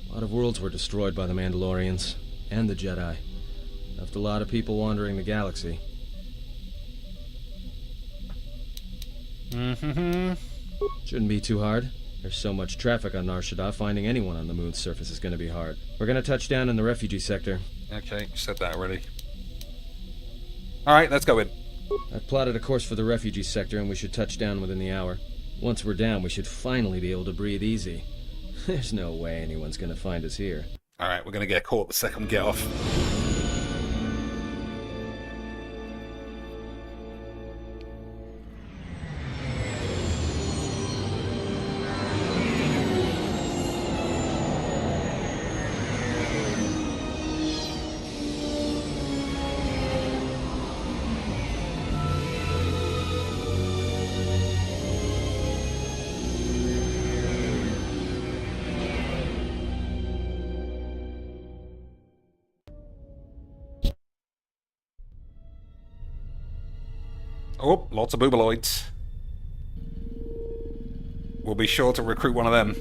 A lot of worlds were destroyed by the Mandalorians, and the Jedi. Left a lot of people wandering the galaxy. Shouldn't be too hard. There's so much traffic on Nar Shaddaa, finding anyone on the moon's surface is going to be hard. We're going to touch down in the refugee sector. Okay, you said that already. Alright, let's go in. I've plotted a course for the refugee sector, and we should touch down within the hour. Once we're down, we should finally be able to breathe easy. There's no way anyone's going to find us here. Alright, we're going to get caught the second we get off. Oh, lots of boobaloids. We'll be sure to recruit one of them.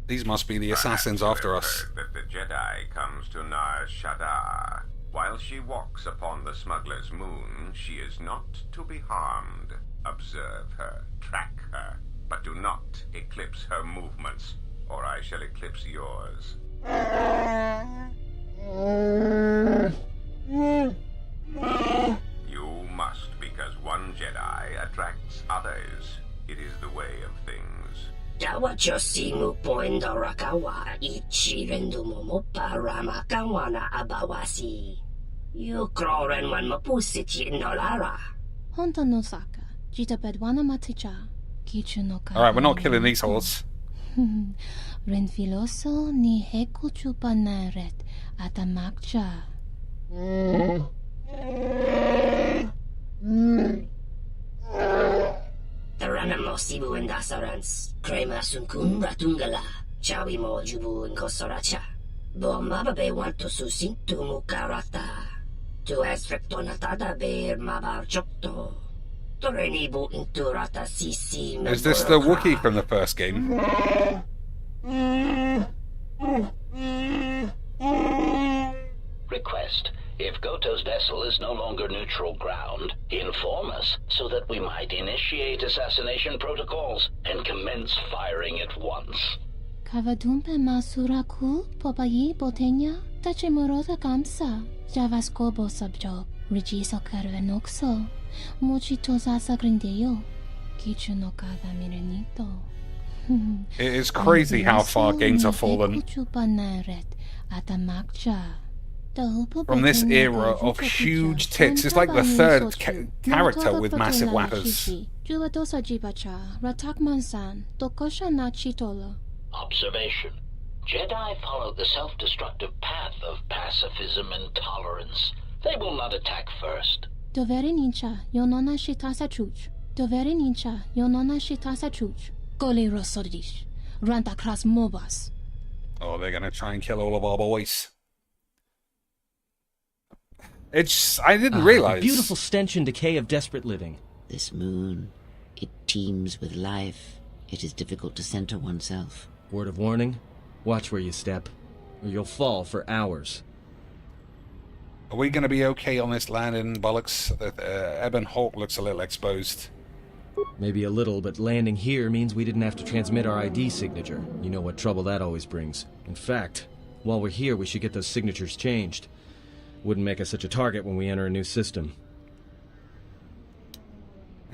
These must be the assassins after us. That the Jedi comes to Nar Shaddaa. While she walks upon the smuggler's moon, she is not to be harmed. Observe her, track her, but do not eclipse her movements, or I shall eclipse yours. You must, because one Jedi attracts others. It is the way of things. Tawachosimu poendo rakawa ichi rendumu mopara makawana abawasi. You kroren man mapusiti nolara. Honta no saka, jita bedwana maticha, kichu no ka. Alright, we're not killing these holes. Renfiloso ni heku chupa naret atamakcha. Taranamo sibu endasarans, crema sunkun ratungala, chawi mo jubu inkosoracha. Bo mababe wanto susintu mukarata. Tu esrectonatada ber mabar chokto. Torenibu inturata sisi. Is this the Wookiee from the first game? Request. If Goto's vessel is no longer neutral ground, inform us so that we might initiate assassination protocols and commence firing at once. Kavadumpe masuraku popayi botenya tachimurota kamsa. Javaskobo subjob, rigiso carvenokso, mochito sasa grindeyo, kichu no kada mirenito. It is crazy how far games have fallen. From this era of huge tits, it's like the third character with massive whappers. Observation. Jedi follow the self-destructive path of pacifism and tolerance. They will not attack first. Doveri nincha, yonona shitasa chuch. Doveri nincha, yonona shitasa chuch. Goli rosodish. Ranta kras mobas. Oh, they're gonna try and kill all of our boys. I didn't realize. The beautiful stench and decay of desperate living. This moon, it teems with life. It is difficult to center oneself. Word of warning, watch where you step, or you'll fall for hours. Are we going to be okay on this landing, bollocks? Ebon Hawk looks a little exposed. Maybe a little, but landing here means we didn't have to transmit our ID signature. You know what trouble that always brings. In fact, while we're here, we should get those signatures changed. Wouldn't make us such a target when we enter a new system.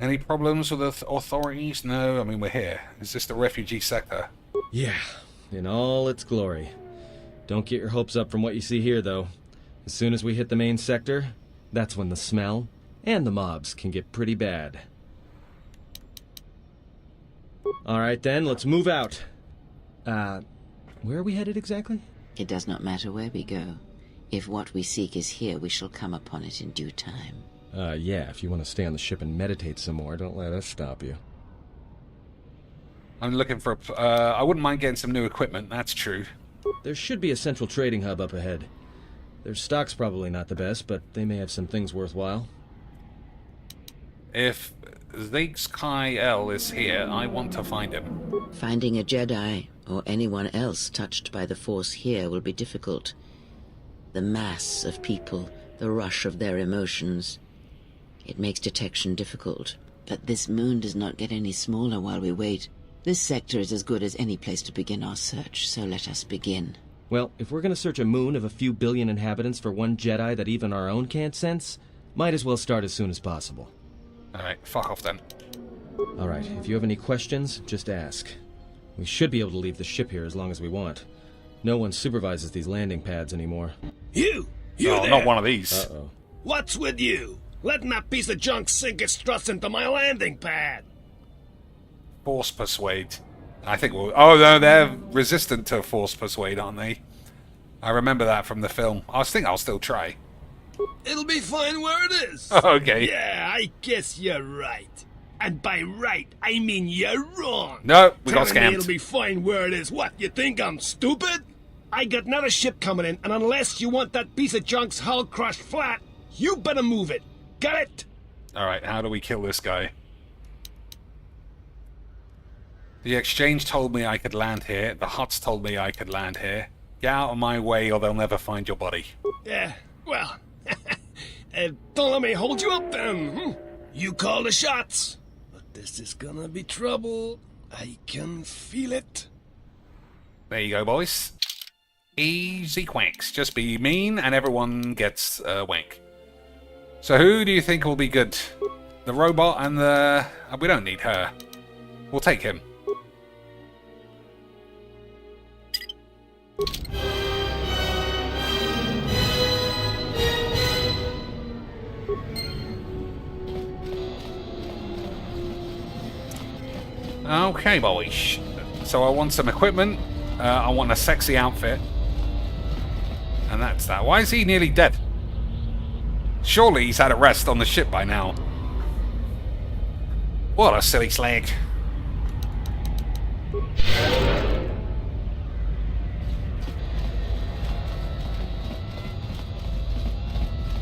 Any problems with the authorities? No, I mean, we're here. Is this the refugee sector? Yeah, in all its glory. Don't get your hopes up from what you see here, though. As soon as we hit the main sector, that's when the smell and the mobs can get pretty bad. Alright then, let's move out. Where are we headed exactly? It does not matter where we go. If what we seek is here, we shall come upon it in due time. Yeah, if you want to stay on the ship and meditate some more, don't let us stop you. I'm looking for I wouldn't mind getting some new equipment, that's true. There should be a central trading hub up ahead. Their stock's probably not the best, but they may have some things worthwhile. If Zeke's Kai L is here, I want to find him. Finding a Jedi, or anyone else touched by the Force here, will be difficult. The mass of people, the rush of their emotions. It makes detection difficult. But this moon does not get any smaller while we wait. This sector is as good as any place to begin our search, so let us begin. Well, if we're gonna search a moon of a few billion inhabitants for one Jedi that even our own can't sense, might as well start as soon as possible. Alright, fuck off then. Alright, if you have any questions, just ask. We should be able to leave the ship here as long as we want. No one supervises these landing pads anymore. You oh, there. Not one of these. Uh-oh. What's with you? Letting that piece of junk sink its struts into my landing pad. Force Persuade. I think we'll... Oh, no, they're resistant to Force Persuade, aren't they? I remember that from the film. I think I'll still try. It'll be fine where it is. Okay. Yeah, I guess you're right. And by right, I mean you're wrong. No, we got Telling me scammed. it'll be fine where it is. What, you think I'm stupid? I got another ship coming in, and unless you want that piece of junk's hull crushed flat, you better move it. Got it? Alright, how do we kill this guy? The exchange told me I could land here. The Huts told me I could land here. Get out of my way or they'll never find your body. Yeah, well, don't let me hold you up then. You call the shots. But this is gonna be trouble. I can feel it. There you go, boys. Easy quanks. Just be mean and everyone gets a wank. So who do you think will be good? The robot and the... we don't need her. We'll take him. Okay, boys. So I want some equipment. I want a sexy outfit. And that's that. Why is he nearly dead? Surely he's had a rest on the ship by now. What a silly slag.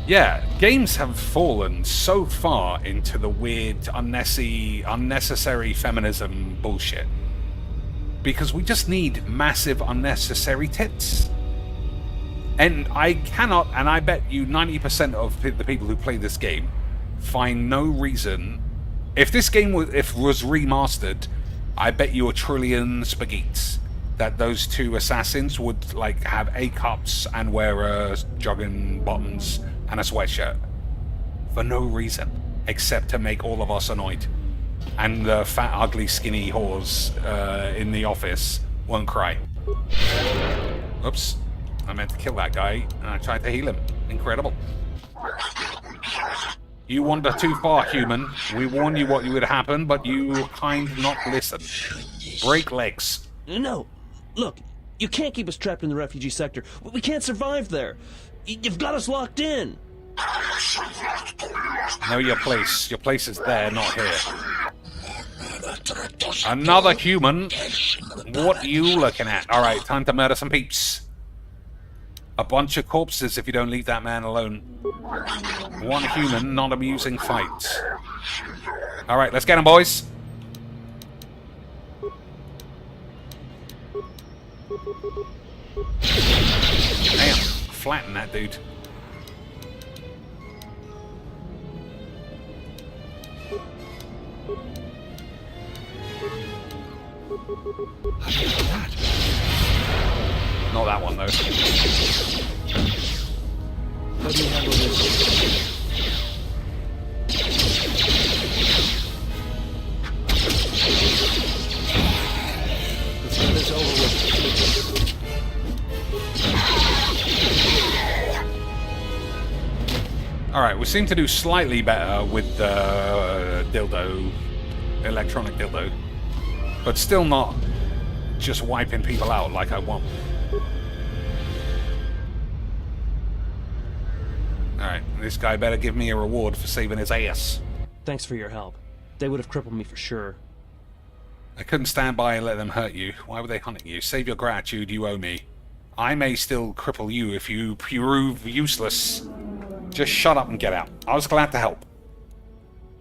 Yeah, games have fallen so far into the weird, unnecessary feminism bullshit. Because we just need massive, unnecessary tits. And I cannot, and I bet you 90% of the people who play this game find no reason. If this game was remastered, I bet you a trillion spaghettis that those two assassins would like have A-cups and wear jogging bottoms and a sweatshirt for no reason except to make all of us annoyed, and the fat, ugly, skinny whores in the office won't cry. Oops. I meant to kill that guy, and I tried to heal him. Incredible. You wander too far, human. We warned you what would happen, but you kind not listen. Break legs. No. Look, you can't keep us trapped in the refugee sector. We can't survive there. You've got us locked in. Know your place. Your place is there, not here. Another human. What are you looking at? Alright, time to murder some peeps. A bunch of corpses if you don't leave that man alone. One human, not amusing fight. Alright, let's get him, boys. Damn, flatten that dude. Not that one, though. Let me handle this. Let's get this over with. Alright, we seem to do slightly better with the dildo, electronic dildo. But still not just wiping people out like I want. Alright, this guy better give me a reward for saving his ass. Thanks for your help. They would have crippled me for sure. I couldn't stand by and let them hurt you. Why were they hunting you? Save your gratitude, you owe me. I may still cripple you if you prove useless. Just shut up and get out. I was glad to help.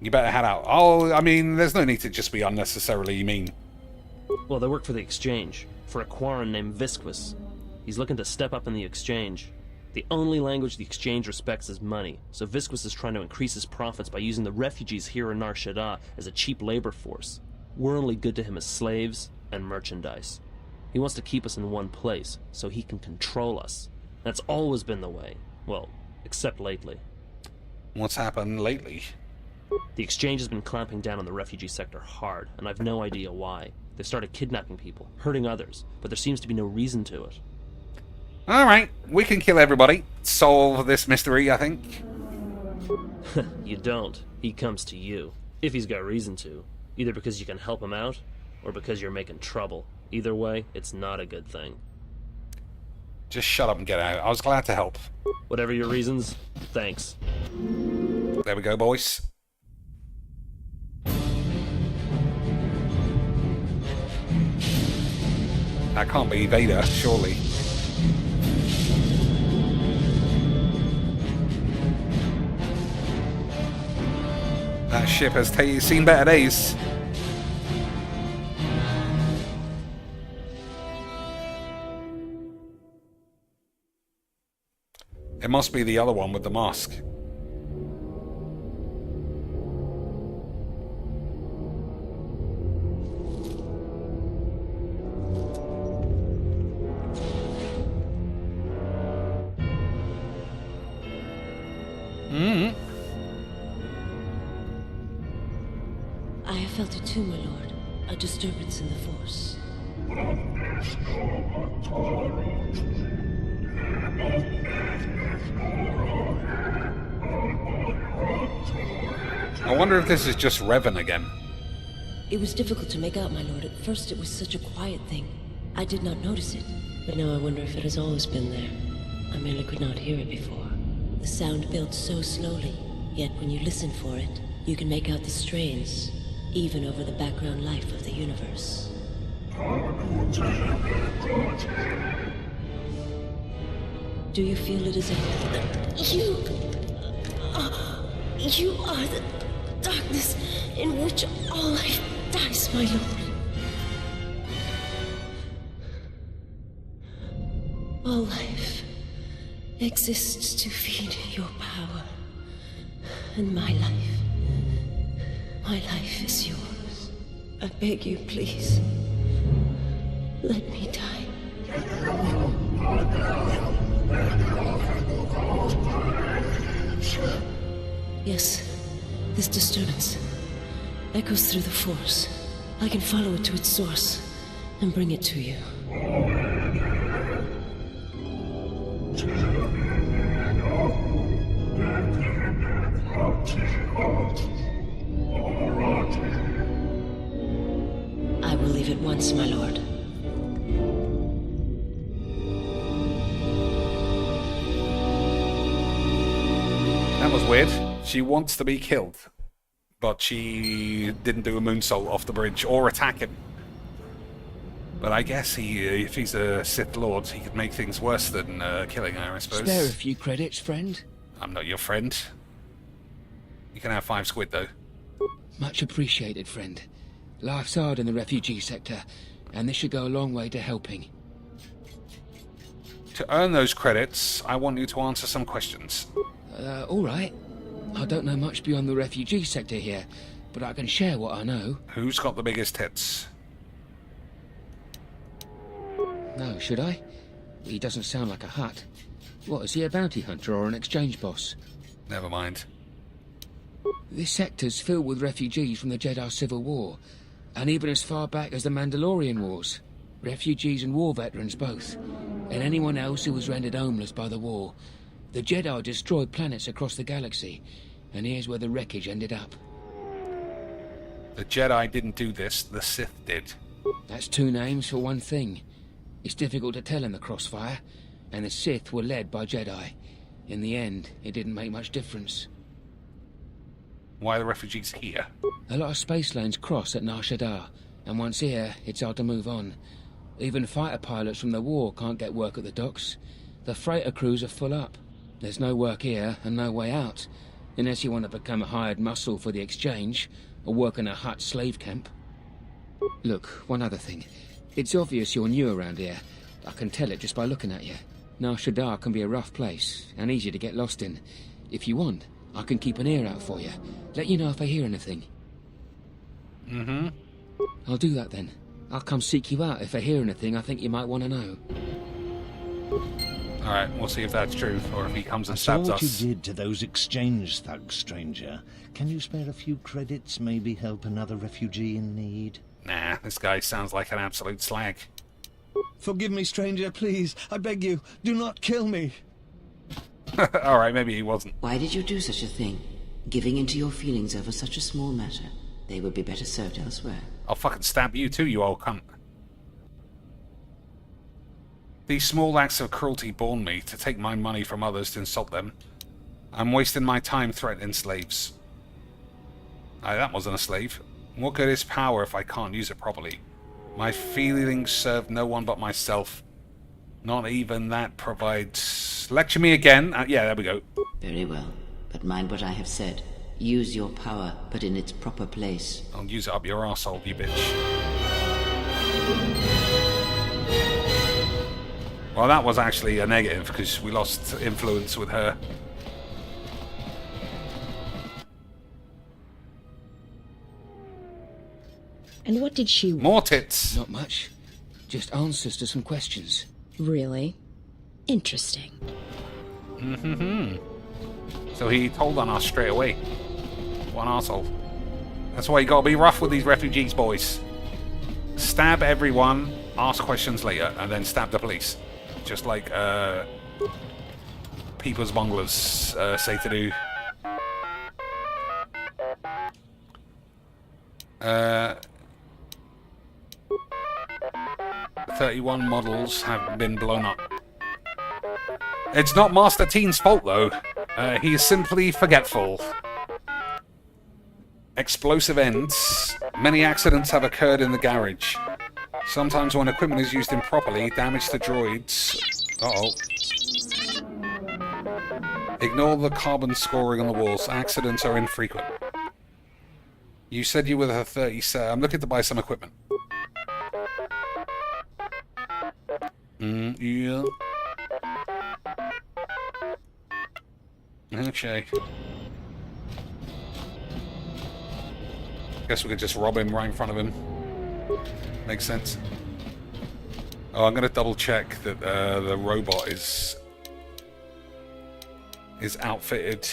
You better head out. Oh, I mean, there's no need to just be unnecessarily mean. Well, they work for the Exchange, for a Quarren named Visquis. He's looking to step up in the Exchange. The only language the Exchange respects is money, so Visquis is trying to increase his profits by using the refugees here in Nar Shaddaa as a cheap labor force. We're only good to him as slaves and merchandise. He wants to keep us in one place, so he can control us. That's always been the way. Well, except lately. What's happened lately? The Exchange has been clamping down on the refugee sector hard, and I've no idea why. They've started kidnapping people, hurting others, but there seems to be no reason to it. Alright, we can kill everybody. Solve this mystery, I think. You don't. He comes to you. If he's got reason to. Either because you can help him out, or because you're making trouble. Either way, it's not a good thing. Just shut up and get out. I was glad to help. Whatever your reasons, thanks. There we go, boys. That can't be Vader, surely. That ship has seen better days. It must be the other one with the mask. I have felt it too, my lord. A disturbance in the Force. I wonder if this is just Revan again. It was difficult to make out, my lord. At first it was such a quiet thing. I did not notice it. But now I wonder if it has always been there. I merely could not hear it before. The sound built so slowly, yet when you listen for it, you can make out the strains, even over the background life of the universe. Do you feel it as if... You are the darkness in which all life dies, my lord. All life exists to feed your power. And my life is yours. I beg you, please. Let me die. Yes, this disturbance echoes through the Force. I can follow it to its source and bring it to you. I will leave at once, my lord. That was weird. She wants to be killed, but she didn't do a moonsault off the bridge or attack him. But I guess if he's a Sith Lord, he could make things worse than killing her, I suppose. Spare a few credits, friend. I'm not your friend. You can have 5 squid, though. Much appreciated, friend. Life's hard in the refugee sector, and this should go a long way to helping. To earn those credits, I want you to answer some questions. All right. I don't know much beyond the refugee sector here, but I can share what I know. Who's got the biggest tits? No, should I? He doesn't sound like a Hutt. What, is he a bounty hunter or an exchange boss? Never mind. This sector's filled with refugees from the Jedi Civil War, and even as far back as the Mandalorian Wars. Refugees and war veterans both, and anyone else who was rendered homeless by the war. The Jedi destroyed planets across the galaxy, and here's where the wreckage ended up. The Jedi didn't do this, the Sith did. That's 2 names for one thing. It's difficult to tell in the crossfire, and the Sith were led by Jedi. In the end, it didn't make much difference. Why are the refugees here? A lot of space lanes cross at Nar Shaddaa, and once here, it's hard to move on. Even fighter pilots from the war can't get work at the docks. The freighter crews are full up. There's no work here and no way out, unless you want to become a hired muscle for the exchange, or work in a Hutt slave camp. Look, one other thing. It's obvious you're new around here. I can tell it just by looking at you. Nar Shaddaa can be a rough place, and easy to get lost in. If you want, I can keep an ear out for you. Let you know if I hear anything. Mm-hmm. I'll do that then. I'll come seek you out if I hear anything I think you might want to know. Alright, we'll see if that's true, or if he comes and I saw stabs what us. you did to those exchange thugs, stranger. Can you spare a few credits, maybe help another refugee in need? Nah, this guy sounds like an absolute slag. Forgive me, stranger, please. I beg you, do not kill me. Alright, maybe he wasn't. Why did you do such a thing? Giving in to your feelings over such a small matter. They would be better served elsewhere. I'll fucking stab you too, you old cunt. These small acts of cruelty born me to take my money from others to insult them. I'm wasting my time threatening slaves. That wasn't a slave. What good is power if I can't use it properly? My feelings serve no one but myself. Not even that provides... Lecture me again. Yeah, there we go. Very well. But mind what I have said. Use your power, but in its proper place. I'll use it up your arsehole, you bitch. Well, that was actually a negative, because we lost influence with her. And what did she want? More tits! Not much. Just answers to some questions. Really? Interesting. Mm-hmm. So he told on us straight away. What an arsehole. That's why you gotta be rough with these refugees, boys. Stab everyone, ask questions later, and then stab the police. Just like, people's Bonglers say to do. 31 models have been blown up. It's not Master Teen's fault, though. He is simply forgetful. Explosive ends. Many accidents have occurred in the garage. Sometimes when equipment is used improperly, damage to droids... Uh-oh. Ignore the carbon scoring on the walls. Accidents are infrequent. You said you were the 37. I'm looking to buy some equipment. Yeah. Okay. Guess we could just rob him right in front of him. Makes sense. Oh, I'm gonna double check that the robot is outfitted.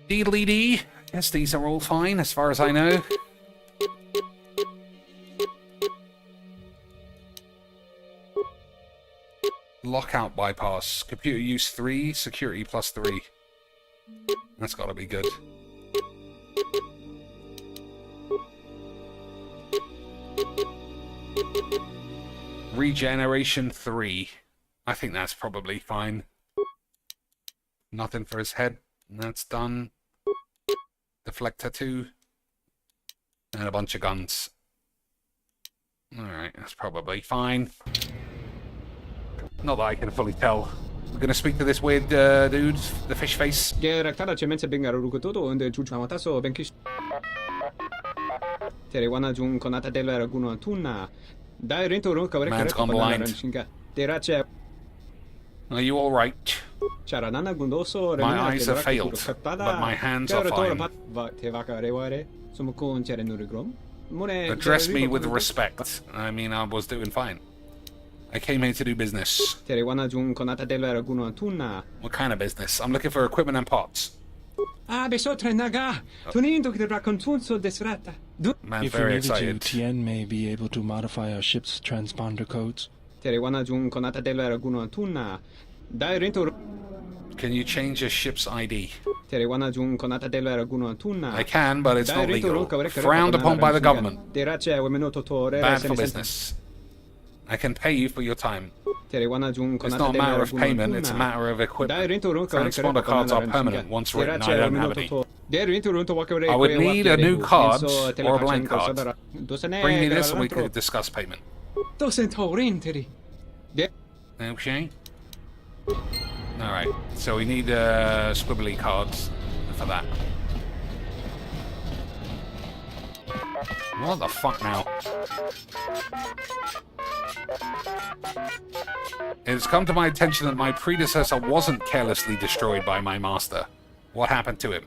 Deedly-dee. Yes, these are all fine, as far as I know. Lockout bypass. Computer use 3, security plus 3. That's gotta be good. Regeneration 3. I think that's probably fine. Nothing for his head. That's done. Deflector 2. And a bunch of guns. Alright, that's probably fine. Not that I can fully tell. We're gonna speak to this weird dude, the fish face. Man's gone blind. Are you alright? My eyes have failed, but my hands are fine. Address me with respect. I mean, I was doing fine. I came here to do business. What kind of business? I'm looking for equipment and parts. Man's very excited. Tien may be able to modify our ship's transponder codes. Can you change a ship's ID? I can, but it's not legal. Frowned upon by the government. Bad for business. I can pay you for your time. It's not a matter of payment, it's a matter of equipment. Transponder cards are permanent. Once written, I don't have any. I would need a new card or a blank card. Bring me this and we could discuss payment. Okay. Alright, so we need squibbly cards for that. What the fuck now? It has come to my attention that my predecessor wasn't carelessly destroyed by my master. What happened to him?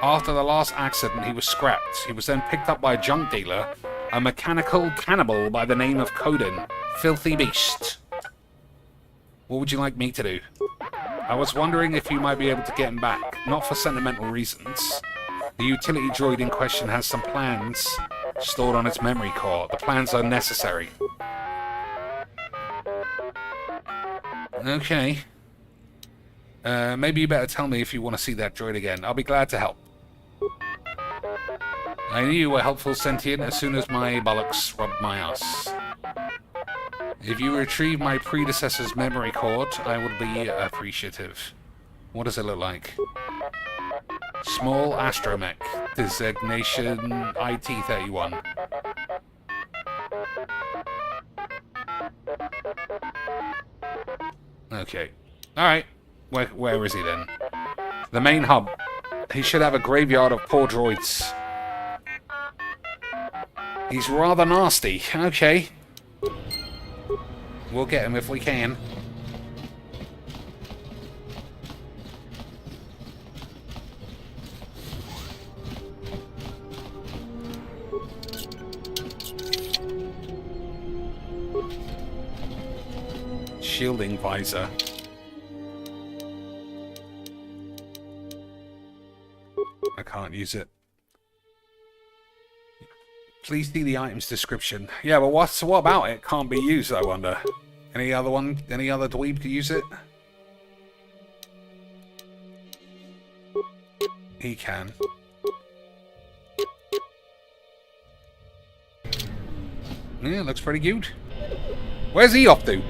After the last accident, he was scrapped. He was then picked up by a junk dealer, a mechanical cannibal by the name of Coden. Filthy beast. What would you like me to do? I was wondering if you might be able to get him back, not for sentimental reasons. The utility droid in question has some plans stored on its memory core. The plans are necessary. Okay. Maybe you better tell me if you want to see that droid again. I'll be glad to help. I knew you were helpful, sentient, as soon as my bollocks rubbed my ass. If you retrieve my predecessor's memory cord, I would be appreciative. What does it look like? Small astromech. Designation IT-31. Okay. Alright. Where is he then? The main hub. He should have a graveyard of poor droids. He's rather nasty. Okay. We'll get him if we can. Shielding visor. I can't use it. Please see the item's description. Yeah, but what about it? Can't be used, I wonder. Any other one? Any other dweeb to use it? He can. Yeah, looks pretty cute. Where's he off to?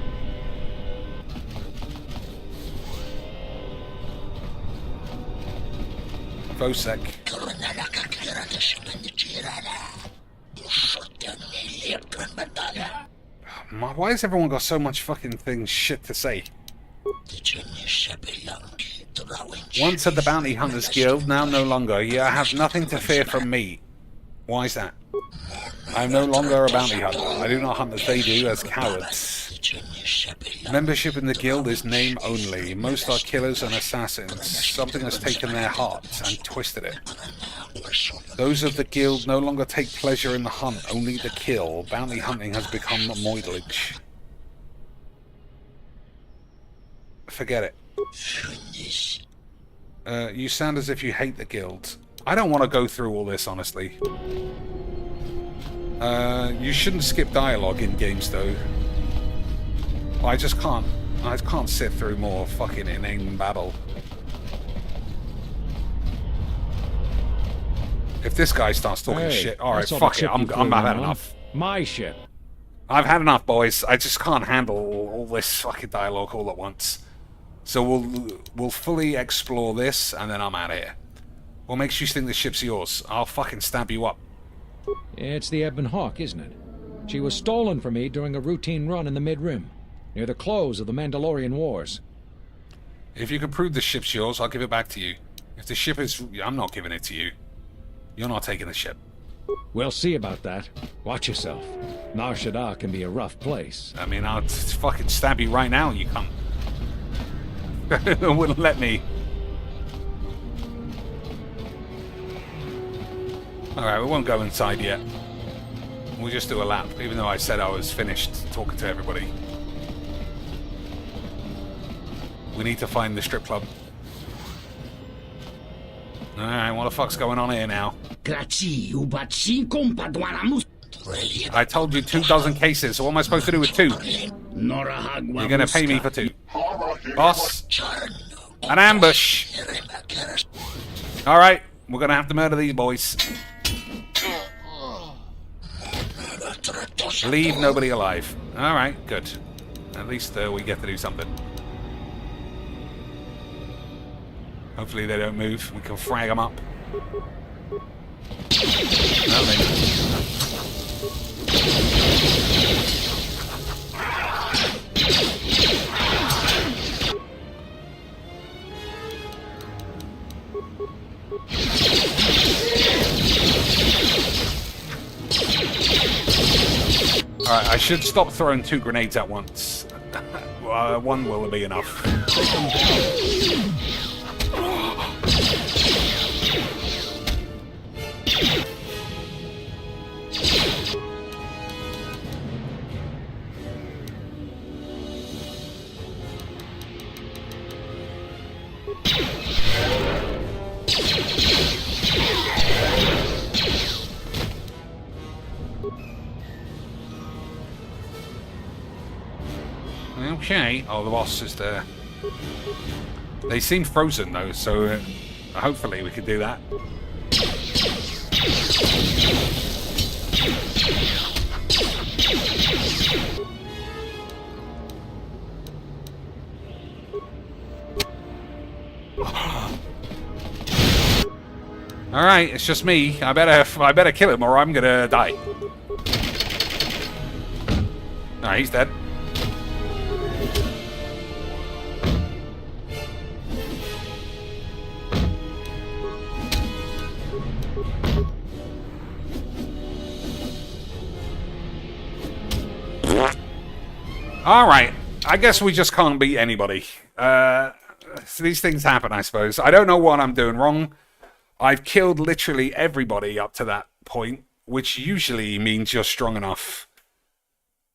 Fosec. Why has everyone got so much fucking shit to say? Once at the Bounty Hunters Guild, now no longer. You have nothing to fear from me. Why is that? I am no longer a bounty hunter. I do not hunt as they do, as cowards. Membership in the guild is name only. Most are killers and assassins. Something has taken their hearts and twisted it. Those of the guild no longer take pleasure in the hunt, only the kill. Bounty hunting has become moidage. Forget it. You sound as if you hate the guild. I don't want to go through all this, honestly. You shouldn't skip dialogue in games, though. I just can't. I can't sit through more fucking inane babble. If this guy starts talking shit, alright, fuck it. I've had enough. My ship. I've had enough, boys. I just can't handle all this fucking dialogue all at once. So we'll fully explore this, and then I'm out of here. What makes you think the ship's yours? I'll fucking stab you up. It's the Ebon Hawk, isn't it? She was stolen from me during a routine run in the Mid-Rim, near the close of the Mandalorian Wars. If you can prove the ship's yours, I'll give it back to you. If the ship is... I'm not giving it to you. You're not taking the ship. We'll see about that. Watch yourself. Nar Shaddaa can be a rough place. I mean, I'll fucking stab you right now, you cunt. Wouldn't let me. Alright, we won't go inside yet. We'll just do a lap, even though I said I was finished talking to everybody. We need to find the strip club. Alright, what the fuck's going on here now? I told you 24 cases, so what am I supposed to do with 2? You're gonna pay me for 2. Boss! An ambush! Alright, we're gonna have to murder these boys. Leave nobody alive. Alright, good. At least we get to do something. Hopefully they don't move. We can frag them up. No, they don't. Alright, I should stop throwing 2 grenades at once. One will be enough. Okay. Oh, the boss is there. They seem frozen though, so hopefully we can do that. All right, it's just me. I better kill him, or I'm gonna die. All right, he's dead. Alright, I guess we just can't beat anybody. So these things happen, I suppose. I don't know what I'm doing wrong. I've killed literally everybody up to that point, which usually means you're strong enough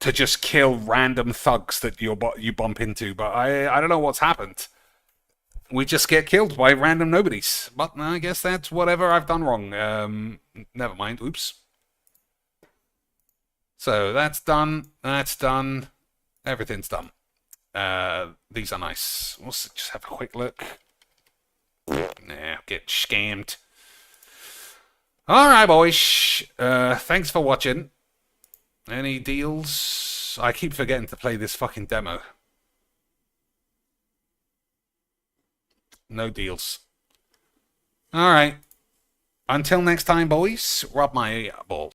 to just kill random thugs that you bump into. But I don't know what's happened. We just get killed by random nobodies. But I guess that's whatever I've done wrong. Never mind. Oops. So that's done. That's done. Everything's done. These are nice. We'll just have a quick look. Nah, get scammed. Alright, boys. Thanks for watching. Any deals? I keep forgetting to play this fucking demo. No deals. Alright. Until next time, boys. Rub my ball.